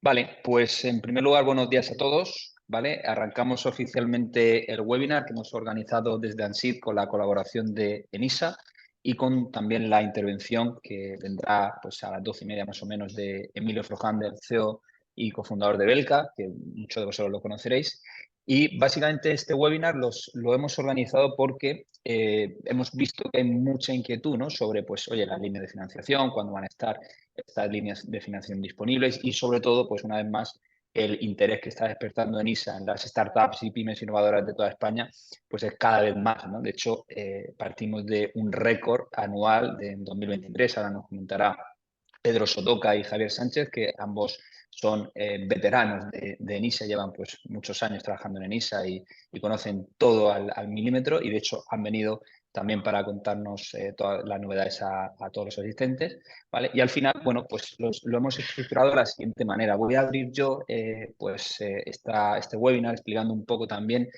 Vale, pues en primer lugar, buenos días a todos. ¿Vale? Arrancamos oficialmente el webinar que hemos organizado desde ANSID con la colaboración de ENISA y con también la intervención que vendrá pues, a las 12:30 más o menos de Emilio Frojander, CEO y cofundador de Belka, que muchos de vosotros lo conoceréis. Y básicamente este webinar lo hemos organizado porque hemos visto que hay mucha inquietud, ¿no? Sobre, pues, oye, las líneas de financiación, cuándo van a estar estas líneas de financiación disponibles y sobre todo, pues una vez más, el interés que está despertando ENISA en las startups y pymes innovadoras de toda España, pues es cada vez más, ¿no? De hecho, partimos de un récord anual de 2023, ahora nos comentará Pedro Sotoca y Javier Sánchez, que ambos son veteranos de ENISA, llevan pues muchos años trabajando en ENISA y conocen todo al milímetro y de hecho han venido también para contarnos todas las novedades a todos los asistentes, ¿vale? Y al final, bueno, pues lo hemos estructurado de la siguiente manera. Voy a abrir yo este webinar explicando un poco también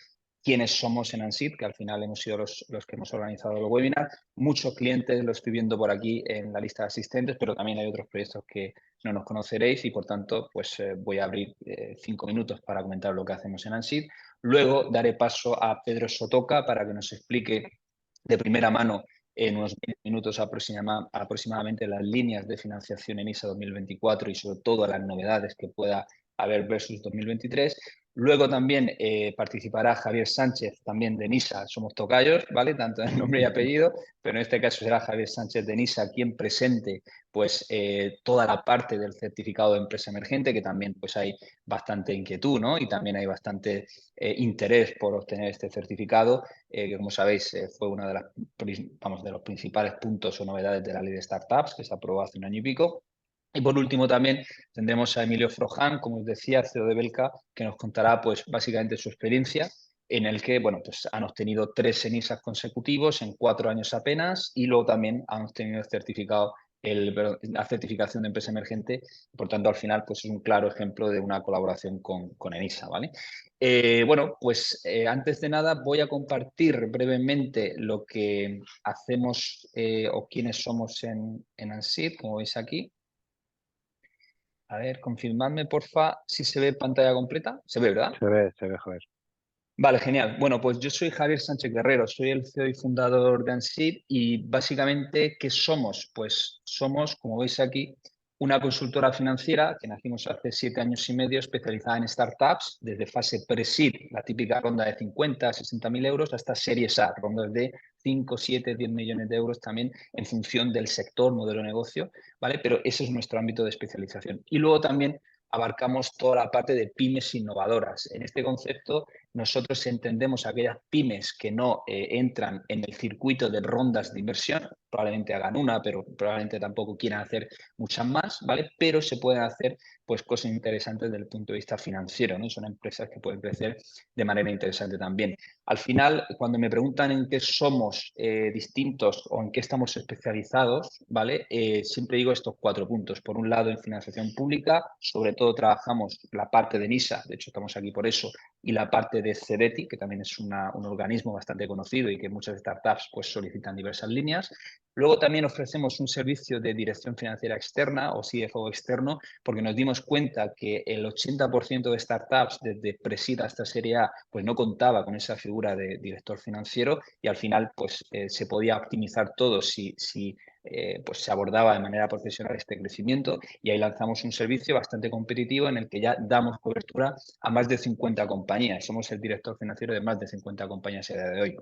quiénes somos en ANSID, que al final hemos sido los que hemos organizado el webinar. Muchos clientes lo estoy viendo por aquí en la lista de asistentes, pero también hay otros proyectos que no nos conoceréis y por tanto pues voy a abrir 5 minutos para comentar lo que hacemos en ANSID. Luego daré paso a Pedro Sotoca para que nos explique de primera mano en unos 20 minutos aproximadamente las líneas de financiación en ISA 2024 y sobre todo las novedades que pueda haber versus 2023. Luego también participará Javier Sánchez, también de NISA, somos tocayos, ¿vale? Tanto en nombre y apellido, pero en este caso será Javier Sánchez de NISA quien presente pues toda la parte del certificado de empresa emergente, que también pues hay bastante inquietud, ¿no? Y también hay bastante interés por obtener este certificado, que como sabéis fue uno de los principales puntos o novedades de la ley de startups que se aprobó hace un año y pico. Y por último también tendremos a Emilio Frojan, como os decía, CEO de Belka, que nos contará pues básicamente su experiencia en el que, bueno, pues han obtenido 3 ENISAs consecutivos en 4 años apenas y luego también han obtenido la certificación de empresa emergente. Por tanto, al final, pues es un claro ejemplo de una colaboración con ENISA, ¿vale? Bueno, pues antes de nada voy a compartir brevemente lo que hacemos o quiénes somos en ANSID, como veis aquí. A ver, confirmadme, porfa, si se ve pantalla completa. Se ve, ¿verdad? Se ve, joder. Vale, genial. Bueno, pues yo soy Javier Sánchez Guerrero, soy el CEO y fundador de ANSID y básicamente, ¿qué somos? Pues somos, como veis aquí, una consultora financiera que nacimos hace 7 años y medio especializada en startups, desde fase pre-seed, la típica ronda de 50, 60.000 euros, hasta series A, rondas de 5, 7, 10 millones de euros también en función del sector, modelo de negocio, ¿vale? Pero ese es nuestro ámbito de especialización. Y luego también abarcamos toda la parte de pymes innovadoras. En este concepto nosotros entendemos aquellas pymes que no entran en el circuito de rondas de inversión, probablemente hagan una, pero probablemente tampoco quieran hacer muchas más, ¿vale? Pero se pueden hacer pues cosas interesantes desde el punto de vista financiero, ¿no? Son empresas que pueden crecer de manera interesante también. Al final, cuando me preguntan en qué somos distintos o en qué estamos especializados, ¿vale? Siempre digo estos 4 puntos. Por un lado, en financiación pública, sobre todo trabajamos la parte de NISA, de hecho estamos aquí por eso, y la parte de CEBETI, que también es un organismo bastante conocido y que muchas startups pues, solicitan diversas líneas. Luego también ofrecemos un servicio de dirección financiera externa o CFO externo, porque nos dimos cuenta que el 80% de startups, desde Pre-Seed hasta Serie A, pues no contaba con esa figura de director financiero y al final pues se podía optimizar todo si pues se abordaba de manera profesional este crecimiento y ahí lanzamos un servicio bastante competitivo en el que ya damos cobertura a más de 50 compañías. Somos el director financiero de más de 50 compañías a día de hoy.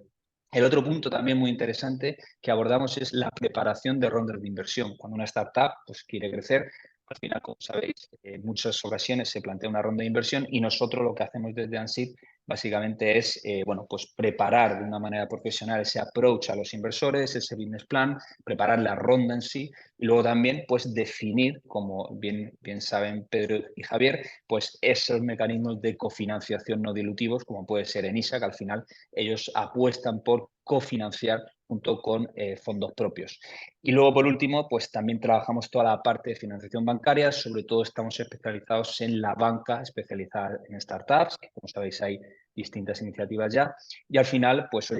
El otro punto también muy interesante que abordamos es la preparación de rondas de inversión. Cuando una startup pues, quiere crecer, al final, como sabéis, en muchas ocasiones se plantea una ronda de inversión y nosotros lo que hacemos desde ANSID básicamente es bueno, pues preparar de una manera profesional ese approach a los inversores, ese business plan, preparar la ronda en sí y luego también pues definir, como bien saben Pedro y Javier, pues esos mecanismos de cofinanciación no dilutivos, como puede ser ENISA, que al final ellos apuestan por cofinanciar junto con fondos propios. Y luego, por último, pues también trabajamos toda la parte de financiación bancaria, sobre todo estamos especializados en la banca especializada en startups, que como sabéis hay distintas iniciativas ya, y al final, pues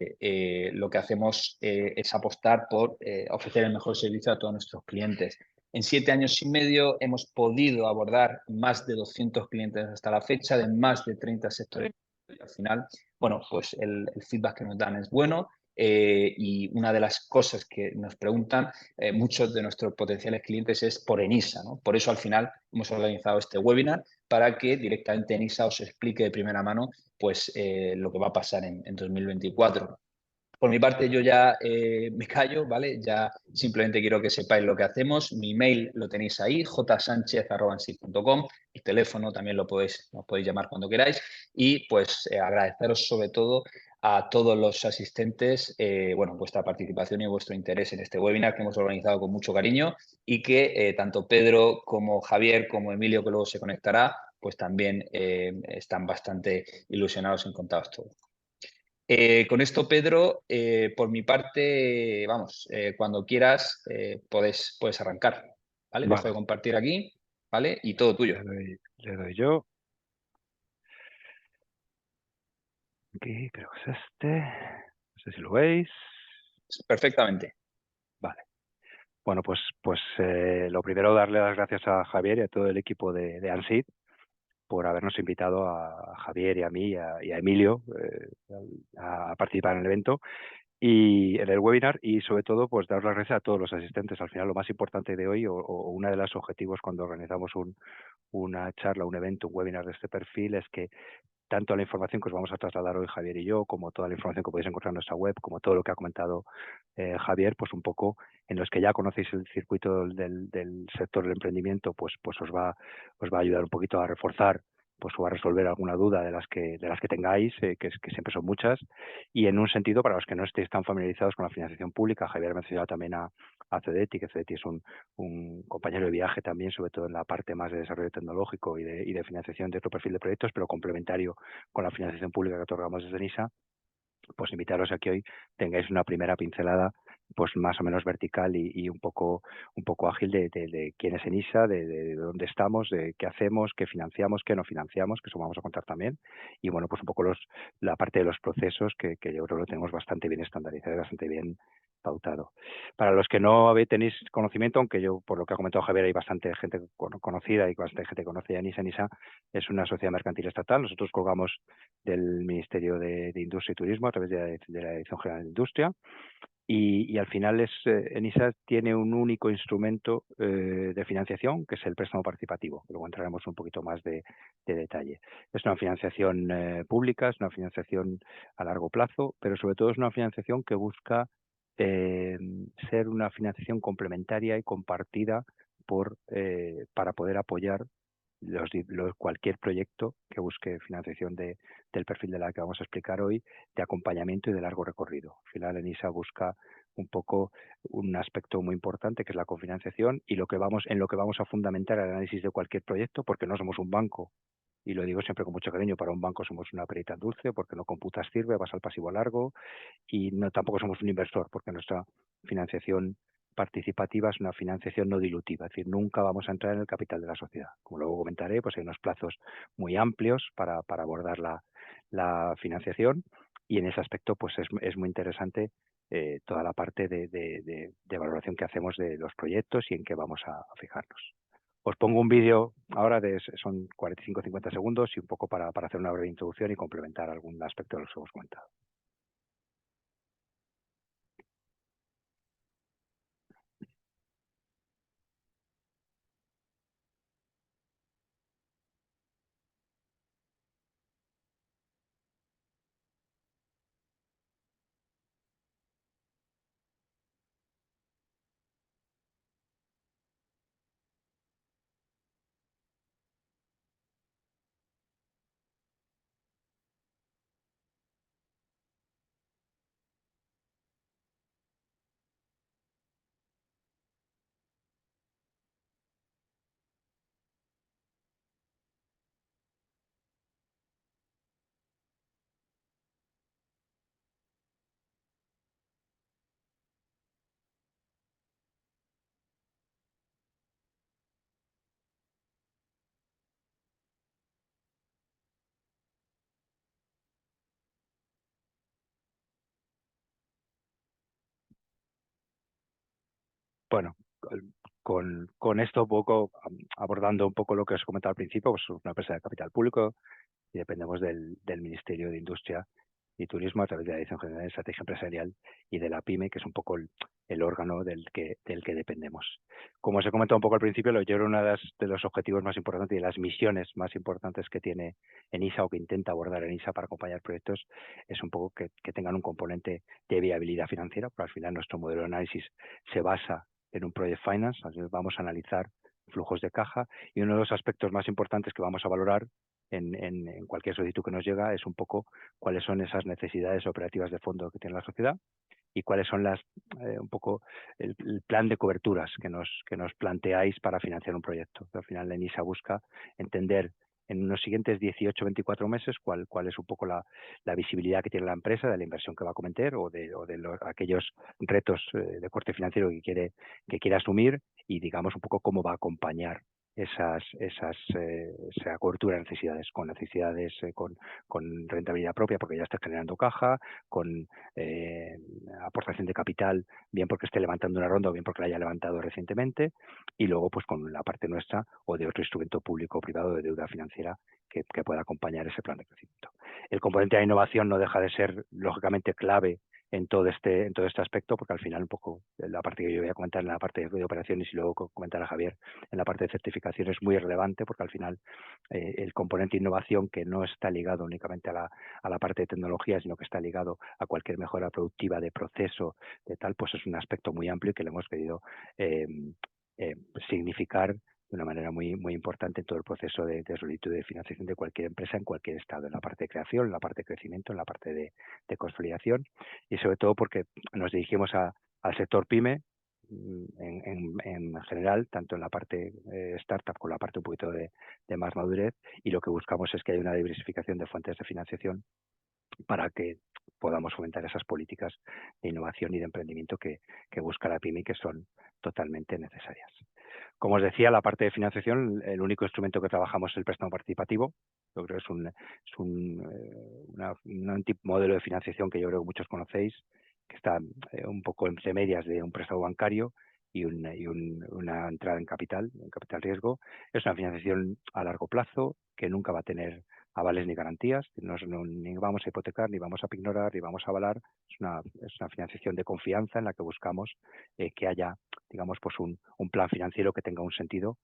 lo que hacemos es apostar por ofrecer el mejor servicio a todos nuestros clientes. En 7 años y medio hemos podido abordar más de 200 clientes hasta la fecha, de más de 30 sectores. Al final, bueno, pues el feedback que nos dan es bueno. Y una de las cosas que nos preguntan muchos de nuestros potenciales clientes es por Enisa, ¿no? Por eso al final hemos organizado este webinar para que directamente Enisa os explique de primera mano pues, lo que va a pasar en 2024. Por mi parte, yo ya me callo, ¿vale? Ya simplemente quiero que sepáis lo que hacemos. Mi email lo tenéis ahí, jsanchez@ansib.com. El teléfono también nos podéis llamar cuando queráis. Y pues agradeceros sobre todo a todos los asistentes, bueno, vuestra participación y vuestro interés en este webinar que hemos organizado con mucho cariño y que tanto Pedro como Javier como Emilio, que luego se conectará, pues también están bastante ilusionados en contaros todo. Con esto, Pedro, por mi parte, vamos, cuando quieras puedes arrancar, ¿vale? Dejo de Vale, compartir aquí, ¿vale? Y todo tuyo. le doy yo. Aquí creo que es este. No sé si lo veis. Perfectamente. Vale. Bueno, pues lo primero, darle las gracias a Javier y a todo el equipo de ANSID por habernos invitado a Javier y a mí y a Emilio a participar en el evento y en el webinar, y sobre todo pues dar las gracias a todos los asistentes. Al final lo más importante de hoy o uno de los objetivos cuando organizamos una charla, un evento, un webinar de este perfil es que tanto la información que os vamos a trasladar hoy Javier y yo, como toda la información que podéis encontrar en nuestra web, como todo lo que ha comentado Javier, pues un poco en los que ya conocéis el circuito del sector del emprendimiento, pues os va a ayudar un poquito a reforzar, pues o a resolver alguna duda de las que tengáis, que siempre son muchas, y en un sentido para los que no estéis tan familiarizados con la financiación pública. Javier ha mencionado también a CEDETI, que CEDETI es un compañero de viaje también, sobre todo en la parte más de desarrollo tecnológico y de financiación de otro perfil de proyectos, pero complementario con la financiación pública que otorgamos desde NISA. Pues invitaros a que hoy tengáis una primera pincelada pues más o menos vertical y un poco ágil de quién es ENISA, de dónde estamos, de qué hacemos, qué financiamos, qué no financiamos, que eso vamos a contar también. Y bueno, pues un poco la parte de los procesos que yo creo que lo tenemos bastante bien estandarizado y bastante bien pautado. Para los que no tenéis conocimiento, aunque yo, por lo que ha comentado Javier, hay bastante gente conocida y bastante gente que conoce a ENISA. ENISA es una sociedad mercantil estatal. Nosotros colgamos del Ministerio de Industria y Turismo a través de la Dirección General de Industria. Y al final ENISA tiene un único instrumento de financiación, que es el préstamo participativo. Luego entraremos un poquito más de detalle. Es una financiación pública, es una financiación a largo plazo, pero sobre todo es una financiación que busca ser una financiación complementaria y compartida para poder apoyar cualquier proyecto que busque financiación del perfil de la que vamos a explicar hoy, de acompañamiento y de largo recorrido. Al final, ENISA busca un poco un aspecto muy importante, que es la cofinanciación, y en lo que vamos a fundamentar el análisis de cualquier proyecto, porque no somos un banco, y lo digo siempre con mucho cariño. Para un banco somos una perita dulce, porque no computas sirve, vas al pasivo largo, y no tampoco somos un inversor, porque nuestra financiación participativa es una financiación no dilutiva, es decir, nunca vamos a entrar en el capital de la sociedad. Como luego comentaré, pues hay unos plazos muy amplios para abordar la financiación, y en ese aspecto pues es muy interesante toda la parte de valoración que hacemos de los proyectos y en qué vamos a fijarnos. Os pongo un vídeo ahora, son 45-50 segundos, y un poco para hacer una breve introducción y complementar algún aspecto de los que hemos comentado. Bueno, con esto un poco, abordando un poco lo que os comentaba al principio, pues una empresa de capital público y dependemos del Ministerio de Industria y Turismo a través de la Dirección General de Estrategia Empresarial y de la PYME, que es un poco el órgano del que dependemos. Como os he comentado un poco al principio, yo creo que uno de los objetivos más importantes y de las misiones más importantes que tiene ENISA o que intenta abordar ENISA para acompañar proyectos es un poco que tengan un componente de viabilidad financiera, porque al final nuestro modelo de análisis se basa en un Project Finance, así que vamos a analizar flujos de caja y uno de los aspectos más importantes que vamos a valorar en cualquier solicitud que nos llega es un poco cuáles son esas necesidades operativas de fondo que tiene la sociedad y cuáles son un poco el plan de coberturas que nos planteáis para financiar un proyecto. Al final, la ENISA busca entender en los siguientes 18 24 meses cuál es un poco la visibilidad que tiene la empresa de la inversión que va a cometer o de aquellos retos de corte financiero que quiere asumir y digamos un poco cómo va a acompañar esa cobertura de necesidades, con rentabilidad propia porque ya está generando caja, con aportación de capital, bien porque esté levantando una ronda o bien porque la haya levantado recientemente, y luego pues con la parte nuestra o de otro instrumento público o privado de deuda financiera que pueda acompañar ese plan de crecimiento. El componente de innovación no deja de ser lógicamente clave en todo este aspecto, porque al final un poco la parte que yo voy a comentar en la parte de operaciones y luego comentar a Javier en la parte de certificación es muy relevante, porque al final el componente de innovación que no está ligado únicamente a la parte de tecnología, sino que está ligado a cualquier mejora productiva de proceso, de tal, pues es un aspecto muy amplio y que le hemos querido significar de una manera muy importante en todo el proceso de solicitud de financiación de cualquier empresa en cualquier estado, en la parte de creación, en la parte de crecimiento, en la parte de consolidación y sobre todo porque nos dirigimos al sector PYME en general, tanto en la parte startup como en la parte un poquito de más madurez y lo que buscamos es que haya una diversificación de fuentes de financiación para que podamos fomentar esas políticas de innovación y de emprendimiento que busca la PYME y que son totalmente necesarias. Como os decía, la parte de financiación, el único instrumento que trabajamos es el préstamo participativo. Yo creo que es un modelo de financiación que yo creo que muchos conocéis, que está un poco entre medias de un préstamo bancario y una entrada en capital riesgo. Es una financiación a largo plazo que nunca va a tener avales ni garantías, ni vamos a hipotecar, ni vamos a pignorar, ni vamos a avalar. Es una financiación de confianza en la que buscamos que haya, digamos, pues un plan financiero que tenga un sentido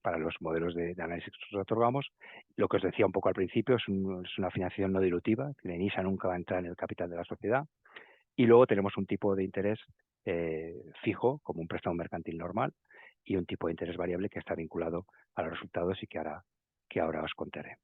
para los modelos de análisis que nosotros otorgamos. Lo que os decía un poco al principio es una financiación no dilutiva, la ENISA nunca va a entrar en el capital de la sociedad. Y luego tenemos un tipo de interés fijo, como un préstamo mercantil normal, y un tipo de interés variable que está vinculado a los resultados y que ahora os contaré.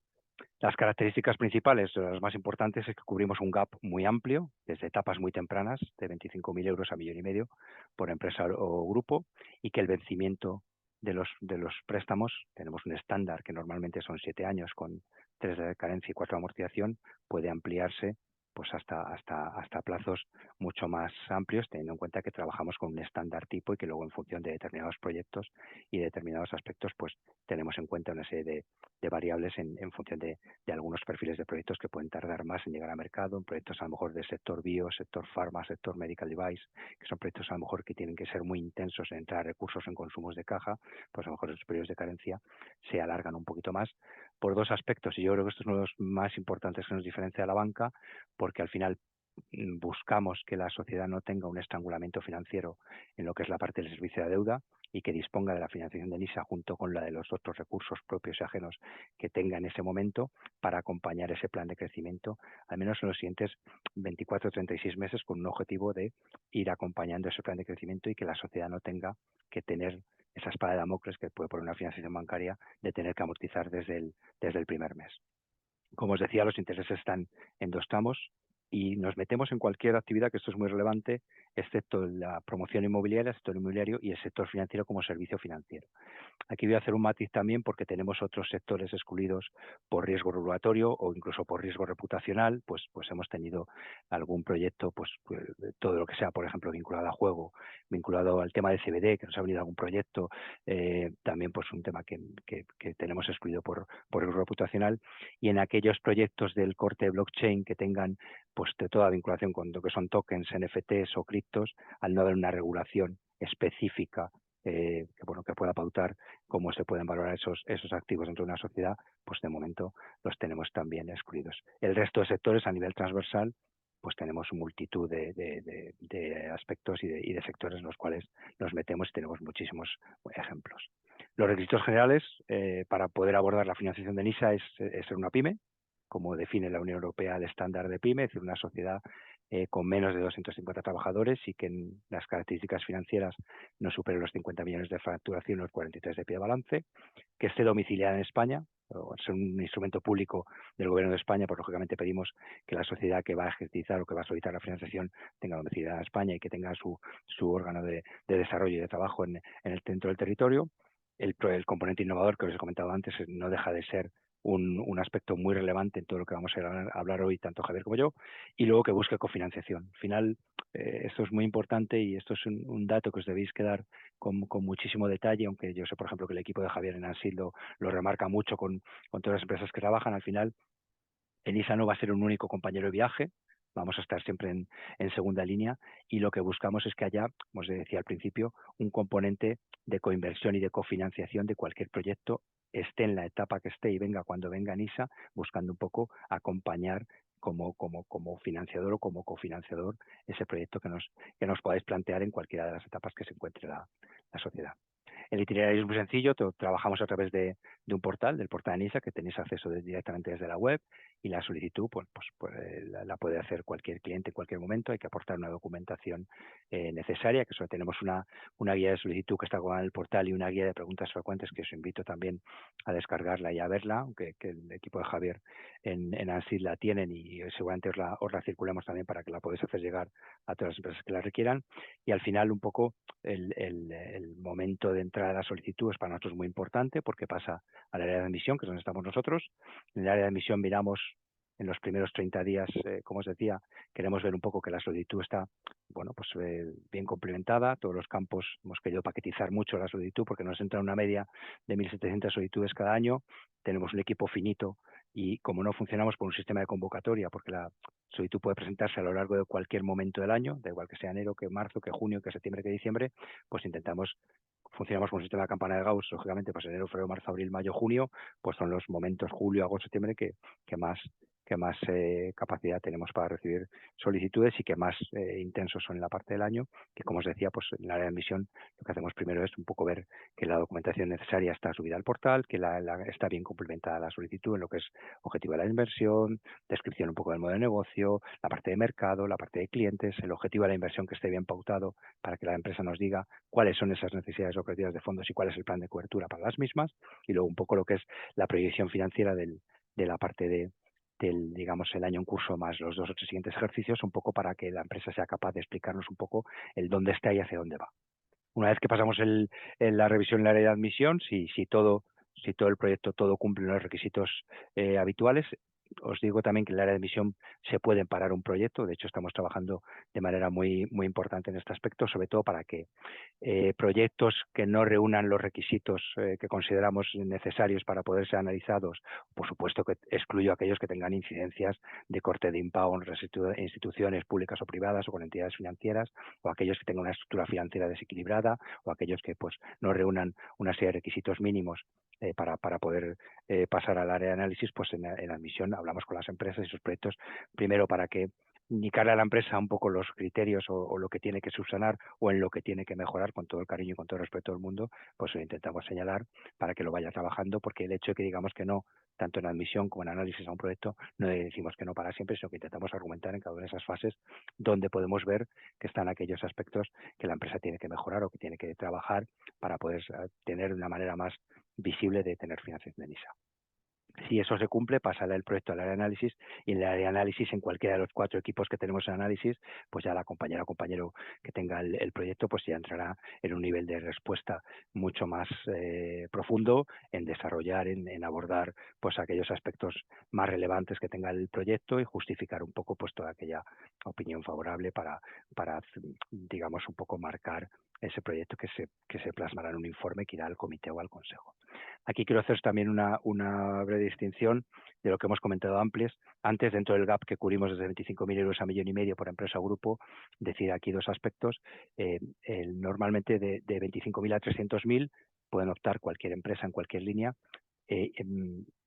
Las características principales, las más importantes, es que cubrimos un gap muy amplio, desde etapas muy tempranas, de 25.000 euros a 1,5 millones por empresa o grupo, y que el vencimiento de los préstamos, tenemos un estándar que normalmente son 7 años con 3 de carencia y 4 de amortización, puede ampliarse pues hasta plazos mucho más amplios, teniendo en cuenta que trabajamos con un estándar tipo y que luego en función de determinados proyectos y determinados aspectos, pues tenemos en cuenta una serie de variables en función de algunos perfiles de proyectos que pueden tardar más en llegar al mercado, en proyectos a lo mejor del sector bio, sector pharma, sector medical device, que son proyectos a lo mejor que tienen que ser muy intensos en entrar recursos en consumos de caja, pues a lo mejor esos periodos de carencia se alargan un poquito más por dos aspectos, y yo creo que estos son los más importantes que nos diferencia de la banca, porque al final buscamos que la sociedad no tenga un estrangulamiento financiero en lo que es la parte del servicio de deuda y que disponga de la financiación de ENISA junto con la de los otros recursos propios y ajenos que tenga en ese momento para acompañar ese plan de crecimiento, al menos en los siguientes 24 o 36 meses, con un objetivo de ir acompañando ese plan de crecimiento y que la sociedad no tenga que tener esa espada de Damocles que puede poner una financiación bancaria de tener que amortizar desde el primer mes. Como os decía, los intereses están en dos tramos y nos metemos en cualquier actividad, que esto es muy relevante, excepto la promoción inmobiliaria, el sector inmobiliario y el sector financiero como servicio financiero. Aquí voy a hacer un matiz también porque tenemos otros sectores excluidos por riesgo regulatorio o incluso por riesgo reputacional, pues hemos tenido algún proyecto, pues todo lo que sea, por ejemplo, vinculado a juego, vinculado al tema de CBD, que nos ha venido algún proyecto, también pues un tema que tenemos excluido por riesgo reputacional, y en aquellos proyectos del corte de blockchain que tengan pues de toda vinculación con lo que son tokens, NFTs o criptos, al no haber una regulación específica que pueda pautar cómo se pueden valorar esos activos dentro de una sociedad, pues de momento los tenemos también excluidos. El resto de sectores a nivel transversal, pues tenemos multitud de aspectos y de sectores en los cuales nos metemos y tenemos muchísimos ejemplos. Los requisitos generales para poder abordar la financiación de NISA es ser una pyme, como define la Unión Europea el estándar de pyme, es decir, una sociedad con menos de 250 trabajadores y que en las características financieras no supere los 50 millones de facturación o los 43 de pie de balance, que esté domiciliada en España, o ser un instrumento público del Gobierno de España, pues lógicamente pedimos que la sociedad que va a ejercitar o que va a solicitar la financiación tenga domiciliada en España y que tenga su órgano de desarrollo y de trabajo en el centro del territorio. El componente innovador que os he comentado antes no deja de ser un aspecto muy relevante en todo lo que vamos a hablar hoy, tanto Javier como yo, y luego que busque cofinanciación. Al final, esto es muy importante y esto es un dato que os debéis quedar con muchísimo detalle, aunque yo sé, por ejemplo, que el equipo de Javier en ANSID lo remarca mucho con todas las empresas que trabajan. Al final, ENISA no va a ser un único compañero de viaje, vamos a estar siempre en segunda línea y lo que buscamos es que haya, como os decía al principio, un componente de coinversión y de cofinanciación de cualquier proyecto, esté en la etapa que esté y venga cuando venga ENISA, buscando un poco acompañar como financiador o como cofinanciador ese proyecto que nos podáis plantear en cualquiera de las etapas que se encuentre la sociedad. El itinerario es muy sencillo, trabajamos a través de un portal, del portal de NISA, que tenéis acceso directamente desde la web, y la solicitud la puede hacer cualquier cliente en cualquier momento. Hay que aportar una documentación necesaria, que solo tenemos una guía de solicitud que está con el portal y una guía de preguntas frecuentes que os invito también a descargarla y a verla, aunque que el equipo de Javier en ANSID la tienen y seguramente os la circulemos también para que la podáis hacer llegar a todas las empresas que la requieran. Y al final un poco el momento de entrada de la solicitud es para nosotros muy importante porque pasa al área de admisión, que es donde estamos nosotros. En el área de admisión miramos en los primeros 30 días, como os decía, queremos ver un poco que la solicitud está bien complementada. Todos los campos hemos querido paquetizar mucho la solicitud porque nos entra una media de 1.700 solicitudes cada año. Tenemos un equipo finito y como no funcionamos por un sistema de convocatoria, porque la solicitud puede presentarse a lo largo de cualquier momento del año, da igual que sea enero, que marzo, que junio, que septiembre, que diciembre, pues funcionamos con un sistema de campana de Gauss, lógicamente, pues enero, febrero, marzo, abril, mayo, junio, pues son los momentos julio, agosto, septiembre que más capacidad tenemos para recibir solicitudes y que más intensos son en la parte del año, que como os decía, pues en el área de admisión lo que hacemos primero es un poco ver que la documentación necesaria está subida al portal, que está bien complementada la solicitud en lo que es objetivo de la inversión, descripción un poco del modelo de negocio, la parte de mercado, la parte de clientes, el objetivo de la inversión que esté bien pautado para que la empresa nos diga cuáles son esas necesidades operativas de fondos y cuál es el plan de cobertura para las mismas, y luego un poco lo que es la proyección financiera de la parte del el año en curso más los 2 o 3 siguientes ejercicios, un poco para que la empresa sea capaz de explicarnos un poco el dónde está y hacia dónde va. Una vez que pasamos la revisión en la área de admisión, si todo el proyecto cumple los requisitos habituales, os digo también que en el área de admisión se puede parar un proyecto. De hecho, estamos trabajando de manera muy importante en este aspecto, sobre todo para que proyectos que no reúnan los requisitos que consideramos necesarios para poder ser analizados, por supuesto que excluyo aquellos que tengan incidencias de corte de impago en instituciones públicas o privadas o con entidades financieras, o aquellos que tengan una estructura financiera desequilibrada, o aquellos que no reúnan una serie de requisitos mínimos para poder pasar al área de análisis. Pues en admisión hablamos con las empresas y sus proyectos, primero para que indicarle a la empresa un poco los criterios o lo que tiene que subsanar o en lo que tiene que mejorar, con todo el cariño y con todo el respeto del mundo, pues lo intentamos señalar para que lo vaya trabajando, porque el hecho de que digamos que no, tanto en admisión como en análisis a un proyecto, no decimos que no para siempre, sino que intentamos argumentar en cada una de esas fases donde podemos ver que están aquellos aspectos que la empresa tiene que mejorar o que tiene que trabajar para poder tener una manera más visible de tener financiación de NISA. Si eso se cumple, pasará el proyecto al área de análisis, y en el área de análisis, en cualquiera de los 4 equipos que tenemos en análisis, pues ya la compañera o compañero que tenga el proyecto, pues ya entrará en un nivel de respuesta mucho más profundo en desarrollar, en abordar pues aquellos aspectos más relevantes que tenga el proyecto y justificar un poco pues toda aquella opinión favorable para digamos un poco marcar ese proyecto que se plasmará en un informe que irá al comité o al consejo. Aquí quiero hacer también una breve distinción de lo que hemos comentado antes, dentro del gap que cubrimos desde 25.000 euros a 1,5 millones por empresa o grupo, decir aquí dos aspectos. Normalmente de 25.000 a 300.000 pueden optar cualquier empresa en cualquier línea.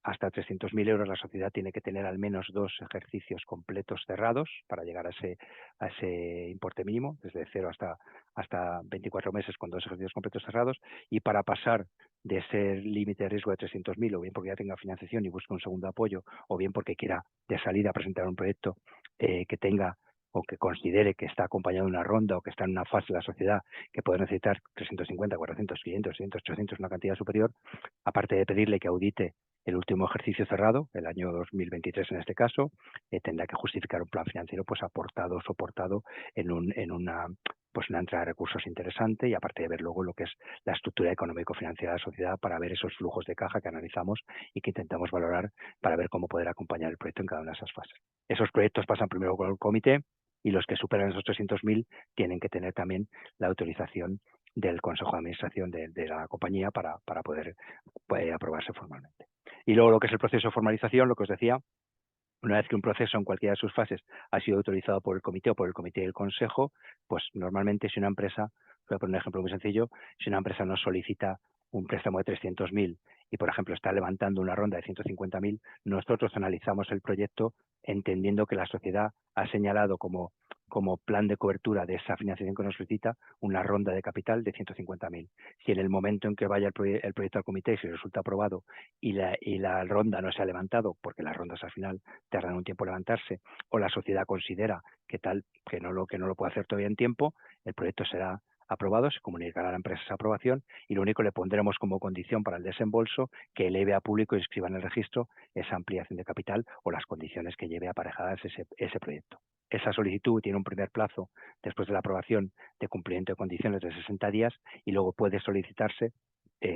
Hasta 300.000 euros la sociedad tiene que tener al menos 2 ejercicios completos cerrados para llegar a ese importe mínimo, desde 0 hasta 24 meses con 2 ejercicios completos cerrados, y para pasar de ese límite de riesgo de 300.000, o bien porque ya tenga financiación y busque un segundo apoyo, o bien porque quiera de salida presentar un proyecto que tenga o que considere que está acompañado de una ronda o que está en una fase de la sociedad que puede necesitar 350, 400, 500, 600, 800, una cantidad superior, aparte de pedirle que audite el último ejercicio cerrado, el año 2023 en este caso, tendrá que justificar un plan financiero pues aportado o soportado en una entrada de recursos interesante, y aparte de ver luego lo que es la estructura económico-financiera de la sociedad para ver esos flujos de caja que analizamos y que intentamos valorar para ver cómo poder acompañar el proyecto en cada una de esas fases. Esos proyectos pasan primero por el comité y los que superan esos 300.000 tienen que tener también la autorización del Consejo de Administración de la compañía para poder aprobarse formalmente. Y luego lo que es el proceso de formalización, lo que os decía, una vez que un proceso en cualquiera de sus fases ha sido autorizado por el comité o por el comité del consejo, pues normalmente si una empresa, voy a poner un ejemplo muy sencillo, si una empresa nos solicita un préstamo de 300.000 y, por ejemplo, está levantando una ronda de 150.000, nosotros analizamos el proyecto entendiendo que la sociedad ha señalado como plan de cobertura de esa financiación que nos solicita una ronda de capital de 150.000. Si en el momento en que vaya el proyecto al comité, si resulta aprobado y la ronda no se ha levantado, porque las rondas al final tardan un tiempo en levantarse, o la sociedad considera que no lo puede hacer todavía en tiempo, el proyecto será aprobado, se comunicará a la empresa esa aprobación y lo único le pondremos como condición para el desembolso que eleve a público y inscriba en el registro esa ampliación de capital o las condiciones que lleve aparejadas ese proyecto. Esa solicitud tiene un primer plazo después de la aprobación de cumplimiento de condiciones de 60 días y luego puede solicitarse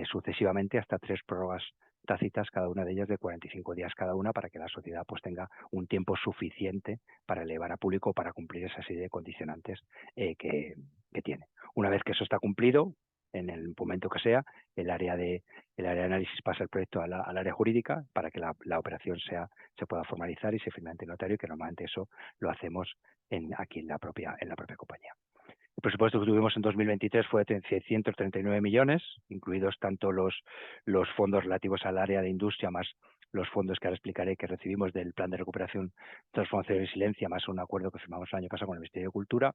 sucesivamente hasta 3 prórrogas tácitas, cada una de ellas de 45 días cada una, para que la sociedad pues tenga un tiempo suficiente para elevar a público para cumplir esa serie de condicionantes que tiene. Una vez que eso está cumplido, en el momento que sea, el área de análisis pasa el proyecto al área jurídica para que la operación se pueda formalizar y se firme ante el notario, que normalmente eso lo hacemos aquí en la propia compañía. El presupuesto que tuvimos en 2023 fue de 639 millones, incluidos tanto los fondos relativos al área de industria, más los fondos que ahora explicaré que recibimos del Plan de Recuperación, Transformación y Resiliencia, más un acuerdo que firmamos el año pasado con el Ministerio de Cultura.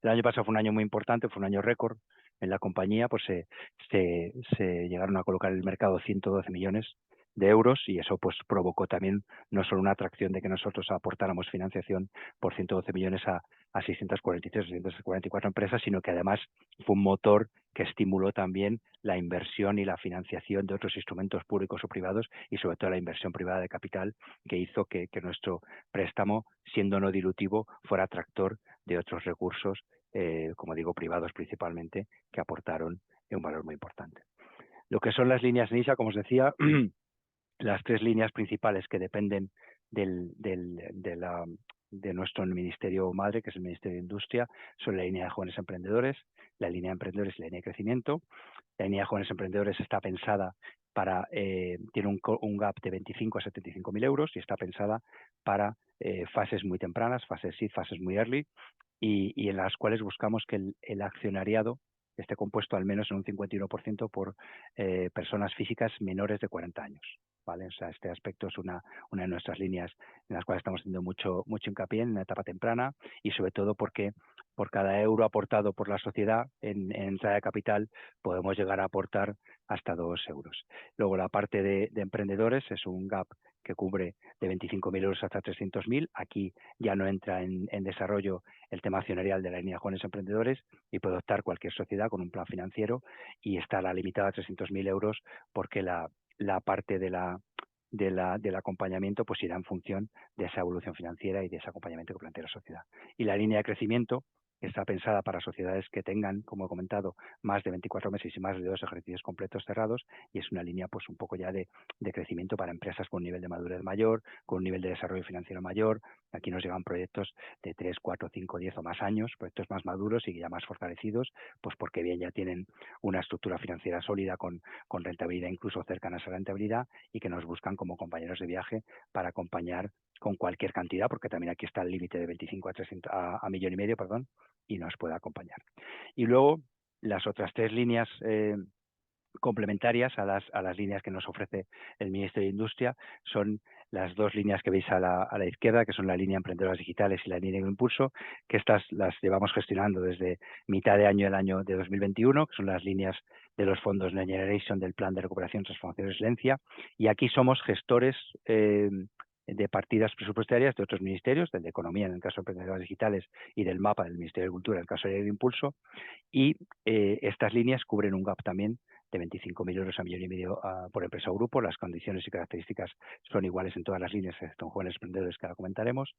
El año pasado fue un año muy importante, fue un año récord en la compañía, pues se llegaron a colocar en el mercado 112 millones de euros y eso pues provocó también no solo una atracción de que nosotros aportáramos financiación por 112 millones a 643, 644 empresas, sino que además fue un motor que estimuló también la inversión y la financiación de otros instrumentos públicos o privados y sobre todo la inversión privada de capital, que hizo que nuestro préstamo, siendo no dilutivo, fuera atractor de otros recursos, como digo, privados principalmente, que aportaron un valor muy importante. Lo que son las líneas NISA, como os decía, las 3 líneas principales que dependen de nuestro ministerio madre, que es el Ministerio de Industria, son la línea de jóvenes emprendedores, la línea de emprendedores y la línea de crecimiento. La línea de jóvenes emprendedores está pensada tiene un gap de 25 a 75.000 euros y está pensada para fases muy tempranas, fases seed, fases muy early, y en las cuales buscamos que el accionariado esté compuesto al menos en un 51% por personas físicas menores de 40 años. ¿Vale? O sea, este aspecto es una de nuestras líneas en las cuales estamos haciendo mucho hincapié en la etapa temprana, y sobre todo porque por cada euro aportado por la sociedad en entrada de capital podemos llegar a aportar hasta 2 euros. Luego la parte de emprendedores es un gap que cubre de 25.000 euros hasta 300.000. Aquí ya no entra en desarrollo el tema accionarial de la línea de jóvenes emprendedores y puede optar cualquier sociedad con un plan financiero y estará limitada a 300.000 euros porque la parte del acompañamiento pues irá en función de esa evolución financiera y de ese acompañamiento que plantea la sociedad. Y la línea de crecimiento que está pensada para sociedades que tengan, como he comentado, más de 24 meses y más de 2 ejercicios completos cerrados, y es una línea pues un poco ya de crecimiento para empresas con un nivel de madurez mayor, con un nivel de desarrollo financiero mayor. Aquí nos llegan proyectos de 3, 4, 5, 10 o más años, proyectos más maduros y ya más fortalecidos, pues porque bien ya tienen una estructura financiera sólida con rentabilidad incluso cercanas a la rentabilidad, y que nos buscan como compañeros de viaje para acompañar con cualquier cantidad, porque también aquí está el límite de 25 a 300 a 1,5 millones, perdón, y nos puede acompañar. Y luego las otras 3 líneas complementarias a las líneas que nos ofrece el Ministerio de Industria son las 2 líneas que veis a la izquierda, que son la línea Emprendedoras Digitales y la línea Agroimpulso, que estas las llevamos gestionando desde mitad de año del año de 2021, que son las líneas de los fondos Next Generation del Plan de Recuperación, Transformación y Resiliencia, y aquí somos gestores de partidas presupuestarias de otros ministerios, del de Economía en el caso de Emprendedoras Digitales y del MAPA del Ministerio de Cultura en el caso de Agroimpulso, y estas líneas cubren un gap también de 25.000 euros a 1,5 millones por empresa o grupo. Las condiciones y características son iguales en todas las líneas, excepto en jóvenes emprendedores, que ahora comentaremos.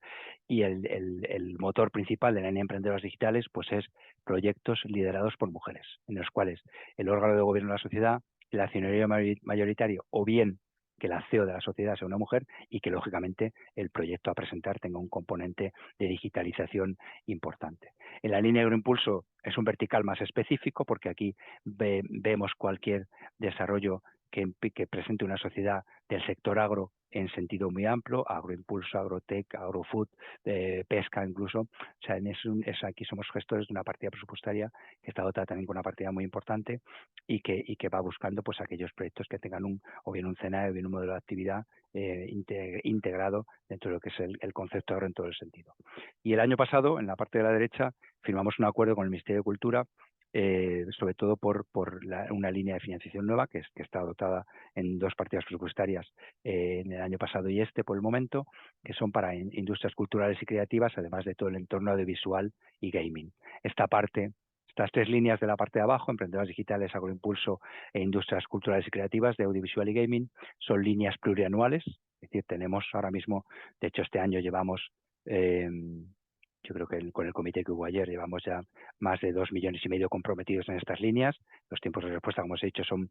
Y el motor principal de la línea Emprendedoras Digitales pues es proyectos liderados por mujeres, en los cuales el órgano de gobierno de la sociedad, el accionario mayoritario o bien que la CEO de la sociedad sea una mujer, y que lógicamente el proyecto a presentar tenga un componente de digitalización importante. En la línea Agroimpulso es un vertical más específico, porque aquí vemos cualquier desarrollo que presente una sociedad del sector agro en sentido muy amplio: agroimpulso, agrotech, agrofood, pesca incluso. O sea, aquí somos gestores de una partida presupuestaria que está dotada también con una partida muy importante, y que va buscando pues aquellos proyectos que tengan o bien un CNAE o bien un modelo de actividad integrado dentro de lo que es el concepto agro en todo el sentido. Y el año pasado, en la parte de la derecha, firmamos un acuerdo con el Ministerio de Cultura, sobre todo por una línea de financiación nueva que está dotada en 2 partidas presupuestarias en el año pasado y por el momento, que son para industrias culturales y creativas, además de todo el entorno audiovisual y gaming. Estas 3 líneas de la parte de abajo, Emprendedoras Digitales, Agroimpulso e Industrias Culturales y Creativas de audiovisual y gaming, son líneas plurianuales. Es decir, tenemos ahora mismo, de hecho este año llevamos yo creo que con el comité que hubo ayer llevamos ya más de 2,5 millones comprometidos en estas líneas. Los tiempos de respuesta, como os he dicho, son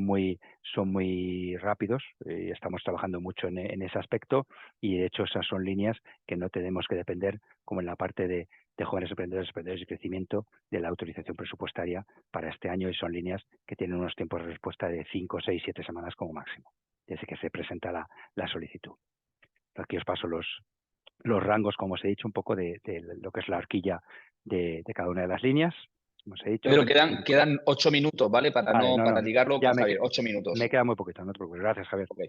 muy rápidos, y estamos trabajando mucho en ese aspecto, y de hecho esas son líneas que no tenemos que depender, como en la parte de jóvenes emprendedores y crecimiento, de la autorización presupuestaria para este año, y son líneas que tienen unos tiempos de respuesta de 5, 6, 7 semanas como máximo, desde que se presenta la solicitud. Aquí os paso los rangos, como os he dicho, un poco de lo que es la horquilla de cada una de las líneas. Como os he dicho, Pedro, quedan 8 minutos, ¿vale? Vale, Para ligarlo ya con Javier. 8 minutos. me queda muy poquito, no te preocupes. Gracias, Javier. Okay.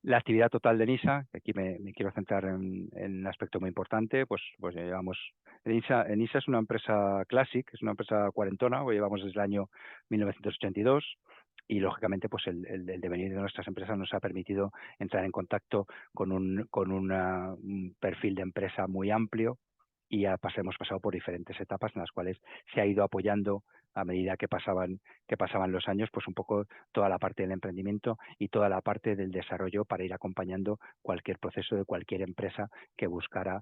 La actividad total de NISA, que aquí me quiero centrar en un aspecto muy importante, pues ya llevamos. NISA es una empresa classic, es una empresa cuarentona, o llevamos desde el año 1982, y lógicamente pues el devenir de nuestras empresas nos ha permitido entrar en contacto con un perfil de empresa muy amplio, y hemos pasado por diferentes etapas en las cuales se ha ido apoyando, a medida que pasaban los años, pues un poco toda la parte del emprendimiento y toda la parte del desarrollo, para ir acompañando cualquier proceso de cualquier empresa que buscara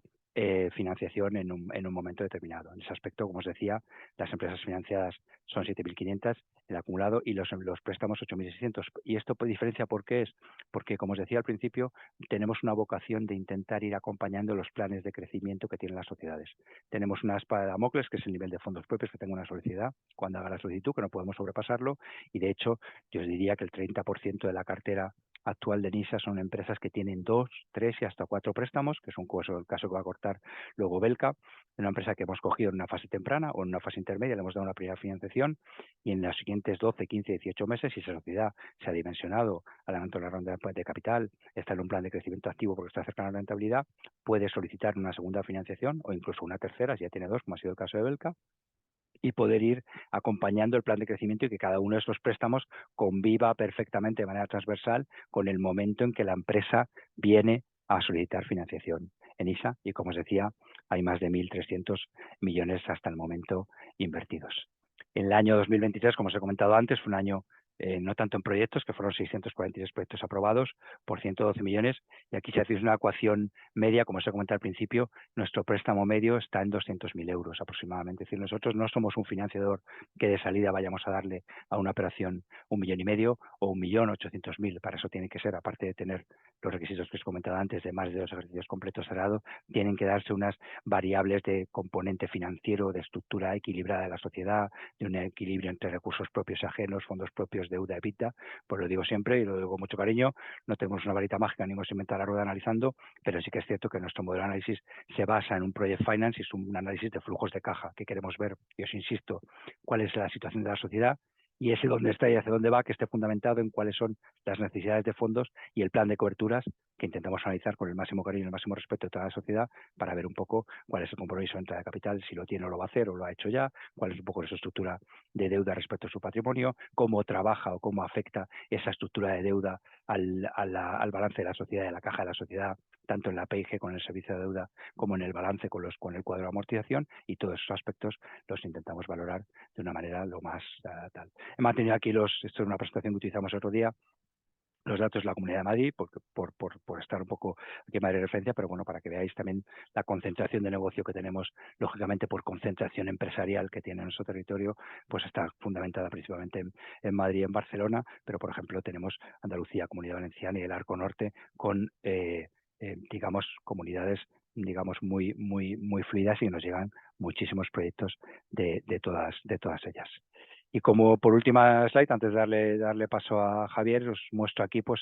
financiación en un momento determinado. En ese aspecto, como os decía, las empresas financiadas son 7.500 el acumulado, y los préstamos 8.600. Y esto diferencia, ¿por qué es? Porque, como os decía al principio, tenemos una vocación de intentar ir acompañando los planes de crecimiento que tienen las sociedades. Tenemos una espada de Damocles, que es el nivel de fondos propios que tenga una sociedad cuando haga la solicitud, que no podemos sobrepasarlo, y de hecho yo os diría que el 30% de la cartera actual de NISA son empresas que tienen 2, 3 y hasta 4 préstamos, que es un caso que va a cortar luego Belka, una empresa que hemos cogido en una fase temprana o en una fase intermedia, le hemos dado una primera financiación, y en los siguientes 12, 15, 18 meses, si esa sociedad se ha dimensionado al adelanto de la ronda de capital, está en un plan de crecimiento activo porque está cercano a la rentabilidad, puede solicitar una segunda financiación o incluso una tercera, si ya tiene 2, como ha sido el caso de Belka, y poder ir acompañando el plan de crecimiento, y que cada uno de estos préstamos conviva perfectamente de manera transversal con el momento en que la empresa viene a solicitar financiación en ISA, y como os decía, hay más de 1.300 millones hasta el momento invertidos. En el año 2023, como os he comentado antes, fue un año no tanto en proyectos, que fueron 646 proyectos aprobados por 112 millones. Y aquí, si hacéis una ecuación media, como os he comentado al principio, nuestro préstamo medio está en 200.000 euros aproximadamente. Es decir, nosotros no somos un financiador que de salida vayamos a darle a una operación 1,5 millones o 1.800.000. Para eso tiene que ser, aparte de tener los requisitos que os he comentado antes, de más de 2 ejercicios completos cerrados, tienen que darse unas variables de componente financiero, de estructura equilibrada de la sociedad, de un equilibrio entre recursos propios y ajenos, fondos propios, deuda, EBITDA. Pues lo digo siempre y lo digo con mucho cariño, no tenemos una varita mágica ni hemos inventado la rueda analizando, pero sí que es cierto que nuestro modelo de análisis se basa en un project finance y es un análisis de flujos de caja que queremos ver, y os insisto, cuál es la situación de la sociedad y ese dónde está y hacia dónde va, que esté fundamentado en cuáles son las necesidades de fondos y el plan de coberturas que intentamos analizar con el máximo cariño y el máximo respeto de toda la sociedad para ver un poco cuál es el compromiso de entrada de capital, si lo tiene o lo va a hacer o lo ha hecho ya, cuál es un poco su estructura de deuda respecto a su patrimonio, cómo trabaja o cómo afecta esa estructura de deuda al balance de la sociedad, de la caja de la sociedad, tanto en la PIG con el servicio de deuda como en el balance con el cuadro de amortización, y todos esos aspectos los intentamos valorar de una manera lo más tal. He mantenido aquí esto es una presentación que utilizamos el otro día, los datos de la Comunidad de Madrid, por estar un poco aquí en Madrid de referencia, pero bueno, para que veáis también la concentración de negocio que tenemos, lógicamente por concentración empresarial que tiene nuestro territorio, pues está fundamentada principalmente en Madrid y en Barcelona, pero por ejemplo tenemos Andalucía, Comunidad Valenciana y el Arco Norte con, digamos, comunidades digamos muy fluidas y nos llegan muchísimos proyectos de todas ellas. Y como por última slide, antes de darle paso a Javier, os muestro aquí pues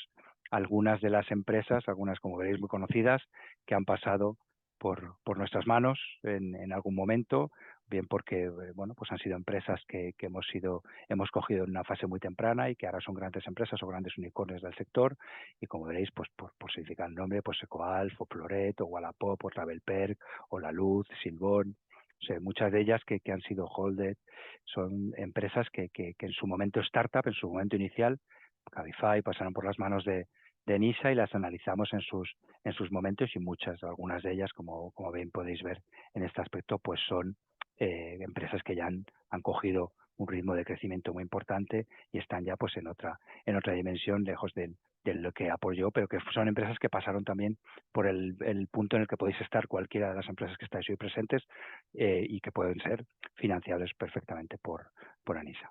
algunas de las empresas, algunas como veréis muy conocidas, que han pasado por nuestras manos en algún momento, bien porque bueno, pues han sido empresas que hemos cogido en una fase muy temprana y que ahora son grandes empresas o grandes unicornios del sector, y como veréis, pues por significar el nombre, pues Ecoalf, o Ploret, o Wallapop, o Travelperk, o La Luz, Silbón. O sea, muchas de ellas que han sido holded son empresas que en su momento startup, en su momento inicial, Cabify, pasaron por las manos de NISA y las analizamos en sus momentos, y algunas de ellas, como bien podéis ver en este aspecto, pues son empresas que ya han cogido un ritmo de crecimiento muy importante y están ya pues en otra dimensión, lejos de lo que apoyó, pero que son empresas que pasaron también por el punto en el que podéis estar cualquiera de las empresas que estáis hoy presentes, y que pueden ser financiables perfectamente por ANISA.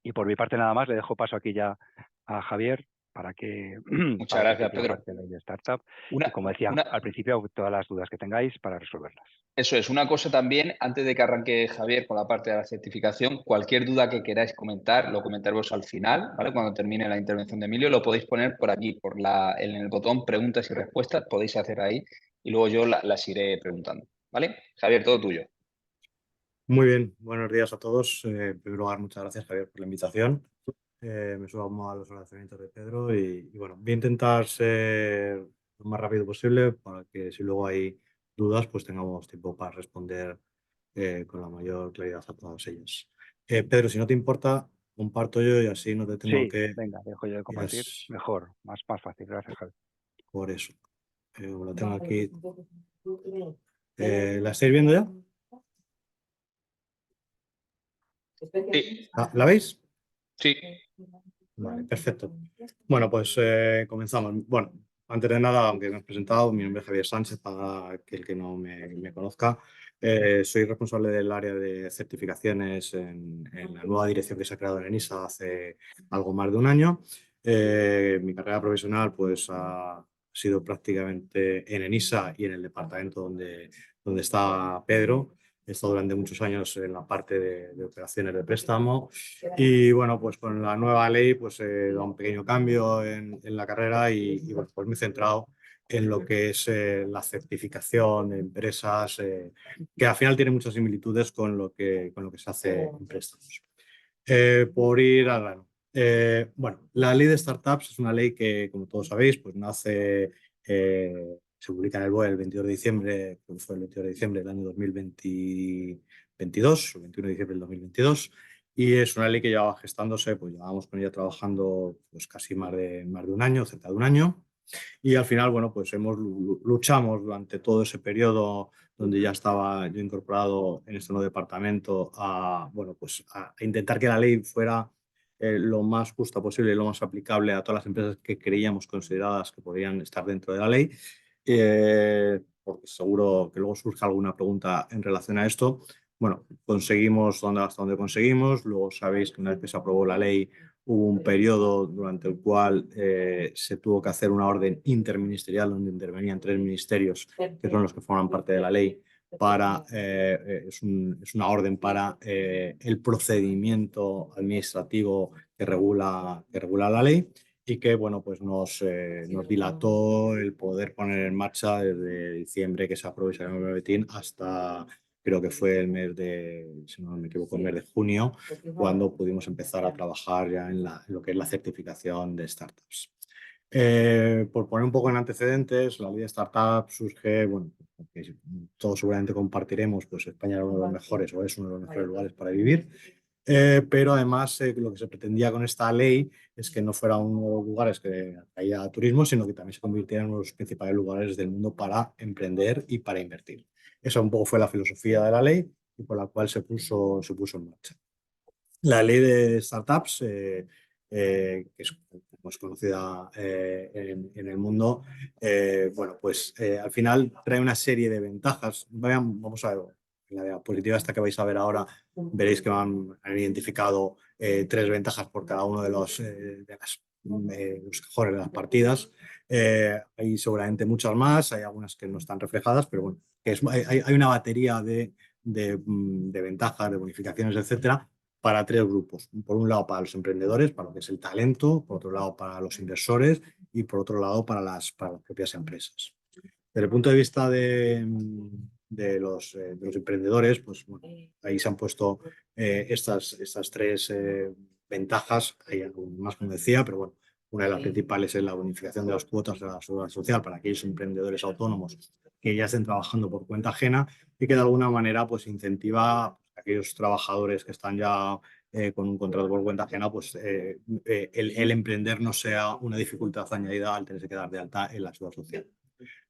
Y por mi parte nada más, le dejo paso aquí ya a Javier para que Muchas gracias, la Pedro. parte de startup, Una, y como decía una, al principio, todas las dudas que tengáis para resolverlas. Eso es, una cosa también, antes de que arranque Javier con la parte de la certificación, cualquier duda que queráis comentar, lo comentaremos al final, ¿vale? Cuando termine la intervención de Emilio, lo podéis poner por aquí, en el botón preguntas y respuestas, podéis hacer ahí y luego yo las iré preguntando, ¿vale? Javier, todo tuyo. Muy bien, buenos días a todos. En primer lugar, muchas gracias, Javier, por la invitación. Me sumo a los agradecimientos de Pedro y bueno, voy a intentar ser lo más rápido posible para que si luego hay dudas, pues tengamos tiempo para responder con la mayor claridad a todas ellas. Pedro, si no te importa, comparto yo y así no te tengo Sí, que... venga, dejo yo de compartir. Mejor, más fácil. Gracias, Javier. Por eso. Lo tengo aquí. ¿La estáis viendo ya? Sí. ¿La veis? Sí. Vale, perfecto. Bueno, pues comenzamos. Bueno, antes de nada, aunque me has presentado, mi nombre es Javier Sánchez, para el que no me conozca. Soy responsable del área de certificaciones en la nueva dirección que se ha creado en ENISA hace algo más de un año. Mi carrera profesional pues ha sido prácticamente en ENISA y en el departamento donde está Pedro. He estado durante muchos años en la parte de operaciones de préstamo y bueno, pues con la nueva ley pues he dado un pequeño cambio en la carrera y bueno, pues me he centrado en lo que es la certificación de empresas, que al final tiene muchas similitudes con lo que se hace en préstamos. Por ir al grano. Bueno, la ley de startups es una ley que, como todos sabéis, pues nace... se publica en el BOE el 22 de diciembre, creo que fue el 22 de diciembre del año 2022, o 21 de diciembre del 2022, y es una ley que llevaba gestándose, pues llevábamos con ella trabajando pues casi más de un año, cerca de un año, y al final, bueno, pues luchamos durante todo ese periodo donde ya estaba yo incorporado en este nuevo departamento a, bueno, pues a intentar que la ley fuera lo más justa posible y lo más aplicable a todas las empresas que creíamos consideradas que podrían estar dentro de la ley. Porque seguro que luego surge alguna pregunta en relación a esto. Bueno, conseguimos hasta donde conseguimos. Luego sabéis que una vez que se aprobó la ley hubo un periodo durante el cual se tuvo que hacer una orden interministerial donde intervenían 3 ministerios que son los que forman parte de la ley. Es una orden para el procedimiento administrativo que regula la ley y que bueno, pues nos dilató el poder poner en marcha desde diciembre que se aprobó ese boletín hasta creo que fue el mes de, si no me equivoco, el mes de junio, cuando pudimos empezar a trabajar ya en lo que es la certificación de startups. Por poner un poco en antecedentes, la ley de startups surge, bueno, porque todos seguramente compartiremos, pues España era uno de los mejores o es uno de los mejores lugares para vivir, pero además lo que se pretendía con esta ley es que no fuera uno de los lugares que atraía turismo, sino que también se convirtiera en uno de los principales lugares del mundo para emprender y para invertir. Esa un poco fue la filosofía de la ley y por la cual se puso en marcha. La ley de startups, que es conocida en el mundo, bueno, pues al final trae una serie de ventajas. Vamos a ver, en la diapositiva esta que vais a ver ahora, veréis que han identificado 3 ventajas por cada uno de los cajones de las partidas. Hay seguramente muchas más, hay algunas que no están reflejadas, pero bueno, hay una batería de ventajas, de bonificaciones, etcétera, para 3 grupos. Por un lado, para los emprendedores, para lo que es el talento, por otro lado, para los inversores y por otro lado, para las propias empresas. Desde el punto de vista de los emprendedores, pues bueno, ahí se han puesto estas 3 ventajas. Hay algo más, como decía, pero bueno, una de las principales es la bonificación de las cuotas de la seguridad social para aquellos emprendedores autónomos que ya estén trabajando por cuenta ajena y que de alguna manera pues incentiva a aquellos trabajadores que están ya con un contrato por cuenta ajena, pues el emprender no sea una dificultad añadida al tenerse que dar de alta en la seguridad social.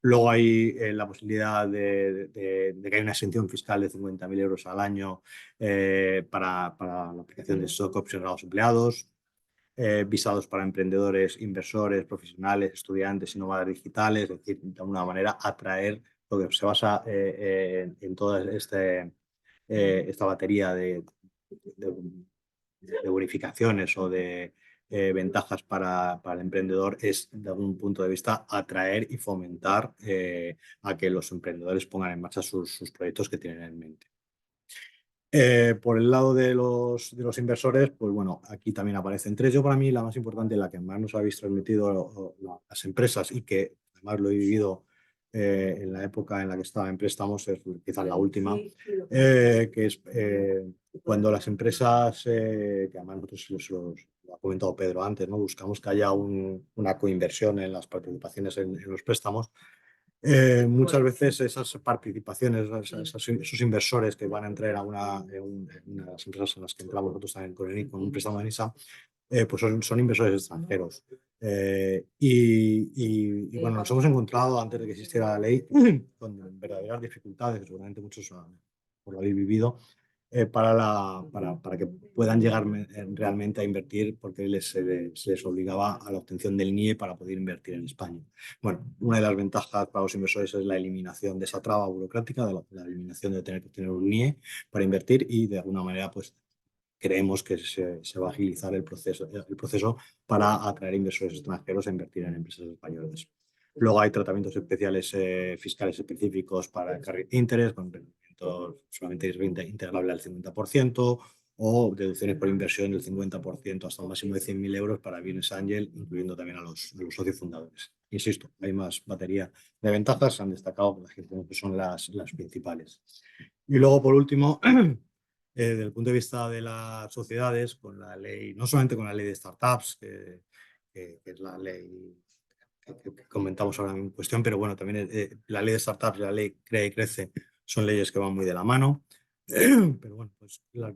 Luego hay la posibilidad de que haya una exención fiscal de 50.000 euros al año para la aplicación de stock options a los empleados, visados para emprendedores, inversores, profesionales, estudiantes, innovadores digitales, es decir, de alguna manera atraer lo que se basa en toda esta batería de bonificaciones o de ventajas para el emprendedor es, de algún punto de vista, atraer y fomentar a que los emprendedores pongan en marcha sus proyectos que tienen en mente. Por el lado de los inversores, pues bueno, aquí también aparecen 3. Yo para mí la más importante, la que más nos habéis transmitido las empresas y que además lo he vivido en la época en la que estaba en préstamos, es quizás la última, que es cuando las empresas, que además nosotros lo ha comentado Pedro antes, ¿no? Buscamos que haya una coinversión en las participaciones en los préstamos. Muchas veces esas participaciones, esos inversores que van a entrar a una de las empresas en las que entramos nosotros también con un préstamo de NISA, pues son inversores extranjeros. Y bueno, nos hemos encontrado antes de que existiera la ley con verdaderas dificultades, seguramente muchos por lo habéis vivido, para que puedan llegar realmente a invertir porque se les obligaba a la obtención del NIE para poder invertir en España. Bueno, una de las ventajas para los inversores es la eliminación de esa traba burocrática, de la eliminación de tener que tener un NIE para invertir y de alguna manera pues creemos que se va a agilizar el proceso para atraer inversores extranjeros a invertir en empresas españolas. Luego hay tratamientos especiales fiscales específicos para el carry interest, con rendimientos solamente integrable al 50%, o deducciones por inversión del 50% hasta un máximo de 100.000 euros para Business Angel, incluyendo también a los socios fundadores. Insisto, hay más batería de ventajas, se han destacado que son las principales. Y luego, por último, desde el punto de vista de las sociedades, con la ley, no solamente con la ley de startups, que es la ley que comentamos ahora en cuestión, pero bueno, también la ley de startups y la ley Crea y Crece son leyes que van muy de la mano. Pero bueno, pues las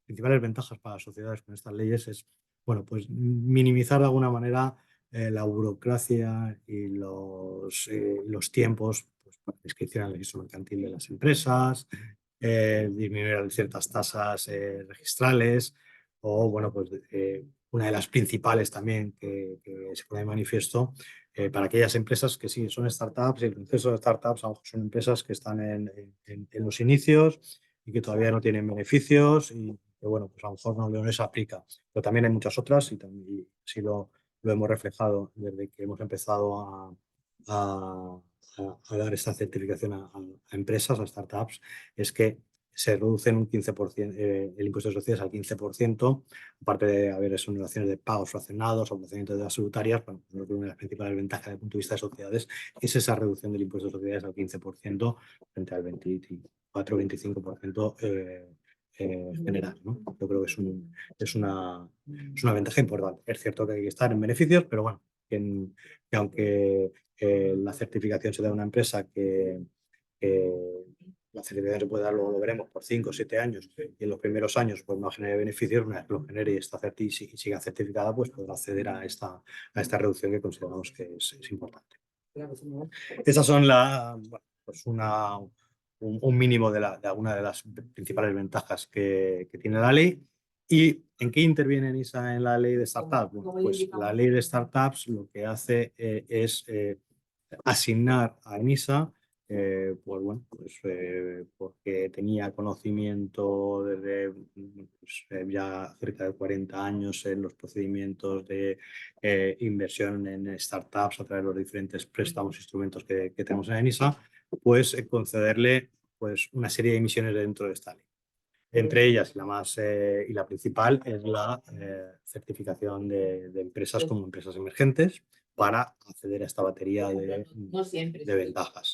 principales ventajas para las sociedades con estas leyes es, bueno, pues minimizar de alguna manera la burocracia y los tiempos pues, para la inscripción al registro mercantil de las empresas, disminuir ciertas tasas registrales o, bueno, pues una de las principales también que se pone de manifiesto para aquellas empresas que sí son startups, y el proceso de startups a lo mejor son empresas que están en los inicios y que todavía no tienen beneficios y que bueno, pues a lo mejor no les aplica. Pero también hay muchas otras y sí lo hemos reflejado desde que hemos empezado a dar esta certificación a empresas, a startups, es que se reduce en un 15% el impuesto de sociedades al 15%, aparte de haber exoneraciones de pagos fraccionados o procedimientos de las tributarias. Bueno, creo que una de las principales ventajas desde el punto de vista de sociedades es esa reducción del impuesto de sociedades al 15% frente al 24-25% general, ¿no? Yo creo que es una ventaja importante. Es cierto que hay que estar en beneficios, pero bueno, que aunque la certificación se da a una empresa que la certificación se puede dar, luego lo veremos, por 5 o 7 años y en los primeros años pues no genere beneficios, una vez que lo genere y siga certificada, pues podrá acceder a esta reducción que consideramos que es importante. Esas son pues un mínimo de alguna de las principales ventajas que tiene la ley. ¿Y en qué interviene NISA en la ley de startups? Bueno, pues la ley de startups lo que hace es asignar a NISA, pues bueno, pues, porque tenía conocimiento desde pues, ya cerca de 40 años en los procedimientos de inversión en startups a través de los diferentes préstamos e instrumentos que tenemos en NISA, pues concederle pues, una serie de emisiones dentro de esta ley. Entre ellas, y la principal, es la certificación de empresas como empresas emergentes para acceder a esta batería de ventajas.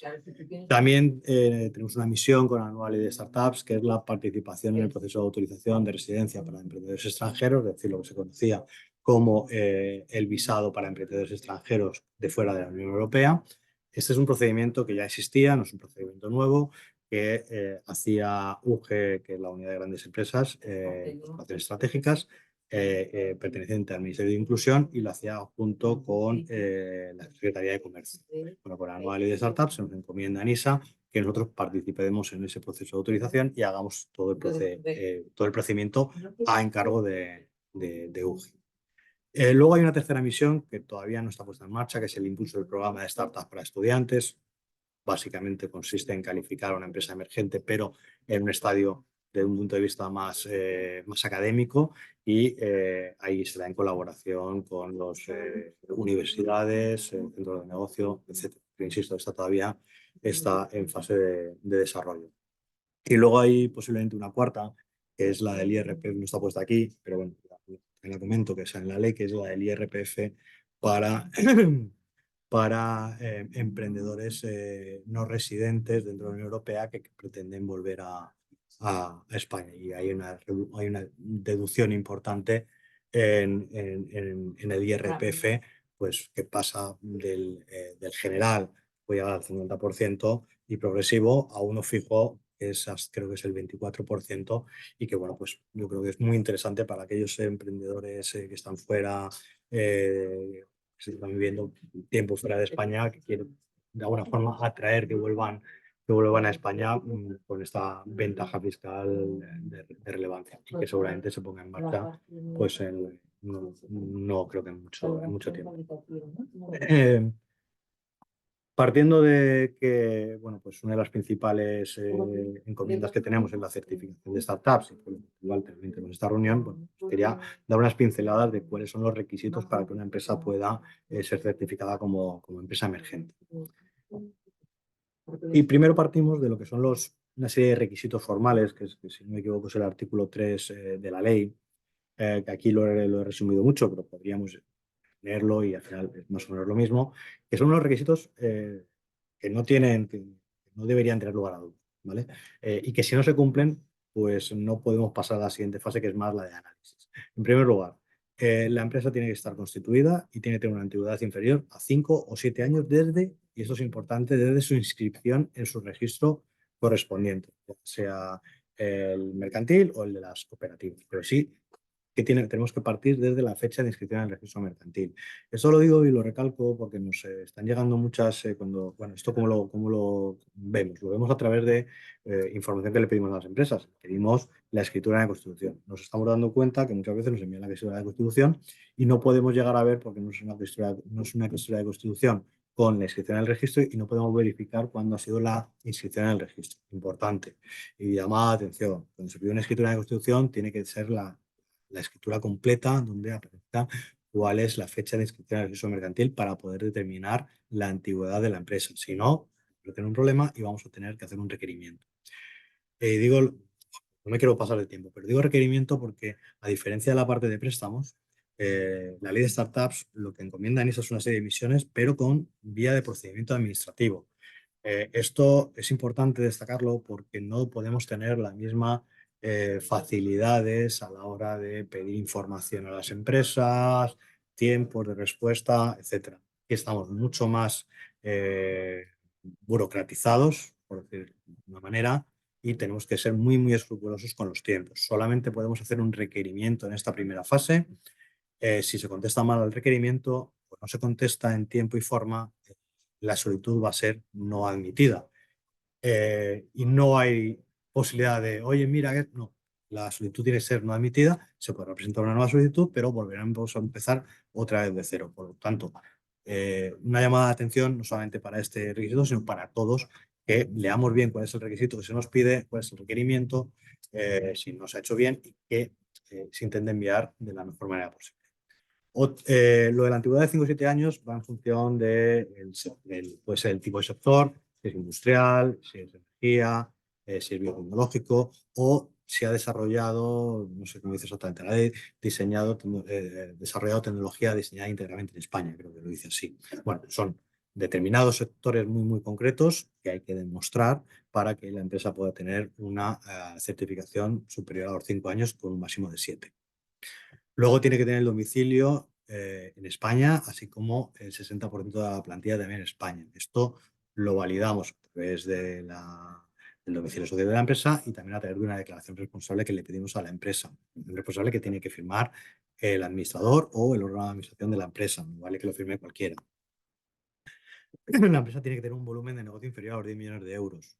También tenemos una misión con la nueva ley de startups, que es la participación en el proceso de autorización de residencia para emprendedores extranjeros, es decir, lo que se conocía como el visado para emprendedores extranjeros de fuera de la Unión Europea. Este es un procedimiento que ya existía, no es un procedimiento nuevo, que hacía UGE, que es la Unidad de Grandes Empresas, Operaciones Estratégicas, perteneciente al Ministerio de Inclusión, y lo hacía junto con la Secretaría de Comercio. Bueno, con la nueva ley de startups se nos encomienda a NISA que nosotros participemos en ese proceso de autorización y hagamos todo el procedimiento a encargo de UGE. Luego hay una tercera misión que todavía no está puesta en marcha, que es el impulso del programa de startups para estudiantes. Básicamente consiste en calificar a una empresa emergente, pero en un estadio desde un punto de vista más académico, y ahí se da en colaboración con las universidades, centros de negocio, etc. Pero insisto, todavía está en fase de desarrollo. Y luego hay posiblemente una cuarta, que es la del IRPF, no está puesta aquí, pero bueno, la comento, que es en la ley, que es la del IRPF para emprendedores no residentes dentro de la Unión Europea que pretenden volver a España. Y hay una deducción importante en el IRPF, pues que pasa del general, voy a llegar al 50%, y progresivo a uno fijo, que creo que es el 24%, y que bueno, pues yo creo que es muy interesante para aquellos emprendedores que están fuera, que están viviendo tiempo fuera de España, que quieren de alguna forma atraer que vuelvan a España con esta ventaja fiscal de relevancia, y que seguramente se ponga en marcha pues no creo que en mucho tiempo. Partiendo de que, bueno, pues una de las principales encomiendas que tenemos es la certificación de startups, y igual tenemos esta reunión, bueno, pues quería dar unas pinceladas de cuáles son los requisitos para que una empresa pueda ser certificada como empresa emergente. Y primero partimos de lo que son una serie de requisitos formales, que si no me equivoco es el artículo 3 de la ley, que aquí lo he resumido mucho, pero podríamos leerlo y al final es más o menos lo mismo, que son unos requisitos que no deberían tener lugar a dudas, ¿vale? Y que si no se cumplen, pues no podemos pasar a la siguiente fase, que es más la de análisis. En primer lugar, la empresa tiene que estar constituida y tiene que tener una antigüedad inferior a 5 o 7 años y esto es importante, desde su inscripción en su registro correspondiente, sea el mercantil o el de las cooperativas. Pero sí, que tenemos que partir desde la fecha de inscripción en el registro mercantil. Eso lo digo y lo recalco porque nos están llegando muchas, esto cómo lo vemos. Lo vemos a través de información que le pedimos a las empresas. Pedimos la escritura de constitución. Nos estamos dando cuenta que muchas veces nos envían la escritura de constitución y no podemos llegar a ver, porque no es una escritura de constitución con la inscripción en el registro, y no podemos verificar cuándo ha sido la inscripción en el registro. Importante. Y llamada de atención, cuando se pide una escritura de constitución tiene que ser la escritura completa donde aparezca cuál es la fecha de inscripción en el registro mercantil para poder determinar la antigüedad de la empresa. Si no, va a tener un problema y vamos a tener que hacer un requerimiento. No me quiero pasar de tiempo, pero digo requerimiento porque, a diferencia de la parte de préstamos, la ley de startups lo que encomienda en eso es una serie de emisiones, pero con vía de procedimiento administrativo. Esto es importante destacarlo porque no podemos tener las mismas facilidades a la hora de pedir información a las empresas, tiempos de respuesta, etc. Aquí estamos mucho más burocratizados, por decir de una manera, y tenemos que ser muy, muy escrupulosos con los tiempos. Solamente podemos hacer un requerimiento en esta primera fase. Si se contesta mal al requerimiento o no se contesta en tiempo y forma, la solicitud va a ser no admitida. Y no hay posibilidad de, oye, mira, no, la solicitud tiene que ser no admitida, se podrá presentar una nueva solicitud, pero volveremos a empezar otra vez de cero. Por lo tanto, una llamada de atención no solamente para este requisito, sino para todos, que leamos bien cuál es el requisito que se nos pide, cuál es el requerimiento, si no se ha hecho bien y que se intente enviar de la mejor manera posible. Lo de la antigüedad de 5 o 7 años va en función puede ser el tipo de sector, si es industrial, si es energía, si es biotecnológico, o si ha desarrollado, no sé cómo dice exactamente la ley, desarrollado tecnología diseñada íntegramente en España, creo que lo dice así. Bueno, son determinados sectores muy, muy concretos que hay que demostrar para que la empresa pueda tener una certificación superior a los 5 años con un máximo de 7. Luego tiene que tener el domicilio en España, así como el 60% de la plantilla también en España. Esto lo validamos a través del domicilio social de la empresa y también a través de una declaración responsable que le pedimos a la empresa. Un responsable que tiene que firmar el administrador o el órgano de administración de la empresa, no vale que lo firme cualquiera. La empresa tiene que tener un volumen de negocio inferior a los 10 millones de euros.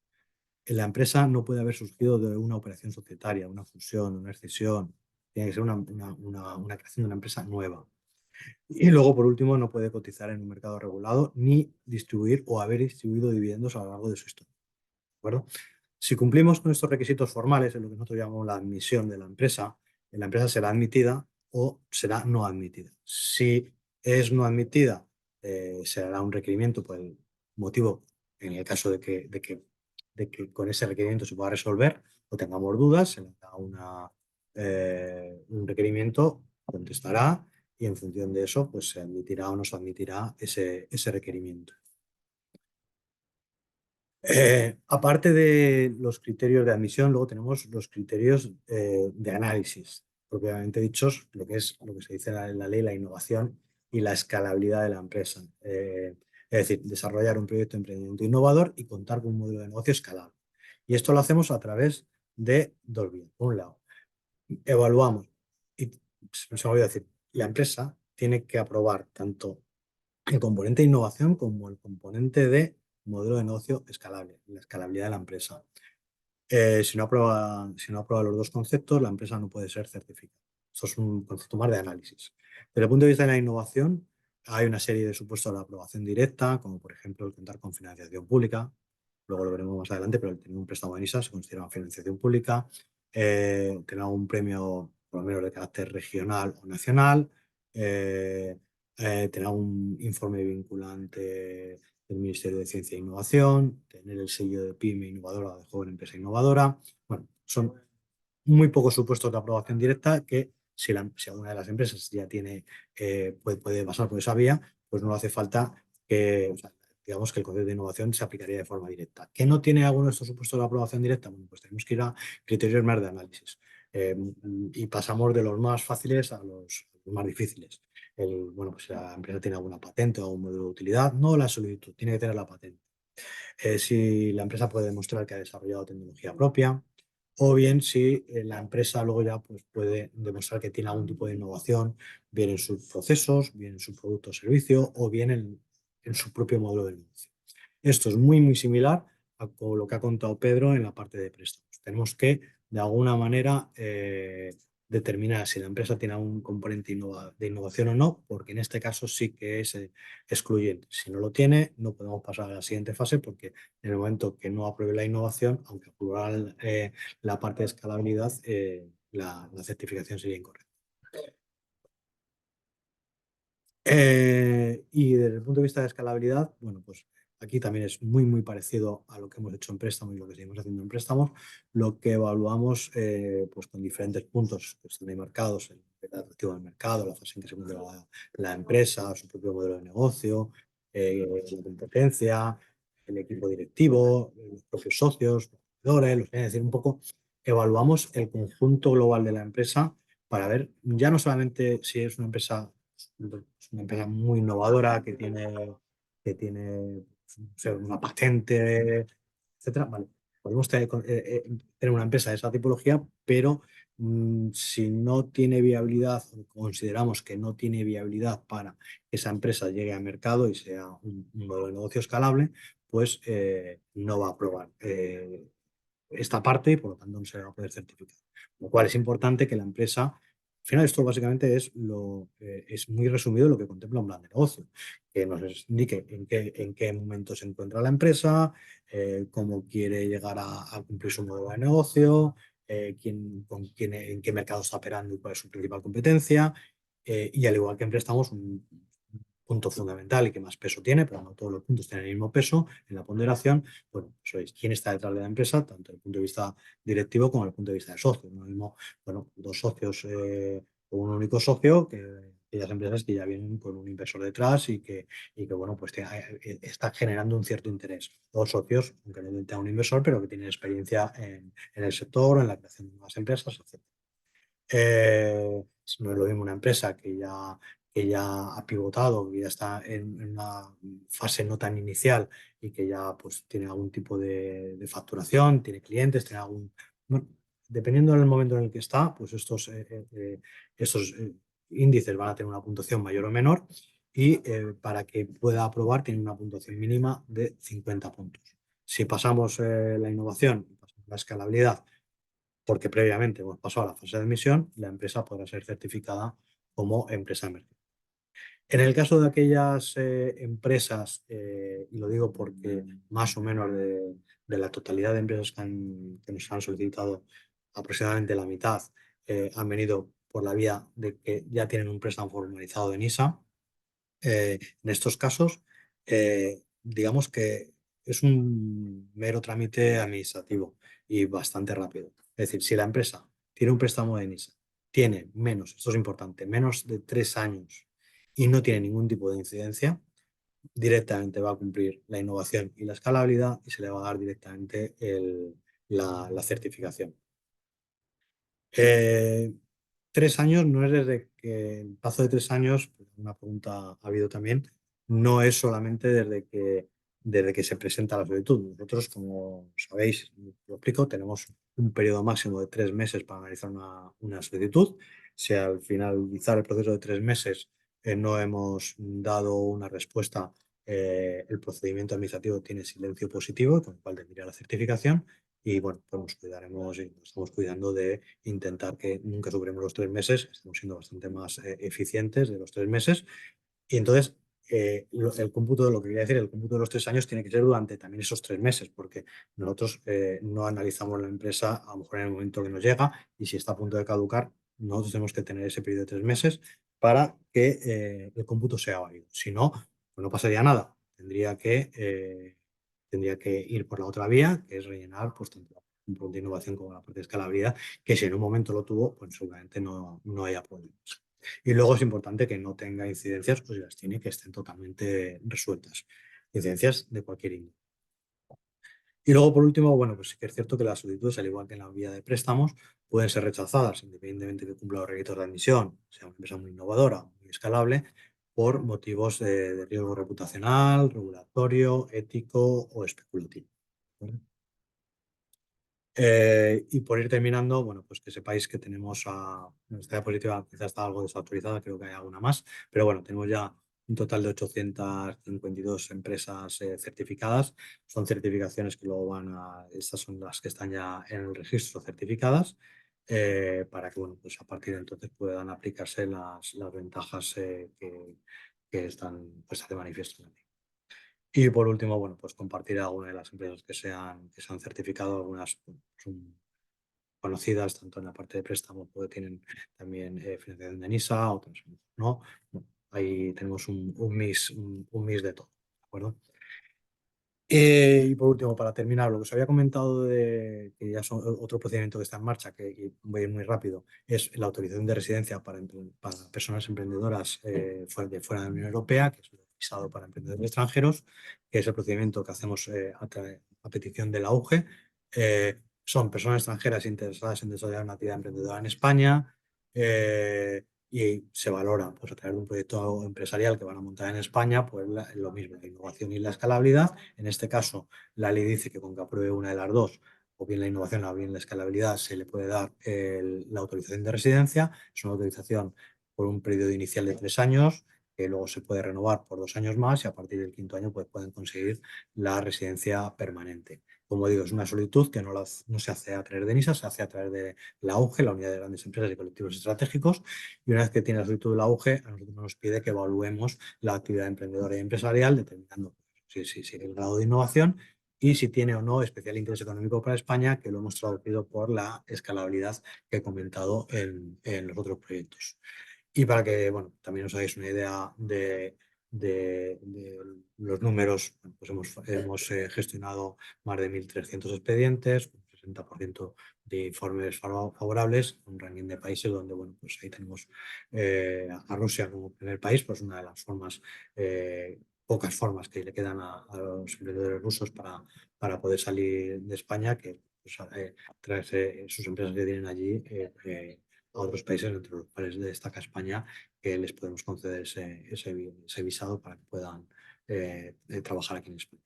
La empresa no puede haber surgido de una operación societaria, una fusión, una escisión. Tiene que ser una creación de una empresa nueva. Y luego, por último, no puede cotizar en un mercado regulado ni distribuir o haber distribuido dividendos a lo largo de su historia. ¿De acuerdo? Si cumplimos con estos requisitos formales, en lo que nosotros llamamos la admisión de la empresa será admitida o será no admitida. Si es no admitida, se hará un requerimiento por el motivo, en el caso de que con ese requerimiento se pueda resolver o tengamos dudas, se le da un requerimiento, contestará y en función de eso pues se admitirá o no se admitirá ese requerimiento. Aparte de los criterios de admisión, luego tenemos los criterios de análisis, propiamente dichos, lo que se dice en la ley, la innovación y la escalabilidad de la empresa. Es decir, desarrollar un proyecto de emprendimiento innovador y contar con un modelo de negocio escalable. Y esto lo hacemos a través de dos vías. Por un lado, evaluamos, y se me olvidó decir, la empresa tiene que aprobar tanto el componente de innovación como el componente de modelo de negocio escalable, la escalabilidad de la empresa. Si no aprueba los dos conceptos, la empresa no puede ser certificada. Esto es un concepto más de análisis. Desde el punto de vista de la innovación, hay una serie de supuestos de aprobación directa, como por ejemplo el contar con financiación pública. Luego lo veremos más adelante, pero el tener un préstamo de NISA se considera una financiación pública. Tener un premio, por lo menos de carácter regional o nacional. Tener un informe vinculante del Ministerio de Ciencia e Innovación, tener el sello de PYME innovadora, de joven empresa innovadora. Bueno, son muy pocos supuestos de aprobación directa que si alguna de las empresas ya puede pasar por esa vía, pues no hace falta digamos que el concepto de innovación se aplicaría de forma directa. ¿Qué no tiene alguno de estos supuestos de aprobación directa? Bueno, pues tenemos que ir a criterios más de análisis. Y pasamos de los más fáciles a los más difíciles. Pues la empresa tiene alguna patente o un modelo de utilidad, no la solicitud, tiene que tener la patente. Si la empresa puede demostrar que ha desarrollado tecnología propia, o bien si la empresa luego ya pues, puede demostrar que tiene algún tipo de innovación, bien en sus procesos, bien en su producto o servicio, o bien en su propio modelo de negocio. Esto es muy, muy similar a lo que ha contado Pedro en la parte de préstamos. Tenemos que, de alguna manera, determinar si la empresa tiene algún componente de innovación o no, porque en este caso sí que es excluyente. Si no lo tiene, no podemos pasar a la siguiente fase, porque en el momento que no apruebe la innovación, aunque apruebe la parte de escalabilidad, la certificación sería incorrecta. Y desde el punto de vista de escalabilidad, bueno, pues aquí también es muy, muy parecido a lo que hemos hecho en préstamos y lo que seguimos haciendo en préstamos. Lo que evaluamos pues con diferentes puntos que están ahí marcados, el atractivo del mercado, la fase en que se encuentra la empresa, su propio modelo de negocio, la competencia, el equipo directivo, los propios socios, los competidores, es decir, un poco evaluamos el conjunto global de la empresa para ver ya no solamente si es una empresa muy innovadora que tiene o sea, una patente, etcétera. Vale, podemos tener una empresa de esa tipología, pero si no tiene viabilidad, o consideramos que no tiene viabilidad para que esa empresa llegue al mercado y sea un modelo de negocio escalable, pues no va a aprobar esta parte y por lo tanto no se va a poder certificar. Lo cual es importante que la empresa, al final esto básicamente es muy resumido lo que contempla un plan de negocio, que nos indique en qué momento se encuentra la empresa, cómo quiere llegar a cumplir su modelo de negocio, en qué mercado está operando y cuál es su principal competencia. Y al igual que en préstamos, un punto fundamental y que más peso tiene, pero no todos los puntos tienen el mismo peso en la ponderación, bueno, eso es quién está detrás de la empresa, tanto desde el punto de vista directivo como desde el punto de vista de socio. No es lo mismo, bueno, dos socios o un único socio que aquellas empresas que ya vienen con un inversor detrás y que bueno, pues está generando un cierto interés. Dos socios, aunque no tengan un inversor, pero que tienen experiencia en el sector, en la creación de nuevas empresas, etc. No es lo mismo una empresa que ya ha pivotado, que ya está en una fase no tan inicial y que ya pues, tiene algún tipo de facturación, tiene clientes, tiene algún... Bueno, dependiendo del momento en el que está, pues estos índices van a tener una puntuación mayor o menor y para que pueda aprobar tiene una puntuación mínima de 50 puntos. Si pasamos la innovación, pasamos la escalabilidad, porque previamente hemos pasado a la fase de admisión, la empresa podrá ser certificada como empresa emergente. En el caso de aquellas empresas, y lo digo porque más o menos de la totalidad de empresas que nos han solicitado, aproximadamente la mitad han venido por la vía de que ya tienen un préstamo formalizado de NISA. En estos casos, digamos que es un mero trámite administrativo y bastante rápido. Es decir, si la empresa tiene un préstamo de NISA, tiene menos, esto es importante, menos de 3 años y no tiene ningún tipo de incidencia, directamente va a cumplir la innovación y la escalabilidad y se le va a dar directamente la certificación. 3 años no es desde que el plazo de 3 años, pues una pregunta ha habido también, no es solamente desde que se presenta la solicitud. Nosotros, como sabéis, lo explico, tenemos un periodo máximo de 3 meses para analizar una solicitud. Si al finalizar el proceso de 3 meses no hemos dado una respuesta, el procedimiento administrativo tiene silencio positivo, con lo cual tendría la certificación. Y bueno, pues nos cuidaremos y nos estamos cuidando de intentar que nunca superemos los 3 meses, estamos siendo bastante más eficientes de los 3 meses. Y entonces, el cómputo, lo que quería decir, el cómputo de los 3 años tiene que ser durante también esos 3 meses, porque nosotros no analizamos la empresa a lo mejor en el momento que nos llega y si está a punto de caducar, nosotros tenemos que tener ese periodo de 3 meses para que el cómputo sea válido. Si no, pues no pasaría nada. Tendría que ir por la otra vía, que es rellenar pues, tanto un punto de innovación como la parte de escalabilidad, que si en un momento lo tuvo, pues seguramente no haya problemas. Y luego es importante que no tenga incidencias, o si las tiene, que estén totalmente resueltas. Incidencias de cualquier índole. Y luego, por último, bueno, pues sí que es cierto que las solicitudes, al igual que en la vía de préstamos, pueden ser rechazadas, independientemente de que cumpla los requisitos de admisión, sea una empresa muy innovadora, muy escalable, por motivos de riesgo reputacional, regulatorio, ético o especulativo. ¿Vale? Y por ir terminando, bueno, pues que sepáis que tenemos a nuestra positiva, quizás está algo desautorizada, creo que hay alguna más, pero bueno, tenemos ya un total de 852 empresas certificadas. Son certificaciones que luego estas son las que están ya en el registro certificadas, para que, bueno, pues a partir de entonces puedan aplicarse las ventajas que están puestas de manifiesto. Y por último, bueno, pues compartir algunas de las empresas que se han certificado, algunas son conocidas tanto en la parte de préstamo, porque tienen también financiación de NISA, otras no. Bueno, ahí tenemos un mix de todo, ¿de acuerdo? Y por último, para terminar, lo que os había comentado de que ya son otro procedimiento que está en marcha, que voy a ir muy rápido, es la autorización de residencia para personas emprendedoras de fuera de la Unión Europea, que es un visado para emprendedores extranjeros, que es el procedimiento que hacemos a petición de la UGE. Son personas extranjeras interesadas en desarrollar una actividad emprendedora en España, y se valora, pues, a través de un proyecto empresarial que van a montar en España, pues lo mismo, la innovación y la escalabilidad. En este caso, la ley dice que con que apruebe una de las dos, o bien la innovación o bien la escalabilidad, se le puede dar la autorización de residencia. Es una autorización por un periodo inicial de 3 años, que luego se puede renovar por 2 años más, y a partir del 5.º año pues, pueden conseguir la residencia permanente. Como digo, es una solicitud que no se hace a través de NISA, se hace a través de la UGE, la Unidad de Grandes Empresas y Colectivos Estratégicos, y una vez que tiene la solicitud de la UGE, a nosotros nos pide que evaluemos la actividad emprendedora y empresarial, determinando si el grado de innovación y si tiene o no especial interés económico para España, que lo hemos traducido por la escalabilidad que he comentado en los otros proyectos. Y para que, bueno, también os hagáis una idea de los números, pues hemos gestionado más de 1.300 expedientes, un 60% de informes favorables, un ranking de países donde, bueno, pues ahí tenemos a Rusia como primer país, pues una de las pocas formas que le quedan a los emprendedores rusos para poder salir de España, que pues, traerse sus empresas que tienen allí a otros países, entre los cuales destaca España, que les podemos conceder ese visado para que puedan trabajar aquí en España.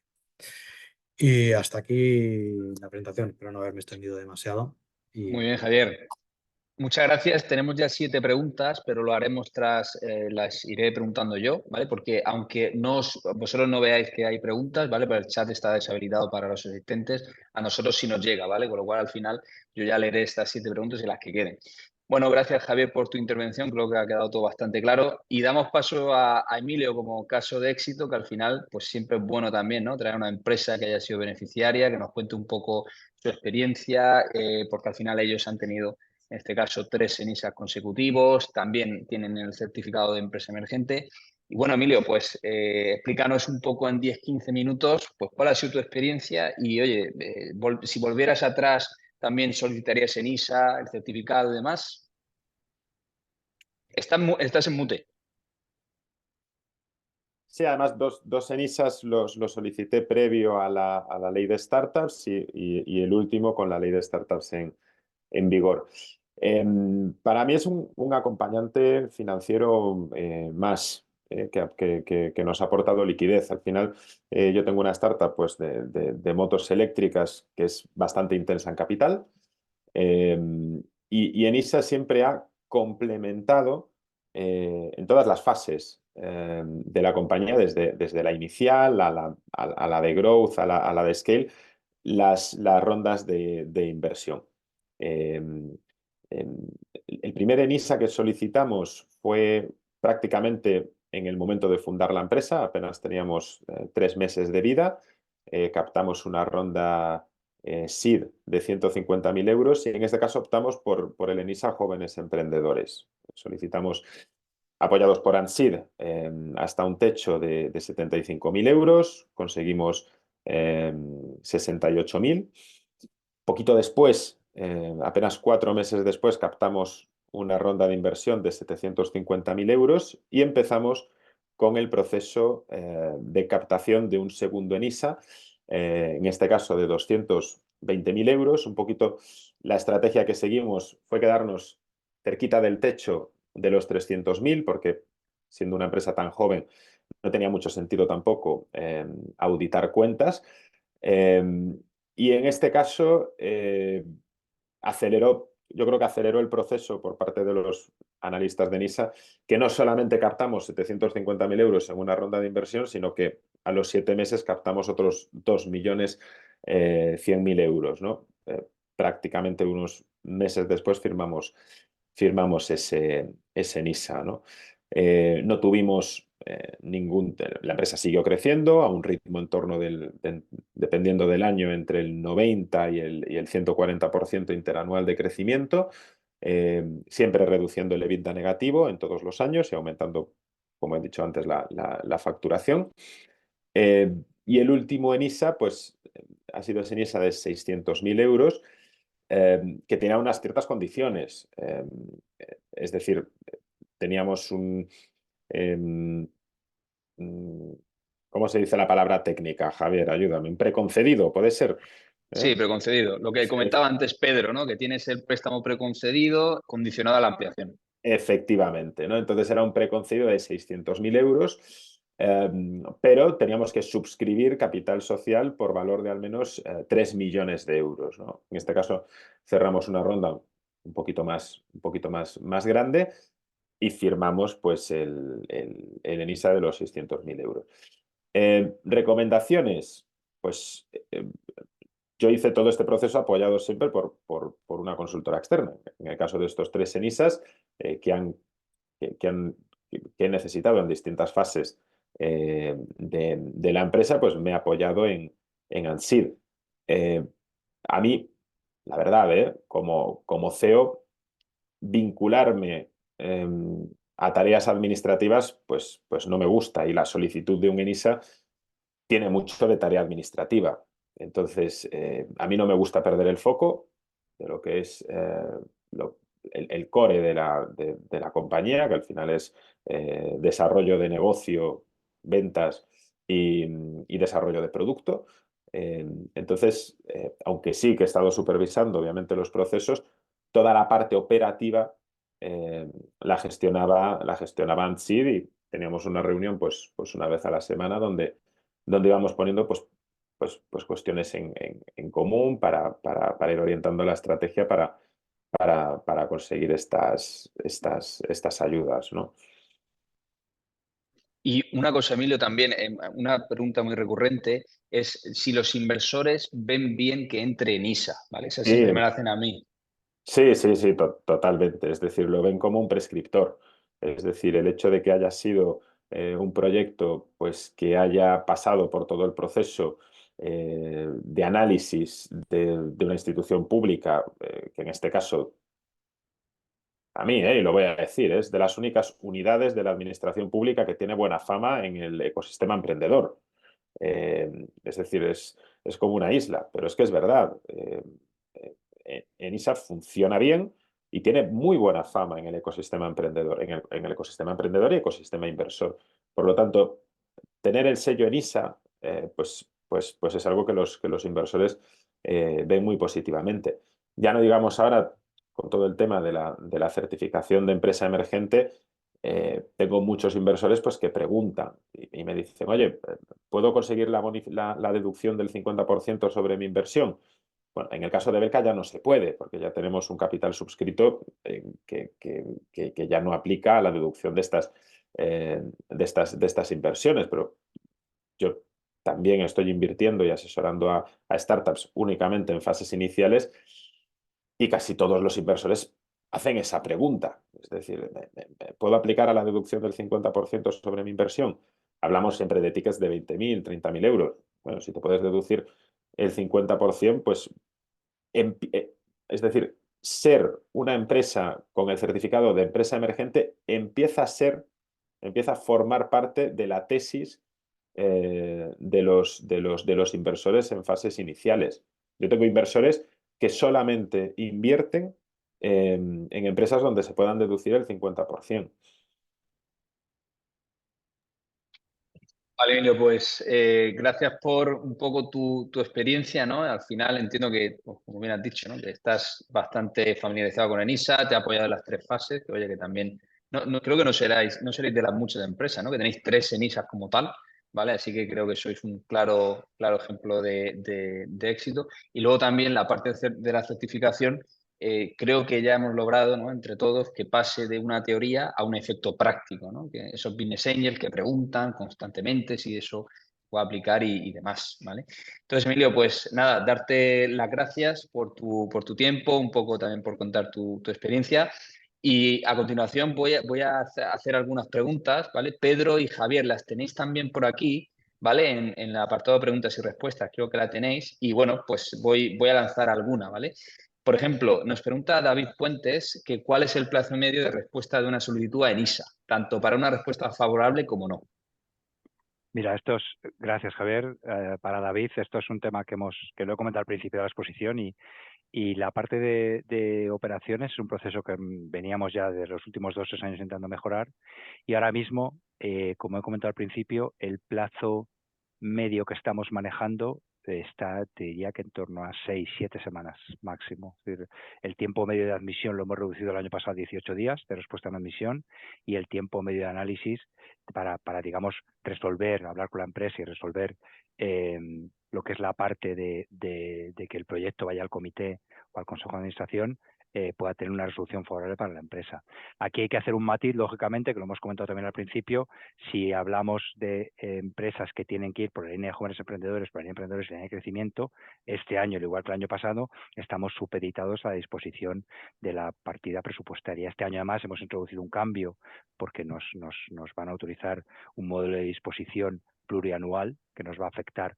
Y hasta aquí la presentación, espero no haberme extendido demasiado. Muy bien, Javier. Muchas gracias. Tenemos ya 7 preguntas, pero lo haremos las iré preguntando yo, ¿vale? Porque aunque vosotros no veáis que hay preguntas, ¿vale? Pero el chat está deshabilitado para los asistentes, a nosotros sí nos llega, ¿vale? Con lo cual al final yo ya leeré estas 7 preguntas y las que queden. Bueno, gracias, Javier, por tu intervención. Creo que ha quedado todo bastante claro. Y damos paso a Emilio como caso de éxito, que al final pues siempre es bueno también, ¿no? Traer una empresa que haya sido beneficiaria, que nos cuente un poco su experiencia, porque al final ellos han tenido, en este caso, 3 ENISA consecutivos, también tienen el certificado de empresa emergente. Y bueno, Emilio, pues explícanos un poco en 10-15 minutos, pues cuál ha sido tu experiencia y, oye, si volvieras atrás, ¿también solicitarías ENISA, el certificado y demás? Estás en mute. Sí, además dos ENISAs los solicité previo a la ley de startups y el último con la ley de startups en vigor. Para mí es un acompañante financiero más que nos ha aportado liquidez. Al final yo tengo una startup pues, de motos eléctricas que es bastante intensa en capital, y ENISA siempre ha complementado en todas las fases de la compañía, desde la inicial a la de growth, a la de scale, las rondas de inversión. El primer ENISA que solicitamos fue prácticamente en el momento de fundar la empresa, apenas teníamos 3 meses de vida, captamos una ronda SEED de 150.000 euros y en este caso optamos por el ENISA Jóvenes Emprendedores. Solicitamos, apoyados por ANSEED, hasta un techo de 75.000 euros, conseguimos 68.000. Poquito después, apenas 4 meses después, captamos una ronda de inversión de 750.000 euros y empezamos con el proceso de captación de un segundo ENISA, en este caso de 220.000 euros. Un poquito la estrategia que seguimos fue quedarnos cerquita del techo de los 300.000, porque siendo una empresa tan joven no tenía mucho sentido tampoco auditar cuentas. Y en este caso yo creo que aceleró el proceso por parte de los analistas de NISA, que no solamente captamos 750.000 euros en una ronda de inversión, sino que a los 7 meses captamos otros 2.100.000 euros, ¿no? Prácticamente unos meses después firmamos ese NISA, ¿no? No tuvimos la empresa siguió creciendo a un ritmo en torno dependiendo del año, entre el 90 y el 140% interanual de crecimiento, siempre reduciendo el EBITDA negativo en todos los años y aumentando, como he dicho antes, la facturación. Y el último ENISA, pues ha sido ese ENISA de 600.000 euros, que tenía unas ciertas condiciones. Es decir, teníamos ¿cómo se dice la palabra técnica, Javier? Ayúdame. Un preconcedido, ¿puede ser? Sí, preconcedido. Lo que comentaba antes Pedro, ¿no? Que tienes el préstamo preconcedido condicionado a la ampliación. Efectivamente, ¿no? Entonces era un preconcedido de 600.000 euros, pero teníamos que suscribir capital social por valor de al menos 3 millones de euros, ¿no? En este caso cerramos una ronda un poquito más grande y firmamos pues el ENISA de los 600.000 euros. Recomendaciones, pues yo hice todo este proceso apoyado siempre por una consultora externa. En el caso de estos 3 ENISAs que he necesitado en distintas fases de la empresa, pues me he apoyado en Ansid. A mí, la verdad, como CEO, vincularme a tareas administrativas, pues no me gusta, y la solicitud de un ENISA tiene mucho de tarea administrativa. Entonces, a mí no me gusta perder el foco de lo que es el core de la compañía, que al final es desarrollo de negocio, ventas y desarrollo de producto. Entonces, aunque sí que he estado supervisando, obviamente, los procesos, toda la parte operativa la gestionaba Ansid, y teníamos una reunión pues una vez a la semana donde íbamos poniendo pues cuestiones en común para ir orientando la estrategia para conseguir estas ayudas, ¿no? Y una cosa, Emilio, también, una pregunta muy recurrente es si los inversores ven bien que entre en ISA, ¿vale? Esa siempre me la hacen a mí. Sí, totalmente. Es decir, lo ven como un prescriptor. Es decir, el hecho de que haya sido un proyecto pues, que haya pasado por todo el proceso de análisis de una institución pública, que en este caso, a mí, y lo voy a decir, es de las únicas unidades de la administración pública que tiene buena fama en el ecosistema emprendedor. Es decir, es como una isla, pero es que es verdad. ENISA funciona bien y tiene muy buena fama en el ecosistema emprendedor, en el ecosistema emprendedor y ecosistema inversor. Por lo tanto, tener el sello ENISA pues es algo que los inversores ven muy positivamente. Ya no digamos ahora con todo el tema de la certificación de empresa emergente. Tengo muchos inversores pues, que preguntan y me dicen, oye, ¿puedo conseguir la deducción del 50% sobre mi inversión? Bueno, en el caso de Belka ya no se puede, porque ya tenemos un capital subscrito que ya no aplica a la deducción de estas inversiones, pero yo también estoy invirtiendo y asesorando a startups únicamente en fases iniciales, y casi todos los inversores hacen esa pregunta. Es decir, ¿puedo aplicar a la deducción del 50% sobre mi inversión? Hablamos siempre de tickets de 20.000, 30.000 euros. Bueno, si te puedes deducir el 50%, pues es decir, ser una empresa con el certificado de empresa emergente empieza a formar parte de la tesis de los inversores en fases iniciales. Yo tengo inversores que solamente invierten en empresas donde se puedan deducir el 50%. Vale, Emilio, pues gracias por un poco tu experiencia, ¿no? Al final entiendo que, pues, como bien has dicho, ¿no? Que estás bastante familiarizado con ENISA, te ha apoyado en las 3 fases, que oye, que también, creo que no seréis de las muchas empresas, ¿no? Que tenéis 3 ENISAs como tal, ¿vale? Así que creo que sois un claro ejemplo de éxito. Y luego también la parte de la certificación, creo que ya hemos logrado, ¿no?, entre todos, que pase de una teoría a un efecto práctico, ¿no? Que esos business angels que preguntan constantemente si eso puede aplicar y demás, ¿vale? Entonces, Emilio, pues nada, darte las gracias por tu tiempo, un poco también por contar tu experiencia. Y a continuación voy a hacer algunas preguntas, ¿vale? Pedro y Javier, las tenéis también por aquí, ¿vale? En el apartado de preguntas y respuestas, creo que la tenéis. Y bueno, pues voy a lanzar alguna, ¿vale? Por ejemplo, nos pregunta David Puentes que cuál es el plazo medio de respuesta de una solicitud a ENISA, tanto para una respuesta favorable como no. Mira, gracias Javier, para David, esto es un tema que lo he comentado al principio de la exposición y la parte de operaciones es un proceso que veníamos ya de los últimos 2 o 3 años intentando mejorar y ahora mismo, como he comentado al principio, el plazo medio que estamos manejando está, te diría que en torno a 6-7 semanas máximo. Es decir, el tiempo medio de admisión lo hemos reducido el año pasado a 18 días de respuesta a una admisión y el tiempo medio de análisis para digamos, resolver, hablar con la empresa y resolver lo que es la parte de que el proyecto vaya al comité o al consejo de administración, pueda tener una resolución favorable para la empresa. Aquí hay que hacer un matiz, lógicamente, que lo hemos comentado también al principio. Si hablamos de empresas que tienen que ir por la línea de jóvenes emprendedores, por la línea de emprendedores y la línea de crecimiento, este año, al igual que el año pasado, estamos supeditados a la disposición de la partida presupuestaria. Este año, además, hemos introducido un cambio porque nos van a autorizar un modelo de disposición plurianual que nos va a afectar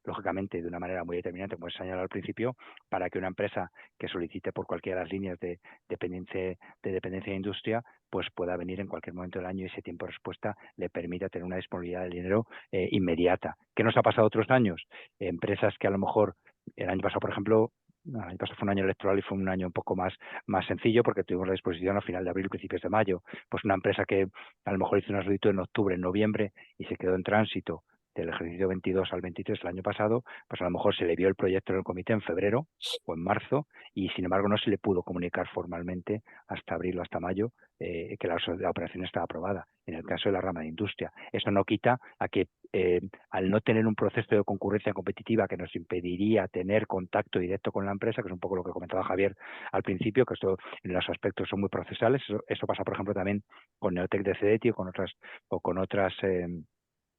lógicamente de una manera muy determinante, como he señalado al principio, para que una empresa que solicite por cualquiera de las líneas de dependencia de industria, pues pueda venir en cualquier momento del año y ese tiempo de respuesta le permita tener una disponibilidad del dinero inmediata. ¿Qué nos ha pasado otros años? Empresas que a lo mejor el año pasado, por ejemplo, el año pasado fue un año electoral y fue un año un poco más sencillo porque tuvimos la disposición a final de abril, principios de mayo. Pues una empresa que a lo mejor hizo una solicitud en octubre, en noviembre y se quedó en tránsito del ejercicio 22 al 23 el año pasado, pues a lo mejor se le vio el proyecto en el comité en febrero o en marzo y sin embargo no se le pudo comunicar formalmente hasta abril o hasta mayo que la operación estaba aprobada, en el caso de la rama de industria. Eso no quita a que al no tener un proceso de concurrencia competitiva que nos impediría tener contacto directo con la empresa, que es un poco lo que comentaba Javier al principio, que esto en los aspectos son muy procesales, eso pasa por ejemplo también con Neotec de Cedeti o con otras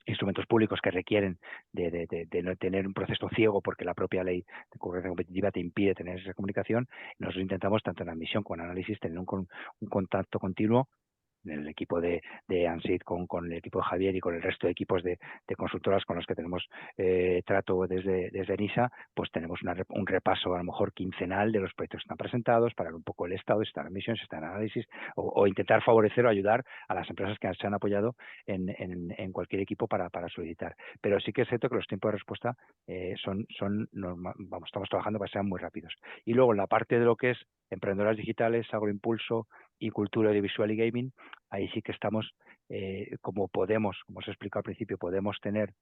instrumentos públicos que requieren de no tener un proceso ciego porque la propia ley de concurrencia competitiva te impide tener esa comunicación. Nosotros intentamos, tanto en admisión como en análisis, tener un contacto continuo en el equipo de ANSID con el equipo de Javier y con el resto de equipos de consultoras con los que tenemos trato desde ENISA, pues tenemos un repaso a lo mejor quincenal de los proyectos que están presentados para ver un poco el estado, si están en admisión, si están en análisis o intentar favorecer o ayudar a las empresas que se han apoyado en cualquier equipo para solicitar. Pero sí que es cierto que los tiempos de respuesta estamos trabajando para que sean muy rápidos. Y luego en la parte de lo que es emprendedoras digitales, agroimpulso y cultura audiovisual y gaming, ahí sí que estamos, como os he explicado al principio, podemos tener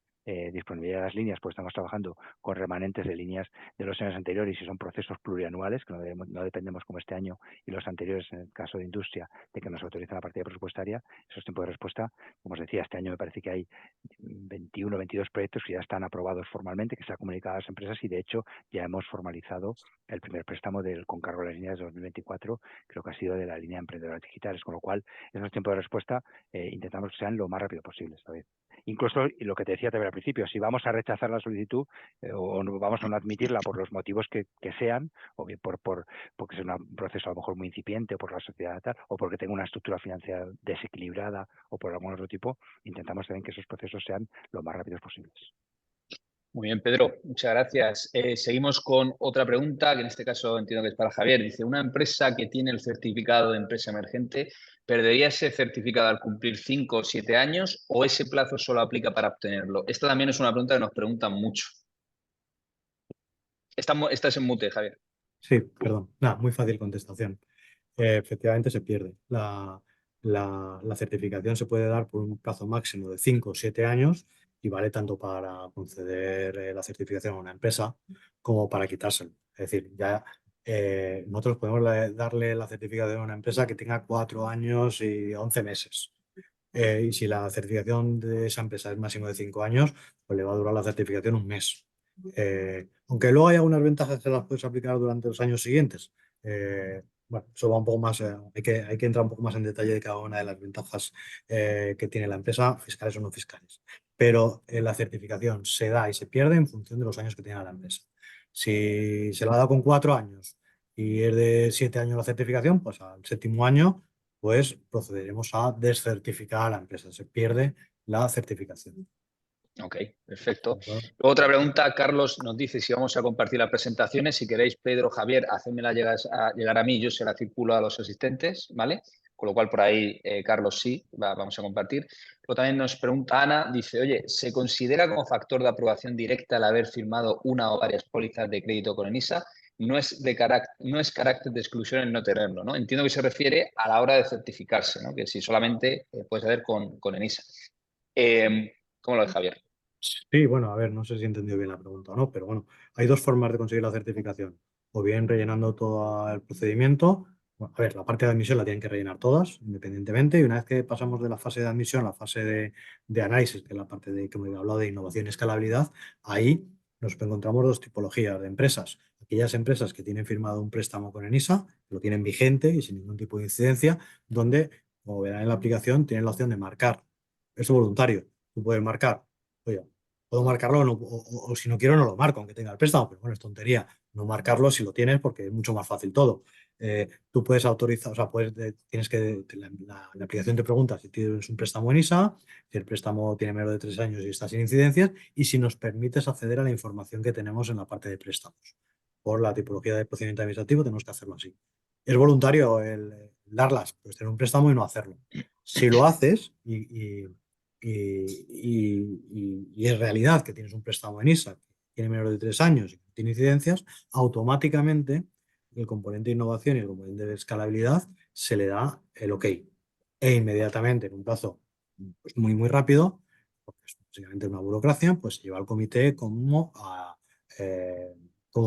disponibilidad de las líneas, pues estamos trabajando con remanentes de líneas de los años anteriores y son procesos plurianuales, que no dependemos como este año y los anteriores, en el caso de industria, de que nos autoricen la partida presupuestaria. Esos tiempos de respuesta, como os decía, este año me parece que hay 21 o 22 proyectos que ya están aprobados formalmente, que se ha comunicado a las empresas y de hecho ya hemos formalizado el primer préstamo con cargo de las líneas de 2024, creo que ha sido de la línea de emprendedoras digitales, con lo cual esos tiempos de respuesta intentamos que sean lo más rápido posible esta vez. Incluso, y lo que te decía también al principio, si vamos a rechazar la solicitud o vamos a no admitirla por los motivos que sean, o bien porque es un proceso a lo mejor muy incipiente, o por la sociedad tal, o porque tenga una estructura financiera desequilibrada, o por algún otro tipo, intentamos también que esos procesos sean lo más rápidos posibles. Muy bien, Pedro, muchas gracias. Seguimos con otra pregunta, que en este caso entiendo que es para Javier. Dice, ¿una empresa que tiene el certificado de empresa emergente perdería ese certificado al cumplir 5 o 7 años o ese plazo solo aplica para obtenerlo? Esta también es una pregunta que nos preguntan mucho. Estás en mute, Javier. Sí, perdón. Nada, muy fácil contestación. Efectivamente se pierde. La certificación se puede dar por un plazo máximo de 5 o 7 años y vale tanto para conceder la certificación a una empresa como para quitárselo. Es decir, ya nosotros podemos darle la certificación a una empresa que tenga 4 años y 11 meses. Y si la certificación de esa empresa es máximo de 5 años, pues le va a durar la certificación un mes. Aunque luego hay algunas ventajas que las puedes aplicar durante los años siguientes. Bueno, eso va un poco más, hay que entrar un poco más en detalle de cada una de las ventajas que tiene la empresa, fiscales o no fiscales. Pero la certificación se da y se pierde en función de los años que tenga la empresa. Si se la da con 4 años y es de 7 años la certificación, pues al séptimo año pues procederemos a descertificar a la empresa. Se pierde la certificación. Ok, perfecto. ¿De acuerdo? Otra pregunta, Carlos nos dice si vamos a compartir las presentaciones. Si queréis, Pedro, Javier, hacedmela llegar a mí, yo se la circulo a los asistentes, ¿vale? Con lo cual, por ahí, Carlos, sí, vamos a compartir. Luego también nos pregunta Ana, dice, oye, ¿se considera como factor de aprobación directa el haber firmado una o varias pólizas de crédito con ENISA? No es carácter de exclusión el no tenerlo, ¿no? Entiendo que se refiere a la hora de certificarse, ¿no? Que si solamente puedes hacer con ENISA. ¿Cómo lo ves, Javier? Sí, bueno, a ver, no sé si he entendido bien la pregunta o no, pero bueno, hay dos formas de conseguir la certificación. O bien rellenando todo el procedimiento. Bueno, a ver, la parte de admisión la tienen que rellenar todas, independientemente, y una vez que pasamos de la fase de admisión a la fase de análisis, que es la parte de que hemos hablado de innovación y escalabilidad, ahí nos encontramos dos tipologías de empresas. Aquellas empresas que tienen firmado un préstamo con ENISA, lo tienen vigente y sin ningún tipo de incidencia, donde, como verán en la aplicación, tienen la opción de marcar. Es voluntario. Tú puedes marcar, oye, puedo marcarlo o si no quiero no lo marco, aunque tenga el préstamo, pero bueno, es tontería no marcarlo si lo tienes porque es mucho más fácil todo. Tú puedes autorizar, o sea, tienes que, la aplicación te pregunta si tienes un préstamo en ISA, si el préstamo tiene menos de 3 años y está sin incidencias, y si nos permites acceder a la información que tenemos en la parte de préstamos. Por la tipología de procedimiento administrativo tenemos que hacerlo así. Es voluntario el darlas, pues tener un préstamo y no hacerlo. Si lo haces y es realidad que tienes un préstamo en ISA que tiene menos de 3 años y que tiene incidencias, automáticamente el componente de innovación y el componente de escalabilidad se le da el OK. E inmediatamente, en un plazo pues, muy rápido, porque es básicamente una burocracia, pues se lleva al comité como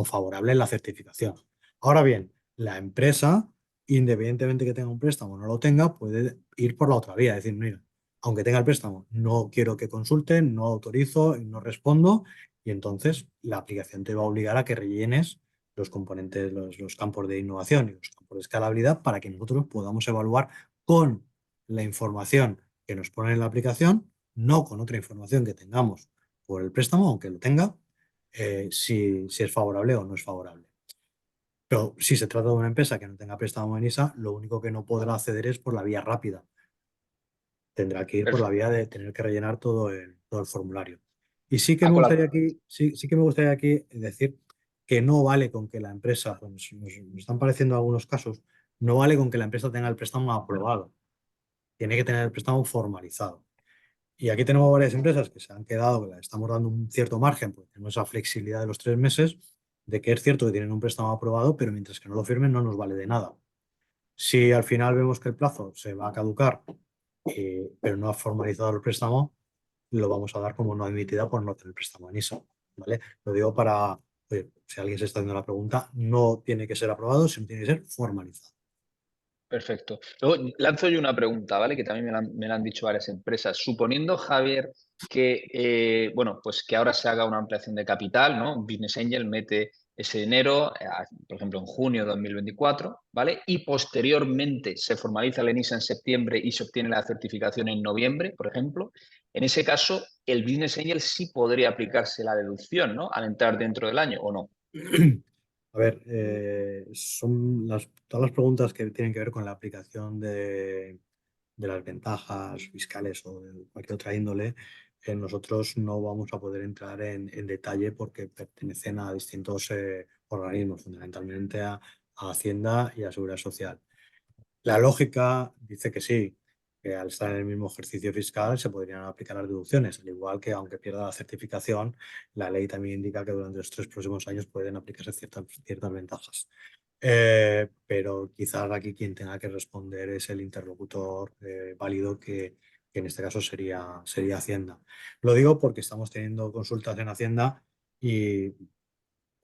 favorable en la certificación. Ahora bien, la empresa, independientemente que tenga un préstamo o no lo tenga, puede ir por la otra vía, decir, mira, aunque tenga el préstamo, no quiero que consulten, no autorizo, no respondo, y entonces la aplicación te va a obligar a que rellenes los componentes, los campos de innovación y los campos de escalabilidad para que nosotros podamos evaluar con la información que nos pone en la aplicación, no con otra información que tengamos por el préstamo, aunque lo tenga, si es favorable o no es favorable. Pero si se trata de una empresa que no tenga préstamo en ISA, lo único que no podrá acceder es por la vía rápida. Tendrá que ir por la Perfecto. vía de tener que rellenar todo el formulario. Y sí que Ah, me con gustaría la- aquí, sí que me gustaría aquí decir que no vale con que la empresa, nos están pareciendo algunos casos, no vale con que la empresa tenga el préstamo aprobado. Tiene que tener el préstamo formalizado. Y aquí tenemos varias empresas que se han quedado, que le estamos dando un cierto margen, porque tenemos esa flexibilidad de los 3 meses, de que es cierto que tienen un préstamo aprobado, pero mientras que no lo firmen no nos vale de nada. Si al final vemos que el plazo se va a caducar, pero no ha formalizado el préstamo, lo vamos a dar como no admitida por no tener préstamo en ISO, ¿vale? Lo digo para, oye, si alguien se está haciendo la pregunta, no tiene que ser aprobado, sino tiene que ser formalizado. Perfecto. Luego lanzo yo una pregunta, ¿vale? Que también me la han dicho varias empresas. Suponiendo, Javier, que bueno, pues que ahora se haga una ampliación de capital, ¿no? Un Business Angel mete ese dinero, por ejemplo, en junio de 2024, ¿vale? Y posteriormente se formaliza la ENISA en septiembre y se obtiene la certificación en noviembre, por ejemplo. En ese caso, el Business Angel sí podría aplicarse la deducción, ¿no? Al entrar dentro del año, ¿o no? A ver, son todas las preguntas que tienen que ver con la aplicación de las ventajas fiscales o de cualquier otra índole. Nosotros no vamos a poder entrar en detalle porque pertenecen a distintos organismos, fundamentalmente a Hacienda y a Seguridad Social. La lógica dice que sí, que al estar en el mismo ejercicio fiscal se podrían aplicar las deducciones, al igual que aunque pierda la certificación, la ley también indica que durante los 3 próximos años pueden aplicarse ciertas ventajas. Pero quizás aquí quien tenga que responder es el interlocutor válido que en este caso sería Hacienda. Lo digo porque estamos teniendo consultas en Hacienda y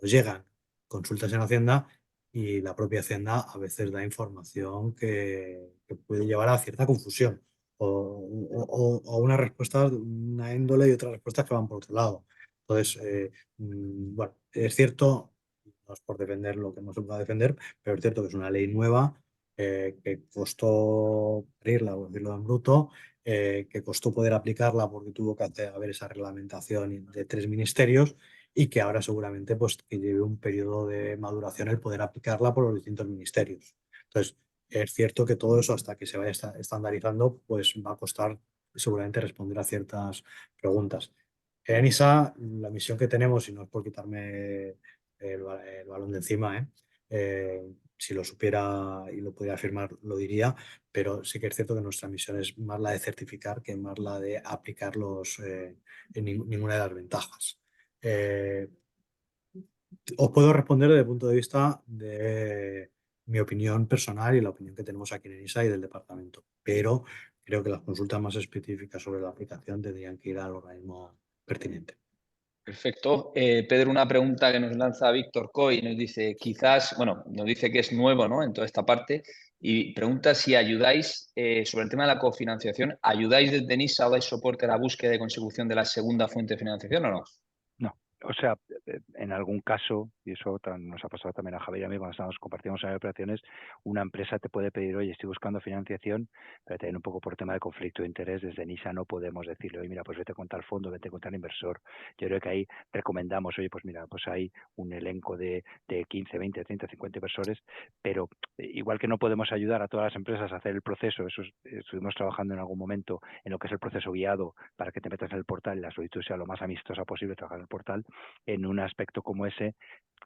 nos llegan consultas en Hacienda y la propia Hacienda a veces da información que puede llevar a cierta confusión. o unas respuestas de una índole y otras respuestas que van por otro lado. Entonces, bueno, es cierto, no es por defender lo que no se pueda defender, pero es cierto que es una ley nueva que costó abrirla, por decirlo en bruto, que costó poder aplicarla porque tuvo que haber esa reglamentación de 3 ministerios y que ahora seguramente pues, que lleve un periodo de maduración el poder aplicarla por los distintos ministerios. Entonces, es cierto que todo eso hasta que se vaya estandarizando pues va a costar seguramente responder a ciertas preguntas. En ENISA, la misión que tenemos, y no es por quitarme el balón de encima, si lo supiera y lo pudiera afirmar, lo diría, pero sí que es cierto que nuestra misión es más la de certificar que más la de aplicarlos en ninguna de las ventajas. Os puedo responder desde el punto de vista de mi opinión personal y la opinión que tenemos aquí en ENISA y del departamento, pero creo que las consultas más específicas sobre la aplicación tendrían que ir al organismo pertinente. Perfecto. Pedro, una pregunta que nos lanza Víctor Coy, nos dice, quizás, bueno, nos dice que es nuevo, ¿no?, en toda esta parte, y pregunta si ayudáis, sobre el tema de la cofinanciación, ¿ayudáis desde NISA o dais soporte a la búsqueda y consecución de la segunda fuente de financiación o no? No, o sea, en algún caso, y eso nos ha pasado también a Javier y a mí cuando compartimos en operaciones, una empresa te puede pedir, oye, estoy buscando financiación, pero también un poco por tema de conflicto de interés, desde NISA no podemos decirle, oye, mira, pues vete con tal fondo, vete con tal inversor. Yo creo que ahí recomendamos, oye, pues mira, pues hay un elenco de 15, 20, 30, 50 inversores, pero igual que no podemos ayudar a todas las empresas a hacer el proceso, eso estuvimos trabajando en algún momento en lo que es el proceso guiado para que te metas en el portal y la solicitud sea lo más amistosa posible, trabajar en el portal. En un aspecto como ese,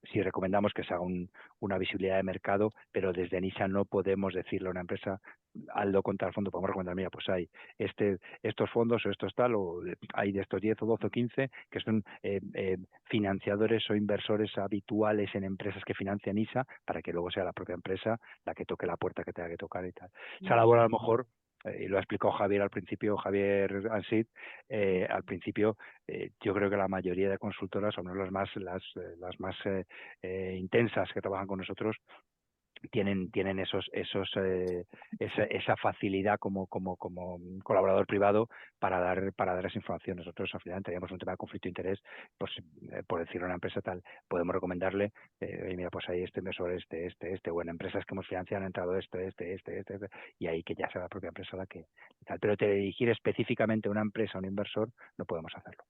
sí recomendamos que se haga una visibilidad de mercado, pero desde NISA no podemos decirle a una empresa, hazlo con tal fondo. Podemos recomendar, mira, pues hay estos fondos o estos tal, o hay de estos 10 o 12 o 15 que son financiadores o inversores habituales en empresas que financian NISA, para que luego sea la propia empresa la que toque la puerta que tenga que tocar y tal. Esa labor a lo mejor, y lo ha explicado Javier al principio, Javier Ansit, al principio, yo creo que la mayoría de consultoras, o menos las más intensas que trabajan con nosotros, tienen esa facilidad como colaborador privado para dar esa información. Nosotros al final teníamos un tema de conflicto de interés, pues por decirlo a una empresa tal, podemos recomendarle, mira, pues hay este inversor, o en empresas que hemos financiado han entrado este, y ahí que ya sea la propia empresa la que tal. Pero dirigir específicamente a una empresa, a un inversor, no podemos hacerlo.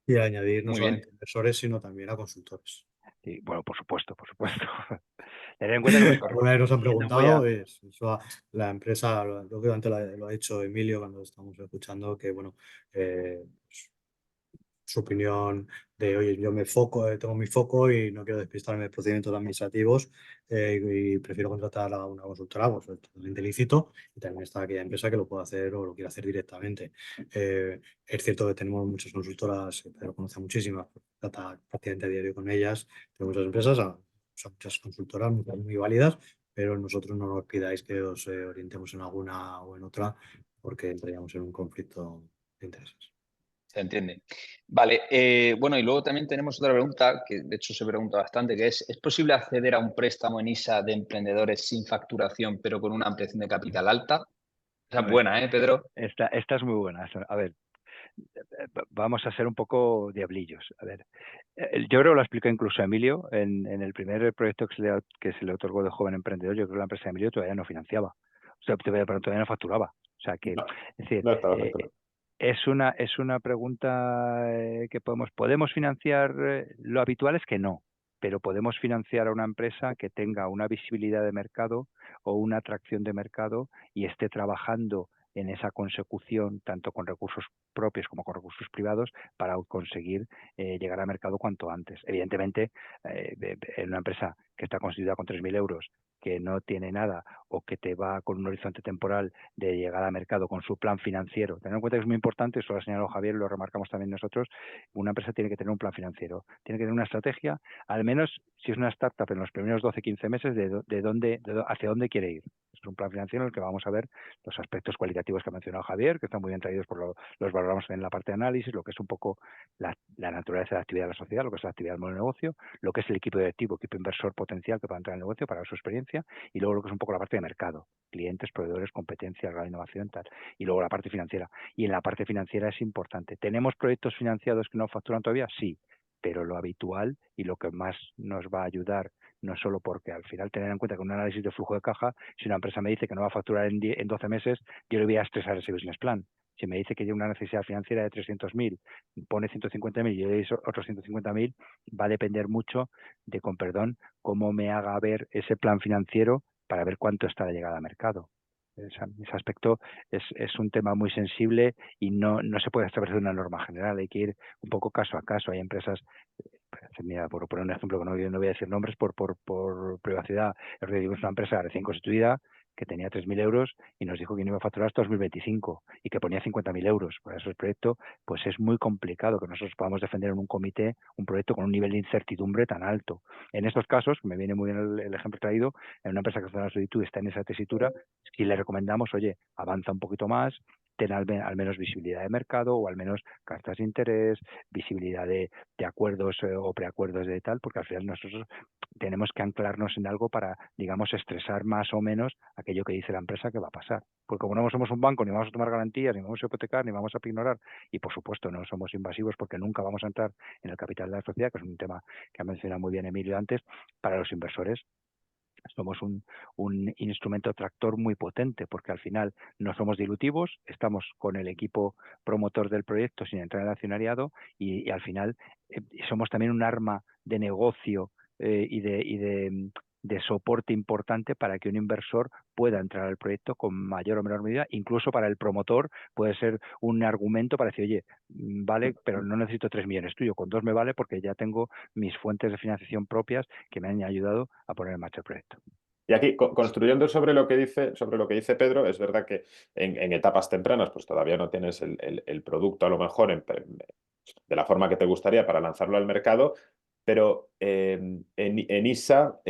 Y añadir no Muy solamente bien. inversores, sino también a consultores. Sí, bueno, por supuesto. Tener en cuenta que Alguna vez nos han yendo muy preguntado, eso la empresa, lógicamente lo ha hecho Emilio cuando estamos escuchando, que bueno, su opinión de, oye, yo tengo mi foco y no quiero despistarme de procedimientos administrativos y prefiero contratar a una consultora, pues es totalmente lícito, y también está aquella empresa que lo puede hacer o lo quiere hacer directamente. Es cierto que tenemos muchas consultoras, Pedro conoce muchísimas, trata prácticamente a diario con ellas, tenemos muchas empresas, son muchas consultoras muy válidas, pero nosotros no nos pidáis que os orientemos en alguna o en otra, porque entraríamos en un conflicto de intereses. Se entiende. Vale, bueno, y luego también tenemos otra pregunta, que de hecho se pregunta bastante, que ¿es posible acceder a un préstamo en ISA de emprendedores sin facturación, pero con una ampliación de capital alta? Esa es buena, ¿eh, Pedro? Esta es muy buena. A ver, vamos a ser un poco diablillos. A ver, yo creo que lo explica incluso Emilio en el primer proyecto que se le otorgó de joven emprendedor. Yo creo que la empresa de Emilio todavía no financiaba, o sea, todavía no facturaba. O sea que, No, es decir, no estaba facturado. es una pregunta que podemos financiar. Lo habitual es que no, pero podemos financiar a una empresa que tenga una visibilidad de mercado o una atracción de mercado y esté trabajando en esa consecución, tanto con recursos propios como con recursos privados, para conseguir llegar al mercado cuanto antes. Evidentemente, en una empresa que está constituida con 3.000 euros, que no tiene nada o que te va con un horizonte temporal de llegar al mercado con su plan financiero. Tener en cuenta que es muy importante, eso lo ha señalado Javier, lo remarcamos también nosotros, una empresa tiene que tener un plan financiero, tiene que tener una estrategia, al menos si es una startup en los primeros 12-15 meses, hacia dónde quiere ir. Es un plan financiero en el que vamos a ver los aspectos cualitativos que ha mencionado Javier, que están muy bien traídos, los valoramos en la parte de análisis, lo que es un poco la naturaleza de la actividad de la sociedad, lo que es la actividad del modelo de negocio, lo que es el equipo directivo, equipo inversor potencial que pueda entrar en el negocio para su experiencia, competencia, y luego lo que es un poco la parte de mercado, clientes, proveedores, competencia, grado de innovación, tal, y luego la parte financiera. Y en la parte financiera es importante. ¿Tenemos proyectos financiados que no facturan todavía? Sí, pero lo habitual y lo que más nos va a ayudar, no solo porque al final tener en cuenta que un análisis de flujo de caja, si una empresa me dice que no va a facturar en 12 meses, yo le voy a estresar ese business plan. Si me dice que tiene una necesidad financiera de 300.000, pone 150.000 y yo le doy otros 150.000, va a depender mucho de, con perdón, cómo me haga ver ese plan financiero para ver cuánto está de llegada a mercado. Ese aspecto es un tema muy sensible y no se puede establecer una norma general, hay que ir un poco caso a caso. Hay empresas, mira, por poner un ejemplo, que no voy a decir nombres por privacidad, es una empresa recién constituida que tenía 3.000 euros y nos dijo que no iba a facturar hasta 2025 y que ponía 50.000 euros. Por eso el proyecto pues es muy complicado que nosotros podamos defender en un comité un proyecto con un nivel de incertidumbre tan alto. En estos casos, me viene muy bien el ejemplo traído, en una empresa que está en la solicitud, está en esa tesitura, si le recomendamos, oye, avanza un poquito más, ten al menos visibilidad de mercado o al menos cartas de interés, visibilidad de acuerdos o preacuerdos de tal, porque al final nosotros tenemos que anclarnos en algo para, digamos, estresar más o menos aquello que dice la empresa que va a pasar. Porque como no somos un banco, ni vamos a tomar garantías, ni vamos a hipotecar, ni vamos a ignorar, y por supuesto no somos invasivos porque nunca vamos a entrar en el capital de la sociedad, que es un tema que ha mencionado muy bien Emilio antes, para los inversores somos un instrumento tractor muy potente, porque al final no somos dilutivos, estamos con el equipo promotor del proyecto sin entrar en el accionariado y al final somos también un arma de negocio y de soporte importante para que un inversor pueda entrar al proyecto con mayor o menor medida. Incluso para el promotor puede ser un argumento para decir, oye, vale, pero no necesito 3 millones tuyo, con 2 me vale porque ya tengo mis fuentes de financiación propias que me han ayudado a poner en marcha el proyecto. Y aquí, construyendo sobre lo que dice Pedro, es verdad que en etapas tempranas pues todavía no tienes el producto a lo mejor de la forma que te gustaría para lanzarlo al mercado, pero en ISA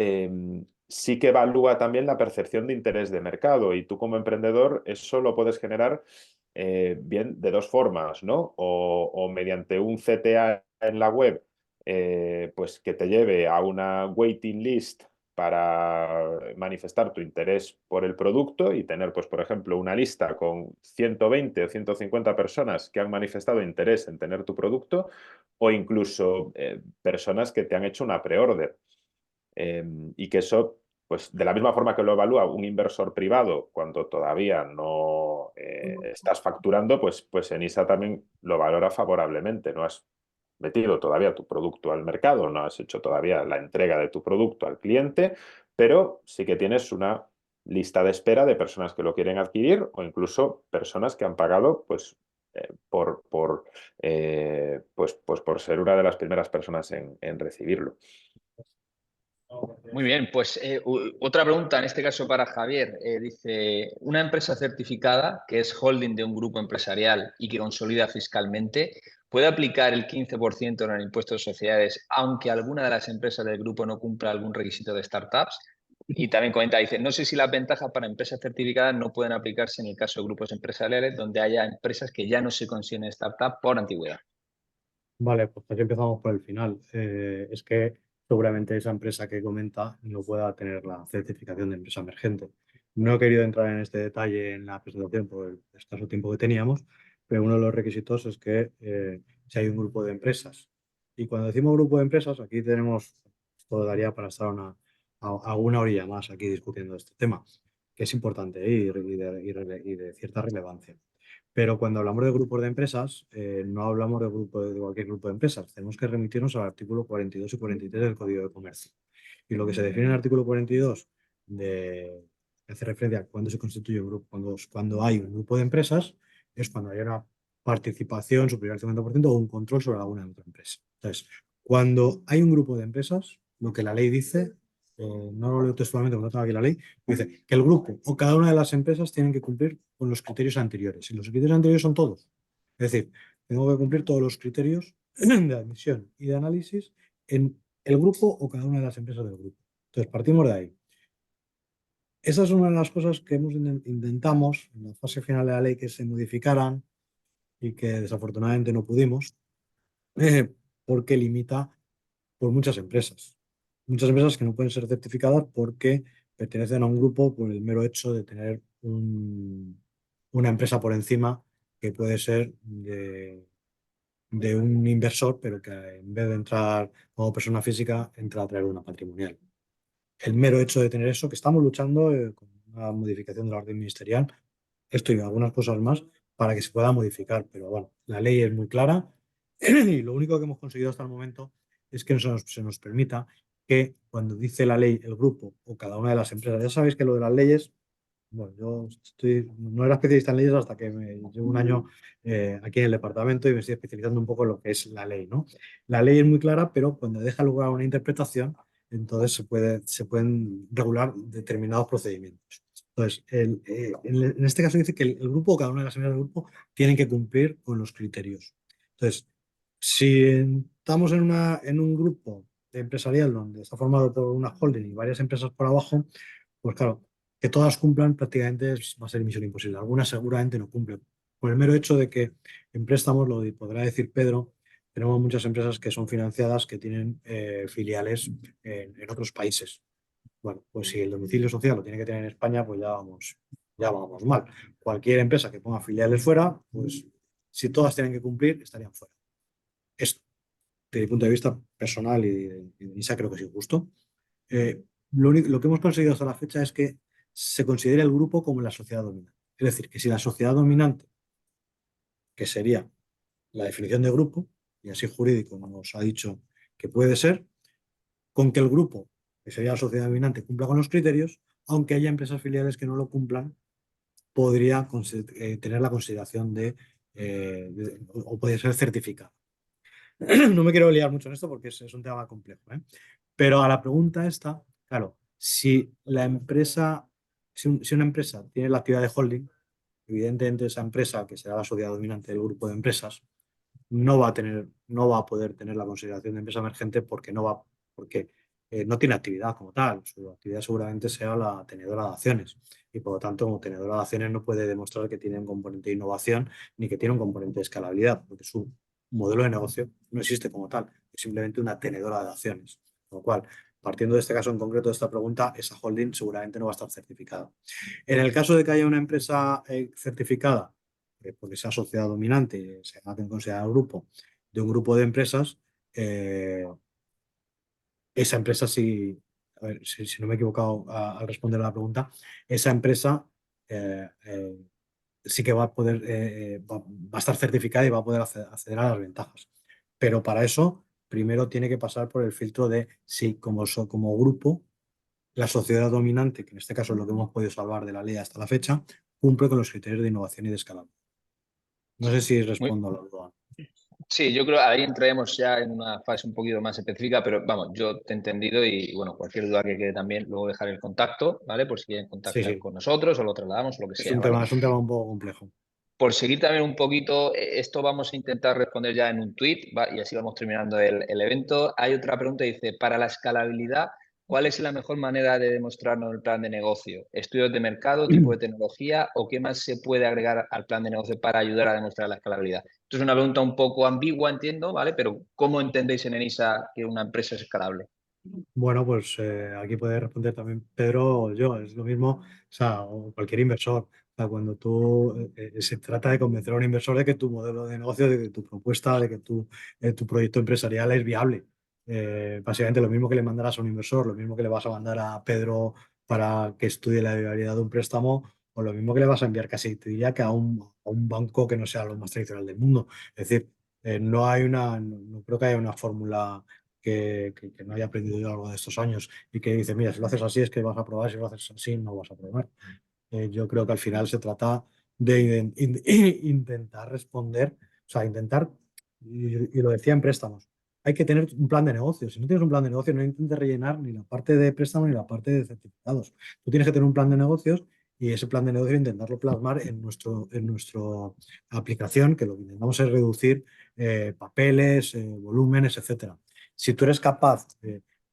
sí que evalúa también la percepción de interés de mercado y tú como emprendedor eso lo puedes generar bien de dos formas, ¿no? O mediante un CTA en la web pues que te lleve a una waiting list para manifestar tu interés por el producto y tener, pues, por ejemplo, una lista con 120 o 150 personas que han manifestado interés en tener tu producto o incluso personas que te han hecho una pre-order. Y que eso, pues, de la misma forma que lo evalúa un inversor privado cuando todavía no estás facturando, pues en ISA también lo valora favorablemente. No has metido todavía tu producto al mercado, no has hecho todavía la entrega de tu producto al cliente, pero sí que tienes una lista de espera de personas que lo quieren adquirir o incluso personas que han pagado pues, por ser una de las primeras personas en recibirlo. Muy bien, pues otra pregunta, en este caso para Javier. Dice, una empresa certificada que es holding de un grupo empresarial y que consolida fiscalmente, ¿puede aplicar el 15% en el impuesto de sociedades aunque alguna de las empresas del grupo no cumpla algún requisito de startups? Y también comenta, dice, no sé si las ventajas para empresas certificadas no pueden aplicarse en el caso de grupos empresariales donde haya empresas que ya no se consideren startup por antigüedad. Vale, pues aquí empezamos por el final. Es que seguramente esa empresa que comenta no pueda tener la certificación de empresa emergente. No he querido entrar en este detalle en la presentación por el escaso tiempo que teníamos, pero uno de los requisitos es que si hay un grupo de empresas. Y cuando decimos grupo de empresas, aquí tenemos, esto daría para estar a una orilla más aquí discutiendo este tema, que es importante y de cierta relevancia. Pero cuando hablamos de grupos de empresas, no hablamos de cualquier grupo de empresas. Tenemos que remitirnos al artículo 42 y 43 del Código de Comercio. Y lo que se define en el artículo 42 que hace referencia a cuando se constituye un grupo, cuando hay un grupo de empresas, es cuando hay una participación superior al 50% o un control sobre alguna otra empresa. Entonces, cuando hay un grupo de empresas, lo que la ley dice, no lo leo textualmente porque no tengo aquí la ley, dice que el grupo o cada una de las empresas tienen que cumplir con los criterios anteriores. Y los criterios anteriores son todos. Es decir, tengo que cumplir todos los criterios de admisión y de análisis en el grupo o cada una de las empresas del grupo. Entonces, partimos de ahí. Esa es una de las cosas que intentamos en la fase final de la ley que se modificaran y que desafortunadamente no pudimos, porque limita por muchas empresas. Muchas empresas que no pueden ser certificadas porque pertenecen a un grupo por el mero hecho de tener una empresa por encima que puede ser de un inversor, pero que en vez de entrar como persona física, entra a traer una patrimonial. El mero hecho de tener eso, que estamos luchando con una modificación de la orden ministerial, esto y algunas cosas más, para que se pueda modificar. Pero bueno, la ley es muy clara y lo único que hemos conseguido hasta el momento es que se nos permita que cuando dice la ley el grupo o cada una de las empresas, ya sabéis que lo de las leyes, bueno, yo no era especialista en leyes hasta que llevo un año aquí en el departamento y me estoy especializando un poco en lo que es la ley, ¿no? La ley es muy clara, pero cuando deja lugar a una interpretación, entonces se pueden regular determinados procedimientos. Entonces, en este caso dice que el grupo o cada una de las empresas del grupo tienen que cumplir con los criterios. Entonces, si estamos en un grupo empresarial donde está formado por una holding y varias empresas por abajo, pues claro, que todas cumplan prácticamente va a ser misión imposible. Algunas seguramente no cumplen. Por el mero hecho de que en préstamos, lo podrá decir Pedro, tenemos muchas empresas que son financiadas que tienen filiales en otros países. Bueno, pues si el domicilio social lo tiene que tener en España, pues ya vamos mal. Cualquier empresa que ponga filiales fuera, pues si todas tienen que cumplir, estarían fuera. Esto, desde mi punto de vista personal y de ISA, creo que es injusto. Lo que hemos conseguido hasta la fecha es que se considere el grupo como la sociedad dominante. Es decir, que si la sociedad dominante, que sería la definición de grupo, y así jurídico nos ha dicho que puede ser, con que el grupo, que sería la sociedad dominante, cumpla con los criterios, aunque haya empresas filiales que no lo cumplan, podría tener la consideración o puede ser certificado. No me quiero liar mucho en esto porque es un tema complejo, ¿eh? Pero a la pregunta esta, claro, si una empresa tiene la actividad de holding, evidentemente esa empresa, que será la sociedad dominante del grupo de empresas, no va a poder tener la consideración de empresa emergente porque no tiene actividad como tal. Su actividad seguramente sea la tenedora de acciones y por lo tanto, como tenedora de acciones no puede demostrar que tiene un componente de innovación ni que tiene un componente de escalabilidad, porque su modelo de negocio no existe como tal, es simplemente una tenedora de acciones. Con lo cual, partiendo de este caso en concreto de esta pregunta, esa holding seguramente no va a estar certificada. En el caso de que haya una empresa certificada, porque sea sociedad dominante, se haga considerar grupo de un grupo de empresas, esa empresa sí, a ver, si no me he equivocado al responder a la pregunta, esa empresa sí que va a poder, va a estar certificada y va a poder acceder a las ventajas. Pero para eso, primero tiene que pasar por el filtro de si como grupo, la sociedad dominante, que en este caso es lo que hemos podido salvar de la ley hasta la fecha, cumple con los criterios de innovación y de escalabilidad. No sé si Muy, respondo a la duda. Sí, yo creo que ahí entraremos ya en una fase un poquito más específica, pero vamos, yo te he entendido y bueno, cualquier duda que quede también, luego dejaré el contacto, ¿vale? Por si quieren Sí, contactar sí, con nosotros o lo trasladamos o lo que sea, ¿vale? es un tema un poco complejo. Por seguir también un poquito, esto vamos a intentar responder ya en un tweet, y así vamos terminando el evento. Hay otra pregunta, dice, para la escalabilidad, ¿cuál es la mejor manera de demostrarnos el plan de negocio? ¿Estudios de mercado, tipo de tecnología o qué más se puede agregar al plan de negocio para ayudar a demostrar la escalabilidad? Esto es una pregunta un poco ambigua, entiendo, ¿vale? Pero ¿cómo entendéis en ENISA que una empresa es escalable? Bueno, pues aquí puede responder también Pedro o yo, es lo mismo, o sea, o cualquier inversor. O sea, cuando se trata de convencer a un inversor de que tu modelo de negocio, de que tu propuesta, de que tu proyecto empresarial es viable. Básicamente lo mismo que le mandarás a un inversor, lo mismo que le vas a mandar a Pedro para que estudie la viabilidad de un préstamo, o lo mismo que le vas a enviar casi, te diría que a un banco que no sea lo más tradicional del mundo. Es decir, no creo que haya una fórmula que no haya aprendido yo a lo largo de estos años y que dice, mira, si lo haces así es que vas a probar, si lo haces así no vas a probar. Yo creo que al final se trata de intentar responder, o sea, y lo decía en préstamos, hay que tener un plan de negocio. Si no tienes un plan de negocio, no intentes rellenar ni la parte de préstamo ni la parte de certificados. Tú tienes que tener un plan de negocios y ese plan de negocio intentarlo plasmar en nuestra aplicación, que lo que intentamos es reducir papeles, volúmenes, etcétera. Si tú eres capaz,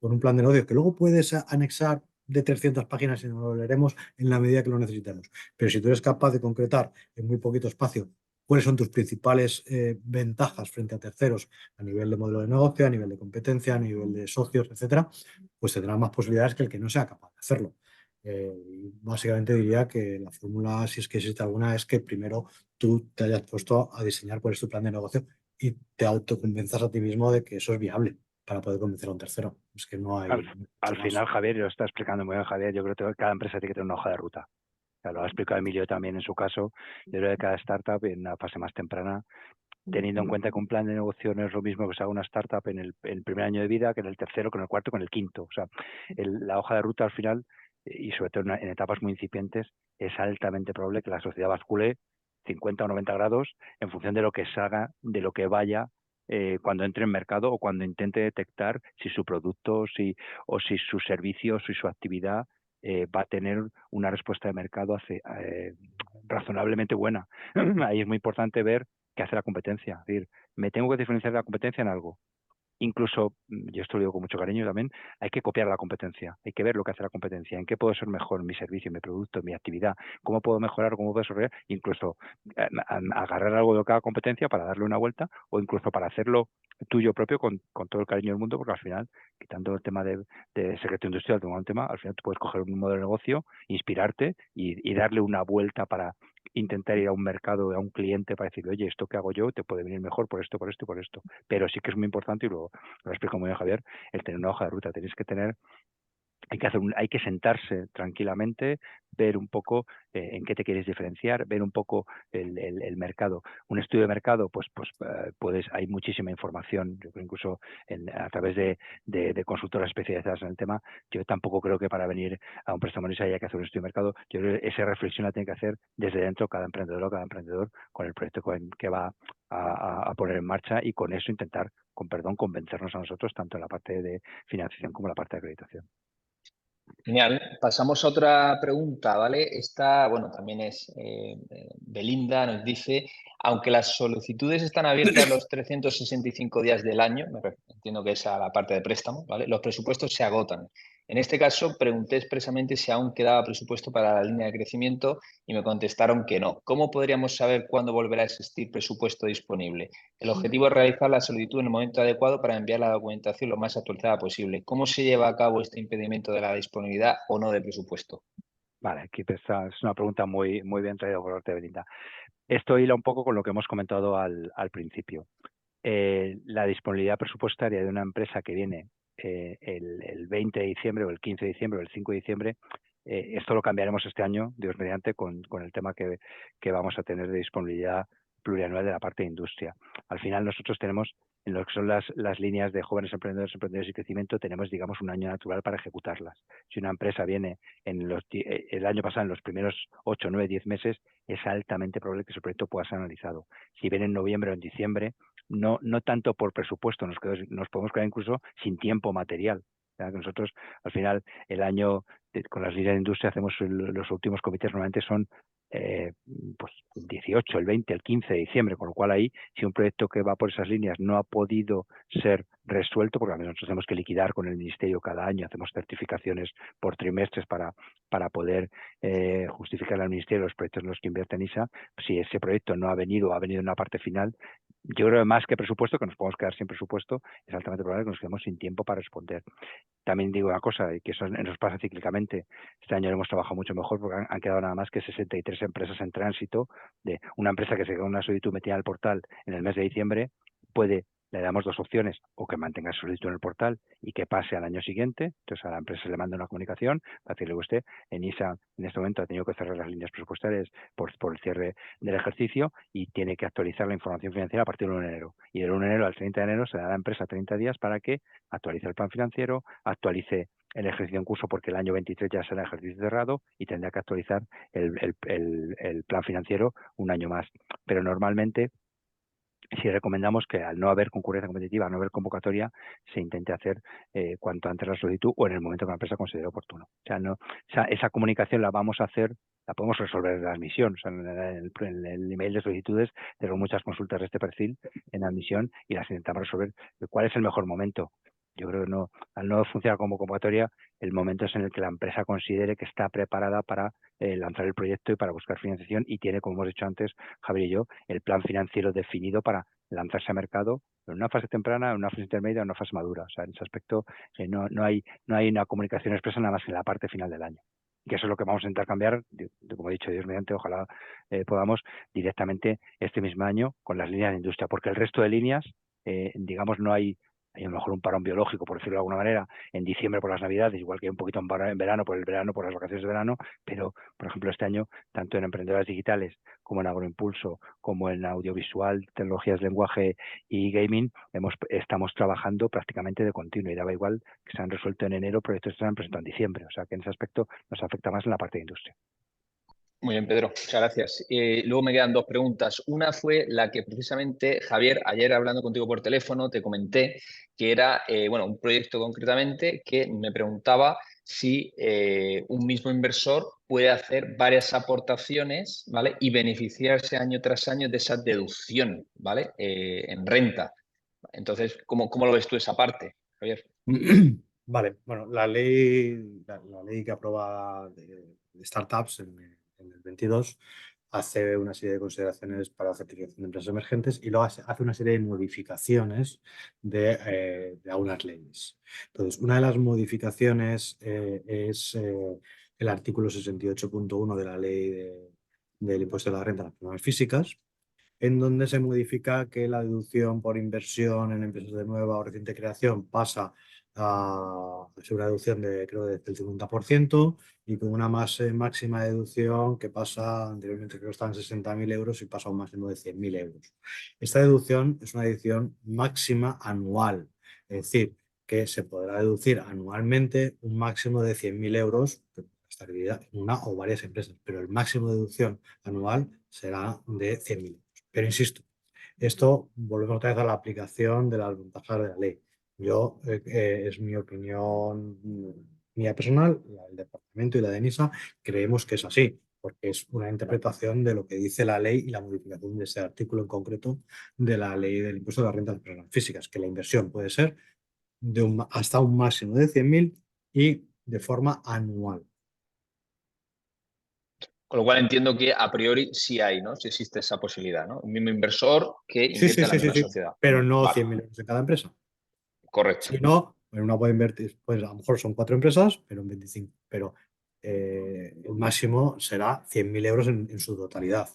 con un plan de negocio, que luego puedes anexar de 300 páginas y nos lo leeremos en la medida que lo necesitemos, pero si tú eres capaz de concretar en muy poquito espacio cuáles son tus principales ventajas frente a terceros a nivel de modelo de negocio, a nivel de competencia, a nivel de socios, etcétera, pues tendrás más posibilidades que el que no sea capaz de hacerlo. Y básicamente diría que la fórmula, si es que existe alguna, es que primero tú te hayas puesto a diseñar cuál es tu plan de negocio y te autoconvenzas a ti mismo de que eso es viable para poder convencer a un tercero. Es que no hay Al, mucho al más. final, Javier, lo está explicando muy bien, Javier, yo creo que cada empresa tiene que tener una hoja de ruta. O sea, lo ha explicado Emilio también en su caso. Yo creo que cada startup en una fase más temprana, teniendo en cuenta que un plan de negocio no es lo mismo que se haga una startup en el primer año de vida, que en el tercero, que en el cuarto, que en el quinto. O sea, la hoja de ruta al final, y sobre todo en etapas muy incipientes, es altamente probable que la sociedad bascule 50 o 90 grados en función de lo que salga, de lo que vaya cuando entre en mercado o cuando intente detectar si su producto o si su servicio o si su actividad va a tener una respuesta de mercado razonablemente buena. Ahí es muy importante ver qué hace la competencia. Es decir, me tengo que diferenciar de la competencia en algo. Incluso, yo esto lo digo con mucho cariño también, hay que copiar la competencia, hay que ver lo que hace la competencia, en qué puedo ser mejor mi servicio, mi producto, mi actividad, cómo puedo mejorar, cómo puedo desarrollar, incluso agarrar algo de cada competencia para darle una vuelta o incluso para hacerlo tuyo propio con todo el cariño del mundo, porque al final, quitando el tema de secreto industrial, un tema, al final tú puedes coger un modelo de negocio, inspirarte y darle una vuelta para intentar ir a un mercado, a un cliente para decirle, oye, esto que hago yo te puede venir mejor por esto, por esto y por esto. Pero sí que es muy importante, y lo explico muy bien Javier, el tener una hoja de ruta. Tenéis que tener, hay que sentarse tranquilamente, ver un poco en qué te quieres diferenciar, ver un poco el mercado. Un estudio de mercado, hay muchísima información, yo creo incluso a través de consultoras especializadas en el tema. Yo tampoco creo que para venir a un préstamo haya que hacer un estudio de mercado. Yo creo que esa reflexión la tiene que hacer desde dentro cada emprendedor o cada emprendedor con el proyecto que va a poner en marcha y con eso intentar, convencernos a nosotros tanto en la parte de financiación como en la parte de acreditación. Genial. Pasamos a otra pregunta, ¿vale? Esta, bueno, también es Belinda, nos dice, aunque las solicitudes están abiertas los 365 días del año, entiendo que es a la parte de préstamo, ¿vale? Los presupuestos se agotan. En este caso, pregunté expresamente si aún quedaba presupuesto para la línea de crecimiento y me contestaron que no. ¿Cómo podríamos saber cuándo volverá a existir presupuesto disponible? El objetivo es realizar la solicitud en el momento adecuado para enviar la documentación lo más actualizada posible. ¿Cómo se lleva a cabo este impedimento de la disponibilidad o no de presupuesto? Vale, aquí es una pregunta muy, muy bien traída por parte de Belinda. Esto hila un poco con lo que hemos comentado al principio. La disponibilidad presupuestaria de una empresa que viene el 20 de diciembre o el 15 de diciembre o el 5 de diciembre, esto lo cambiaremos este año, Dios mediante, con el tema que vamos a tener de disponibilidad plurianual de la parte de industria. Al final nosotros tenemos, en lo que son las líneas de jóvenes emprendedores y crecimiento, tenemos, digamos, un año natural para ejecutarlas. Si una empresa viene el año pasado, en los primeros 8, 9, 10 meses, es altamente probable que su proyecto pueda ser analizado. Si viene en noviembre o en diciembre, no tanto por presupuesto, nos podemos quedar incluso sin tiempo material. Que nosotros, al final, el año con las líneas de industria hacemos los últimos comités, normalmente son el 18, el 20, el 15 de diciembre, con lo cual ahí, si un proyecto que va por esas líneas no ha podido ser resuelto, porque nosotros tenemos que liquidar con el Ministerio cada año, hacemos certificaciones por trimestres para poder justificar al Ministerio los proyectos en los que invierte ISA. Si ese proyecto no ha venido o ha venido en una parte final, yo creo que más que presupuesto, que nos podemos quedar sin presupuesto, es altamente probable que nos quedemos sin tiempo para responder. También digo una cosa, y que eso nos pasa cíclicamente. Este año hemos trabajado mucho mejor porque han quedado nada más que 63 empresas en tránsito. De una empresa que se queda una solicitud metida al portal en el mes de diciembre, le damos dos opciones, o que mantenga su solicitud en el portal y que pase al año siguiente. Entonces a la empresa se le manda una comunicación para decirle a usted, en ISA en este momento ha tenido que cerrar las líneas presupuestarias por el cierre del ejercicio y tiene que actualizar la información financiera a partir del 1 de enero. Y del 1 de enero al 30 de enero se le da a la empresa 30 días para que actualice el plan financiero, actualice el ejercicio en curso, porque el año 23 ya será ejercicio cerrado y tendrá que actualizar el plan financiero un año más. Pero normalmente sí recomendamos que al no haber concurrencia competitiva, al no haber convocatoria, se intente hacer cuanto antes la solicitud o en el momento que la empresa considere oportuno. Esa comunicación la vamos a hacer, la podemos resolver en la admisión. En el email de solicitudes tenemos muchas consultas de este perfil en admisión y las intentamos resolver. ¿Cuál es el mejor momento? Yo creo que al no funcionar como convocatoria, el momento es en el que la empresa considere que está preparada para lanzar el proyecto y para buscar financiación y tiene, como hemos dicho antes, Javier y yo, el plan financiero definido para lanzarse a mercado en una fase temprana, en una fase intermedia, en una fase madura. O sea, en ese aspecto no hay una comunicación expresa nada más en la parte final del año. que eso es lo que vamos a intentar cambiar, como he dicho, Dios mediante, ojalá podamos directamente este mismo año con las líneas de industria, porque el resto de líneas, digamos, no hay a lo mejor un parón biológico, por decirlo de alguna manera, en diciembre por las Navidades, igual que hay un poquito en verano, por el verano, por las vacaciones de verano, pero, por ejemplo, este año, tanto en emprendedoras digitales como en agroimpulso, como en audiovisual, tecnologías, lenguaje y gaming, estamos trabajando prácticamente de continuo y daba igual que se han resuelto en enero, proyectos que se han presentado en diciembre, o sea que en ese aspecto nos afecta más en la parte de industria. Muy bien, Pedro, muchas gracias. Luego me quedan dos preguntas. Una fue la que precisamente, Javier, ayer hablando contigo por teléfono, te comenté que era un proyecto concretamente que me preguntaba si un mismo inversor puede hacer varias aportaciones, ¿vale? Y beneficiarse año tras año de esa deducción, ¿vale? En renta. Entonces, ¿cómo lo ves tú esa parte, Javier? Vale, bueno, la ley que aprueba de startups en el 22 hace una serie de consideraciones para la certificación de empresas emergentes y luego hace una serie de modificaciones de algunas leyes. Entonces, una de las modificaciones es el artículo 68.1 de la ley del impuesto de la renta de las personas físicas, en donde se modifica que la deducción por inversión en empresas de nueva o reciente creación pasa a ser una deducción de, creo, del 50% y con una máxima deducción que pasa, anteriormente creo que estaban 60.000 euros y pasa a un máximo de 100.000 euros. Esta deducción es una deducción máxima anual, es decir, que se podrá deducir anualmente un máximo de 100.000 euros estar dividida en una o varias empresas, pero el máximo de deducción anual será de 100.000 euros. Pero insisto, esto volvemos otra vez a la aplicación de las ventajas de la ley. Yo, es mi opinión mía personal, la del departamento y la de NISA, creemos que es así, porque es una interpretación de lo que dice la ley y la modificación de ese artículo en concreto de la ley del impuesto de la renta de las personas físicas, que la inversión puede ser hasta un máximo de 100.000 y de forma anual. Con lo cual entiendo que a priori sí hay, ¿no? Sí existe esa posibilidad, ¿no? Un mismo inversor que invierte en la misma sociedad. Pero no Vale, 100.000 euros en cada empresa. correcto. Si no, pues una puede invertir, pues a lo mejor son 4 empresas, pero en 25, pero el máximo será 100.000 euros en su totalidad.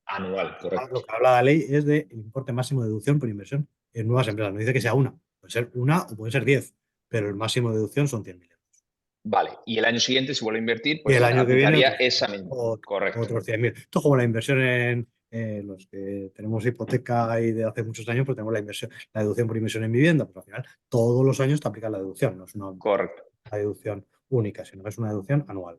Anual, Lo correcto. que habla la ley es del importe máximo de deducción por inversión en nuevas empresas. No dice que sea una, puede ser una o puede ser 10, pero el máximo de deducción son 100.000 euros. Vale, y el año siguiente, si vuelve a invertir, Y pues el año que viene aplicaría esa misma. Correcto. otros 100.000. Esto es como la inversión en los que tenemos hipoteca y de hace muchos años, pues tenemos la deducción por inversión en vivienda, pues al final todos los años te aplica la deducción, no es una Correcto. deducción única, sino que es una deducción anual.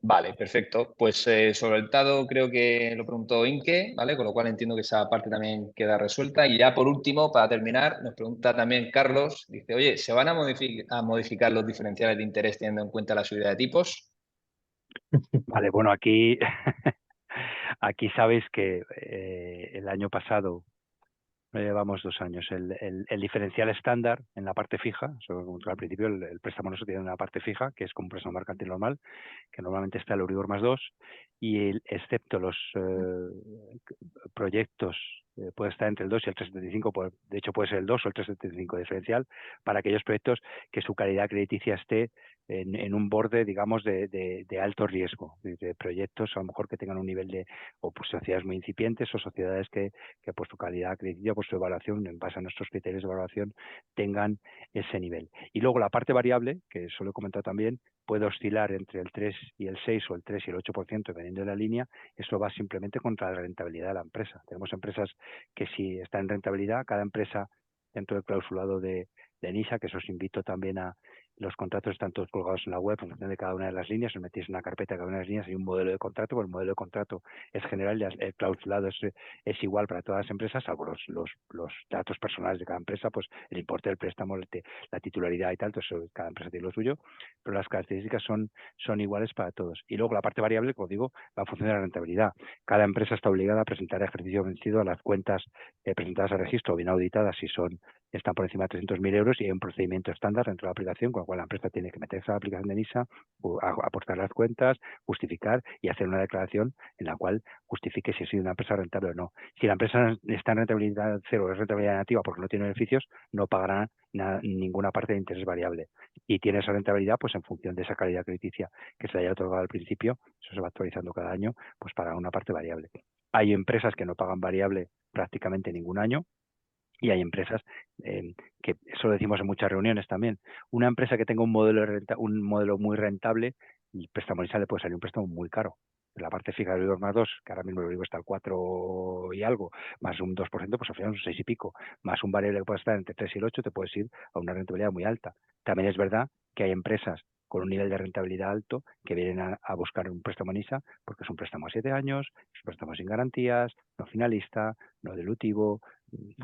Vale, perfecto. Pues sobre el TADO creo que lo preguntó Inke, ¿vale? Con lo cual entiendo que esa parte también queda resuelta. Y ya por último, para terminar, nos pregunta también Carlos, dice, oye, ¿se van a modificar los diferenciales de interés teniendo en cuenta la subida de tipos? Vale, bueno, aquí, aquí sabéis que el año pasado, llevamos 2 años, el diferencial estándar en la parte fija, como al principio el préstamo no se tiene una parte fija, que es como un préstamo mercantil normal, que normalmente está el Euribor más 2, y excepto los proyectos, puede estar entre el 2 y el 3,75, de hecho puede ser el 2 o el 3,75 diferencial, para aquellos proyectos que su calidad crediticia esté en un borde, digamos, de alto riesgo, de proyectos a lo mejor que tengan un nivel de, o pues sociedades muy incipientes o sociedades que por su calidad crediticia, por su evaluación, en base a nuestros criterios de evaluación, tengan ese nivel. Y luego la parte variable, que eso lo he comentado también, puede oscilar entre el 3 y el 6 o el 3 y el 8% dependiendo de la línea. Eso va simplemente contra la rentabilidad de la empresa. Tenemos empresas que si está en rentabilidad, cada empresa dentro del clausulado de NISA, que os invito también a, los contratos están todos colgados en la web en función de cada una de las líneas, os metéis en una carpeta de cada una de las líneas y un modelo de contrato, pues el modelo de contrato es general y el clausulado es igual para todas las empresas, salvo los datos personales de cada empresa, pues el importe del préstamo, la titularidad y tal, entonces cada empresa tiene lo suyo, pero las características son iguales para todos. Y luego la parte variable, como digo, va a funcionar la rentabilidad. Cada empresa está obligada a presentar ejercicio vencido a las cuentas presentadas al registro, bien auditadas si están por encima de 300.000 euros, y hay un procedimiento estándar dentro de la aplicación, con lo cual la empresa tiene que meterse a la aplicación de NISA, aportar las cuentas, justificar y hacer una declaración en la cual justifique si ha sido una empresa rentable o no. Si la empresa está en rentabilidad cero o es rentabilidad negativa porque no tiene beneficios, no pagará ninguna parte de interés variable. y tiene esa rentabilidad pues en función de esa calidad crediticia que se le haya otorgado al principio. Eso se va actualizando cada año pues para una parte variable. Hay empresas que no pagan variable prácticamente ningún año, y hay empresas que, eso lo decimos en muchas reuniones también, una empresa que tenga un modelo muy rentable, el préstamo inicial le puede salir un préstamo muy caro. La parte fija del Euribor más 2, que ahora mismo el Euribor está al 4 y algo, más un 2%, pues al final un 6 y pico, más un variable que puede estar entre 3 y el 8, te puedes ir a una rentabilidad muy alta. También es verdad que hay empresas con un nivel de rentabilidad alto que vienen a buscar un préstamo en ISA porque es un préstamo a 7 años, es un préstamo sin garantías, no finalista, no dilutivo.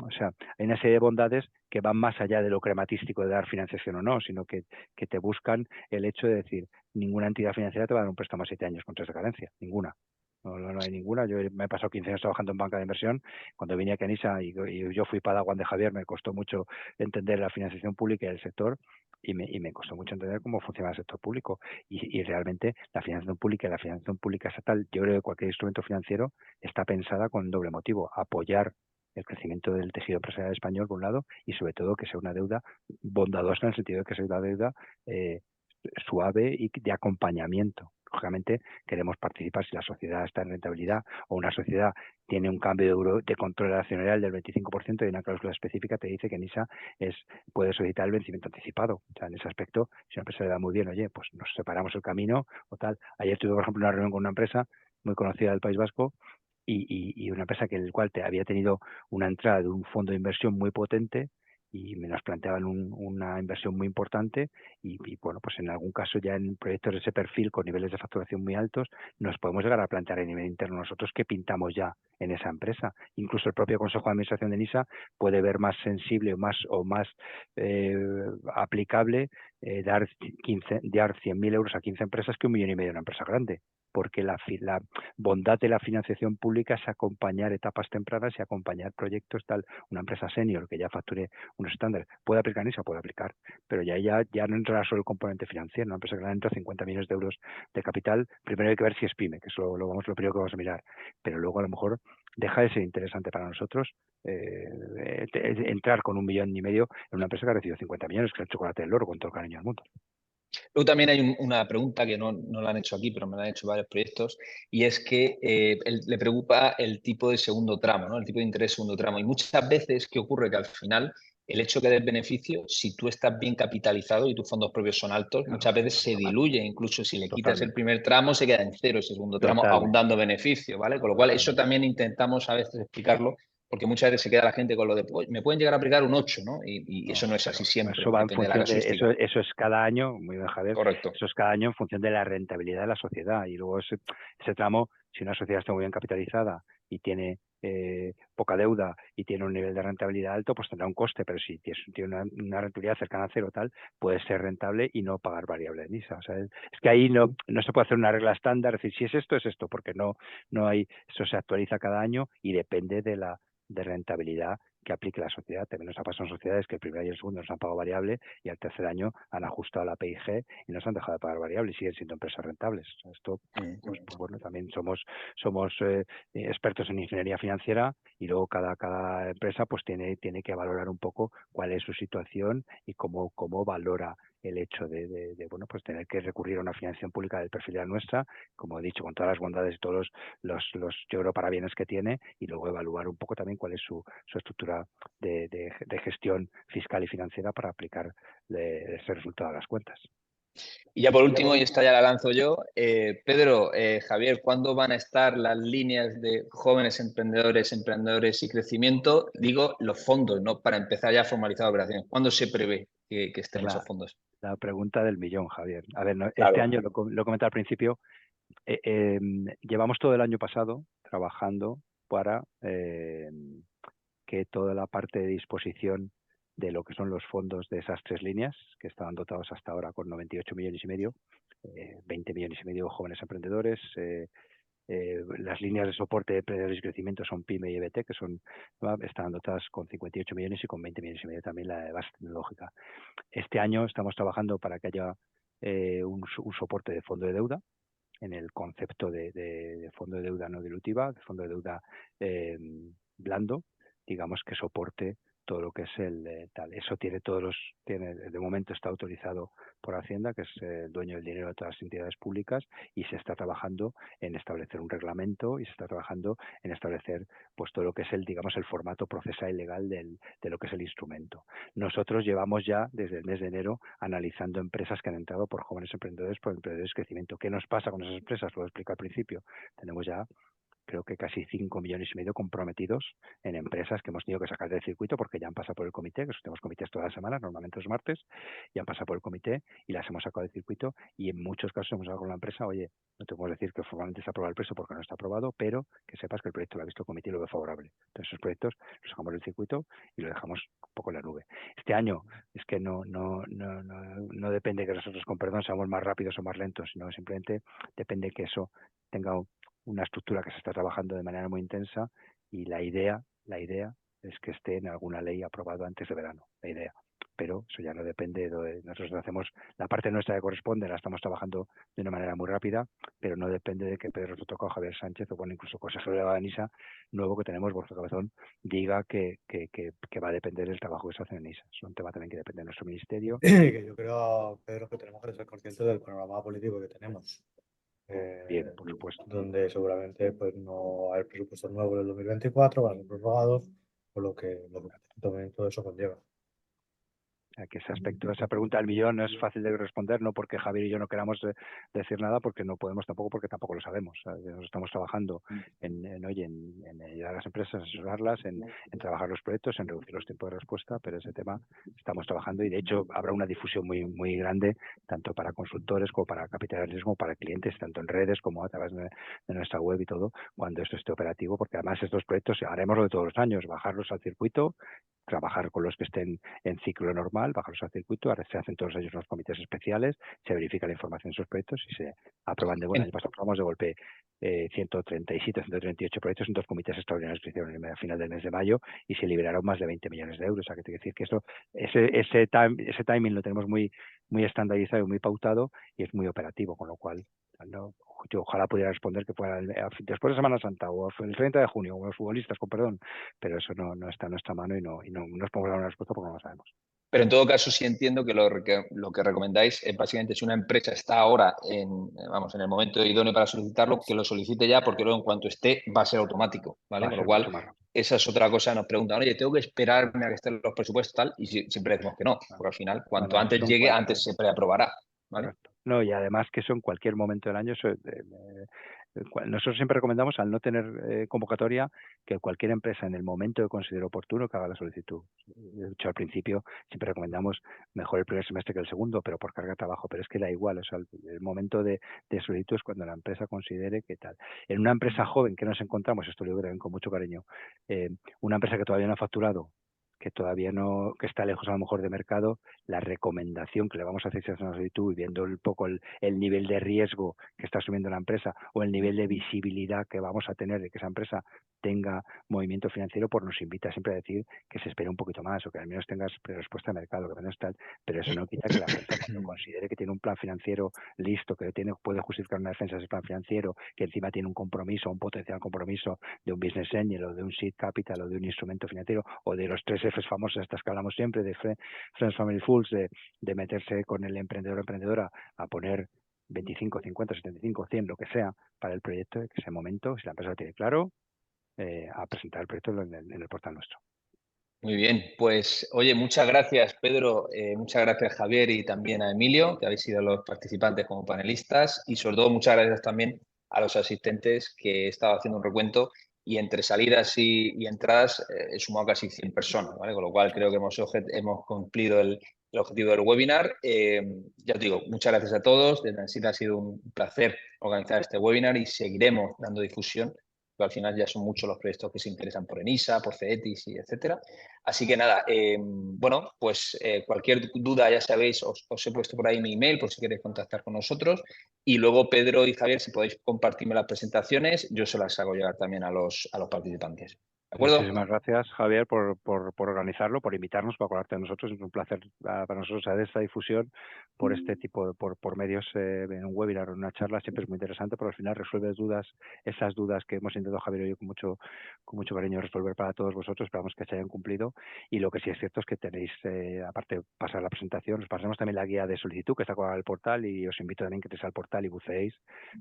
O sea, hay una serie de bondades que van más allá de lo crematístico de dar financiación o no, sino que te buscan el hecho de decir, ninguna entidad financiera te va a dar un préstamo a 7 años con 3 de carencia, ninguna. No hay ninguna. Yo me he pasado 15 años trabajando en banca de inversión. Cuando vine aquí a Nisa y yo fui padawan de Javier, me costó mucho entender la financiación pública y el sector, y me costó mucho entender cómo funciona el sector público. Y realmente la financiación pública y la financiación pública estatal, yo creo que cualquier instrumento financiero está pensada con doble motivo: apoyar el crecimiento del tejido empresarial español, por un lado, y sobre todo que sea una deuda bondadosa, en el sentido de que sea una deuda suave y de acompañamiento. Lógicamente queremos participar si la sociedad está en rentabilidad o una sociedad tiene un cambio de control accionarial del 25% y una cláusula específica te dice que NISA puede solicitar el vencimiento anticipado. O sea, en ese aspecto, si una empresa le da muy bien, oye, pues nos separamos el camino o tal. Ayer tuve, por ejemplo, una reunión con una empresa muy conocida del País Vasco y una empresa que el cual había tenido una entrada de un fondo de inversión muy potente y nos planteaban una inversión muy importante y bueno, pues en algún caso ya en proyectos de ese perfil con niveles de facturación muy altos nos podemos llegar a plantear a nivel interno nosotros qué pintamos ya en esa empresa. Incluso el propio Consejo de Administración de NISA puede ver más sensible o más aplicable dar 100.000 euros a 15 empresas que 1,5 millones a una empresa grande, porque la bondad de la financiación pública es acompañar etapas tempranas y acompañar proyectos tal. Una empresa senior que ya facture unos estándares puede aplicar NISA, puede aplicar, pero ya no entrará solo el componente financiero. Una empresa que entra 50 millones de euros de capital, primero hay que ver si es pyme, que es lo primero que vamos a mirar, pero luego a lo mejor deja de ser interesante para nosotros entrar con 1,5 millones en una empresa que ha recibido 50 millones, que es el chocolate del oro, con todo el cariño del mundo. Luego también hay una pregunta que no la han hecho aquí, pero me la han hecho varios proyectos, y es que le preocupa el tipo de segundo tramo, ¿no? El tipo de interés segundo tramo. Y muchas veces, ¿qué ocurre? Que al final el hecho que des beneficio, si tú estás bien capitalizado y tus fondos propios son altos, muchas veces se diluye. Incluso si le quitas el primer tramo, se queda en cero ese segundo tramo, aún dando beneficio, ¿vale? Con lo cual, eso también intentamos a veces explicarlo, porque muchas veces se queda la gente con lo de, pues, me pueden llegar a aplicar un 8, ¿no? Y eso no es así siempre, eso va en depende de la función casuística. Eso es cada año, muy bien, Javier. Correcto. Eso es cada año en función de la rentabilidad de la sociedad. Y luego ese tramo, si una sociedad está muy bien capitalizada y tiene poca deuda y tiene un nivel de rentabilidad alto, pues tendrá un coste, pero si tiene una rentabilidad cercana a cero tal, puede ser rentable y no pagar variable de NISA. O sea, es que ahí no se puede hacer una regla estándar, es decir, si es esto, porque no hay, eso se actualiza cada año y depende de rentabilidad que aplique la sociedad. También nos ha pasado en sociedades que el primer y el segundo nos han pagado variable y al tercer año han ajustado la PIG y nos han dejado de pagar variable y siguen siendo empresas rentables. Esto, pues bueno, también somos expertos en ingeniería financiera y luego cada empresa pues tiene que valorar un poco cuál es su situación y cómo valora el hecho de bueno, pues tener que recurrir a una financiación pública del perfil de la nuestra, como he dicho, con todas las bondades y todos los yo creo parabienes que tiene, y luego evaluar un poco también cuál es su estructura de gestión fiscal y financiera para aplicar ese resultado a las cuentas. Y ya por último, y esta ya la lanzo yo, Pedro, Javier, ¿cuándo van a estar las líneas de jóvenes emprendedores y crecimiento? Digo, los fondos, ¿no? Para empezar ya a formalizar operaciones. ¿Cuándo se prevé que estén esos fondos? La pregunta del millón, Javier. A ver, claro. Este año, lo comenté al principio, llevamos todo el año pasado trabajando para que toda la parte de disposición de lo que son los fondos de esas 3 líneas, que estaban dotados hasta ahora con 98,5 millones, 20,5 millones jóvenes emprendedores, las líneas de soporte de emprendedores y crecimiento son PYME y EBT, que están dotadas con 58 millones y con 20,5 millones también la de base tecnológica. Este año estamos trabajando para que haya un soporte de fondo de deuda, en el concepto de fondo de deuda no dilutiva, de fondo de deuda blando, digamos, que soporte todo lo que es el tal. Eso tiene de momento está autorizado por Hacienda, que es el dueño del dinero de todas las entidades públicas, y se está trabajando en establecer un reglamento y se está trabajando en establecer pues todo lo que es digamos el formato procesal y legal de lo que es el instrumento. Nosotros llevamos ya desde el mes de enero analizando empresas que han entrado por jóvenes emprendedores, por emprendedores de crecimiento. ¿Qué nos pasa con esas empresas? Lo explico al principio. Tenemos ya creo que casi 5,5 millones comprometidos en empresas que hemos tenido que sacar del circuito porque ya han pasado por el comité, que tenemos comités todas las semanas, normalmente los martes, y han pasado por el comité y las hemos sacado del circuito, y en muchos casos hemos hablado con la empresa, oye, no te puedo decir que formalmente está aprobado el precio porque no está aprobado, pero que sepas que el proyecto lo ha visto el comité y lo ve favorable. Entonces esos proyectos los sacamos del circuito y lo dejamos un poco en la nube. Este año es que no depende que nosotros con perdón seamos más rápidos o más lentos, sino simplemente depende que eso tenga una estructura que se está trabajando de manera muy intensa, y la idea es que esté en alguna ley aprobado antes de verano, la idea. Pero eso ya no depende de nosotros. Hacemos la parte nuestra que corresponde, la estamos trabajando de una manera muy rápida, pero no depende de que Pedro Sotoca o Javier Sánchez o bueno, incluso consejero de la ENISA nuevo que tenemos, Borja Cabezón, diga que va a depender del trabajo que se hace en ENISA. Es un tema también que depende de nuestro ministerio. Que yo creo, Pedro, que tenemos que ser conscientes del panorama político que tenemos. Bien, por supuesto. Donde seguramente pues no hay presupuestos nuevos del 2024, van a ser prorrogados, por lo que también todo eso conlleva. O sea, que ese aspecto, esa pregunta del millón no es fácil de responder, no porque Javier y yo no queramos decir nada, porque no podemos tampoco, porque tampoco lo sabemos. Nos estamos trabajando en ayudar a las empresas, a asesorarlas, en trabajar los proyectos, en reducir los tiempos de respuesta, pero ese tema estamos trabajando y de hecho habrá una difusión muy grande, tanto para consultores como para capitales de riesgo, como para clientes, tanto en redes como a través de nuestra web y todo, cuando esto esté operativo, porque además estos proyectos haremos lo de todos los años, bajarlos al circuito, trabajar con los que estén en ciclo normal, bajarlos al circuito, ahora se hacen todos ellos unos comités especiales, se verifica la información de esos proyectos y se aprueban de buena. El año pasado aprobamos de golpe 137, 138 proyectos en 2 comités extraordinarios que hicieron a final del mes de mayo y se liberaron más de 20 millones de euros. O sea, que te quiero decir que esto, ese timing lo tenemos muy estandarizado y muy pautado y es muy operativo, con lo cual no, yo ojalá pudiera responder que fuera después de Semana Santa o el 30 de junio, o los futbolistas, con perdón, pero eso no está en nuestra mano y no nos podemos dar una respuesta porque no lo sabemos. Pero en todo caso sí entiendo que lo que recomendáis es básicamente si una empresa está ahora en el momento idóneo para solicitarlo, que lo solicite ya, porque luego en cuanto esté va a ser automático, ¿vale? Con lo cual, esa es otra cosa, nos preguntan, oye, ¿tengo que esperarme a que estén los presupuestos tal? Y siempre decimos que no, porque al final, cuanto antes llegue, antes se preaprobará, ¿vale? No, y además que eso en cualquier momento del año, nosotros siempre recomendamos, al no tener convocatoria, que cualquier empresa en el momento que considere oportuno que haga la solicitud. De hecho, al principio siempre recomendamos mejor el primer semestre que el segundo, pero por carga de trabajo, pero es que da igual, o sea, el momento de solicitud es cuando la empresa considere que tal. En una empresa joven que nos encontramos, esto lo digo también con mucho cariño, una empresa que todavía no ha facturado, que todavía no, que está lejos a lo mejor de mercado, la recomendación que le vamos a hacer si hace una solicitud y viendo un poco el nivel de riesgo que está asumiendo la empresa o el nivel de visibilidad que vamos a tener de que esa empresa tenga movimiento financiero, pues nos invita siempre a decir que se espere un poquito más o que al menos tengas respuesta de mercado, que menos tal, pero eso no quita que la empresa cuando considere que tiene un plan financiero listo, que puede justificar una defensa de ese plan financiero, que encima tiene un compromiso, un potencial compromiso de un business angel o de un seed capital o de un instrumento financiero o de los 3 Fs famosos, estas que hablamos siempre, de Friends, Family, Fools, de meterse con el emprendedor o emprendedora a poner 25, 50, 75, 100, lo que sea, para el proyecto, que ese momento, si la empresa lo tiene claro, a presentar el proyecto en el portal nuestro. Muy bien, pues oye, muchas gracias Pedro, muchas gracias Javier y también a Emilio, que habéis sido los participantes como panelistas, y sobre todo muchas gracias también a los asistentes, que he estado haciendo un recuento y entre salidas y entradas he sumado casi 100 personas, ¿vale? Con lo cual creo que hemos cumplido el objetivo del webinar. Ya os digo, muchas gracias a todos, desde ANSID ha sido un placer organizar este webinar y seguiremos dando difusión, pero al final ya son muchos los proyectos que se interesan por ENISA, por CETIS y etcétera. Así que nada, bueno, pues cualquier duda, ya sabéis, os he puesto por ahí mi email por si queréis contactar con nosotros. Y luego Pedro y Javier, si podéis compartirme las presentaciones, yo se las hago llegar también a los participantes. ¿De acuerdo? Muchísimas gracias, Javier, por organizarlo, por invitarnos, por acordarte de nosotros. Es un placer para nosotros hacer esta difusión por este tipo, por medios, en un webinar o en una charla. Siempre es muy interesante, porque al final resuelve dudas, esas dudas que hemos intentado, Javier y yo, con mucho cariño resolver para todos vosotros. Esperamos que se hayan cumplido. Y lo que sí es cierto es que tenéis, aparte de pasar la presentación, os pasamos también la guía de solicitud que está colgada en el portal, y os invito también que entréis al portal y buceéis,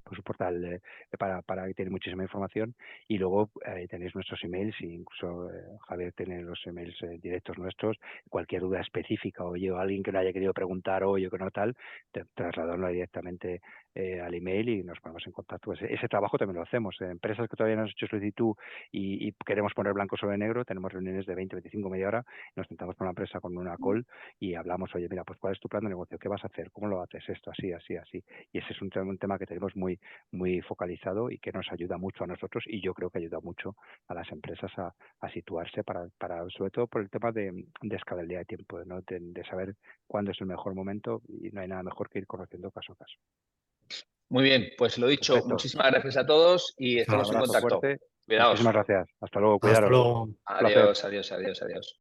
pues un portal para que tiene muchísima información. Y luego tenéis nuestros emails, y incluso Javier tiene los emails directos nuestros. Cualquier duda específica, o alguien que no haya querido preguntar hoy o que no tal, trasladarlo directamente al email y nos ponemos en contacto. Pues ese trabajo también lo hacemos. Empresas que todavía no han hecho solicitud y queremos poner blanco sobre negro, tenemos reuniones de 20, 25, media hora. Nos sentamos con la empresa con una call y hablamos, oye, mira, pues ¿cuál es tu plan de negocio? ¿Qué vas a hacer? ¿Cómo lo haces? Esto, así, así, así. Y ese es un tema que tenemos muy focalizado y que nos ayuda mucho a nosotros, y yo creo que ayuda mucho a las empresas a situarse para sobre todo por el tema de escalabilidad de tiempo, ¿no? De saber cuándo es el mejor momento, y no hay nada mejor que ir conociendo caso a caso. Muy bien, pues lo dicho, Perfecto. muchísimas gracias a todos y Muchas estamos Un en abrazo contacto. fuerte. Cuidaos. Muchísimas gracias. Hasta luego. Hasta Cuidaros. luego. Un placer. Adiós.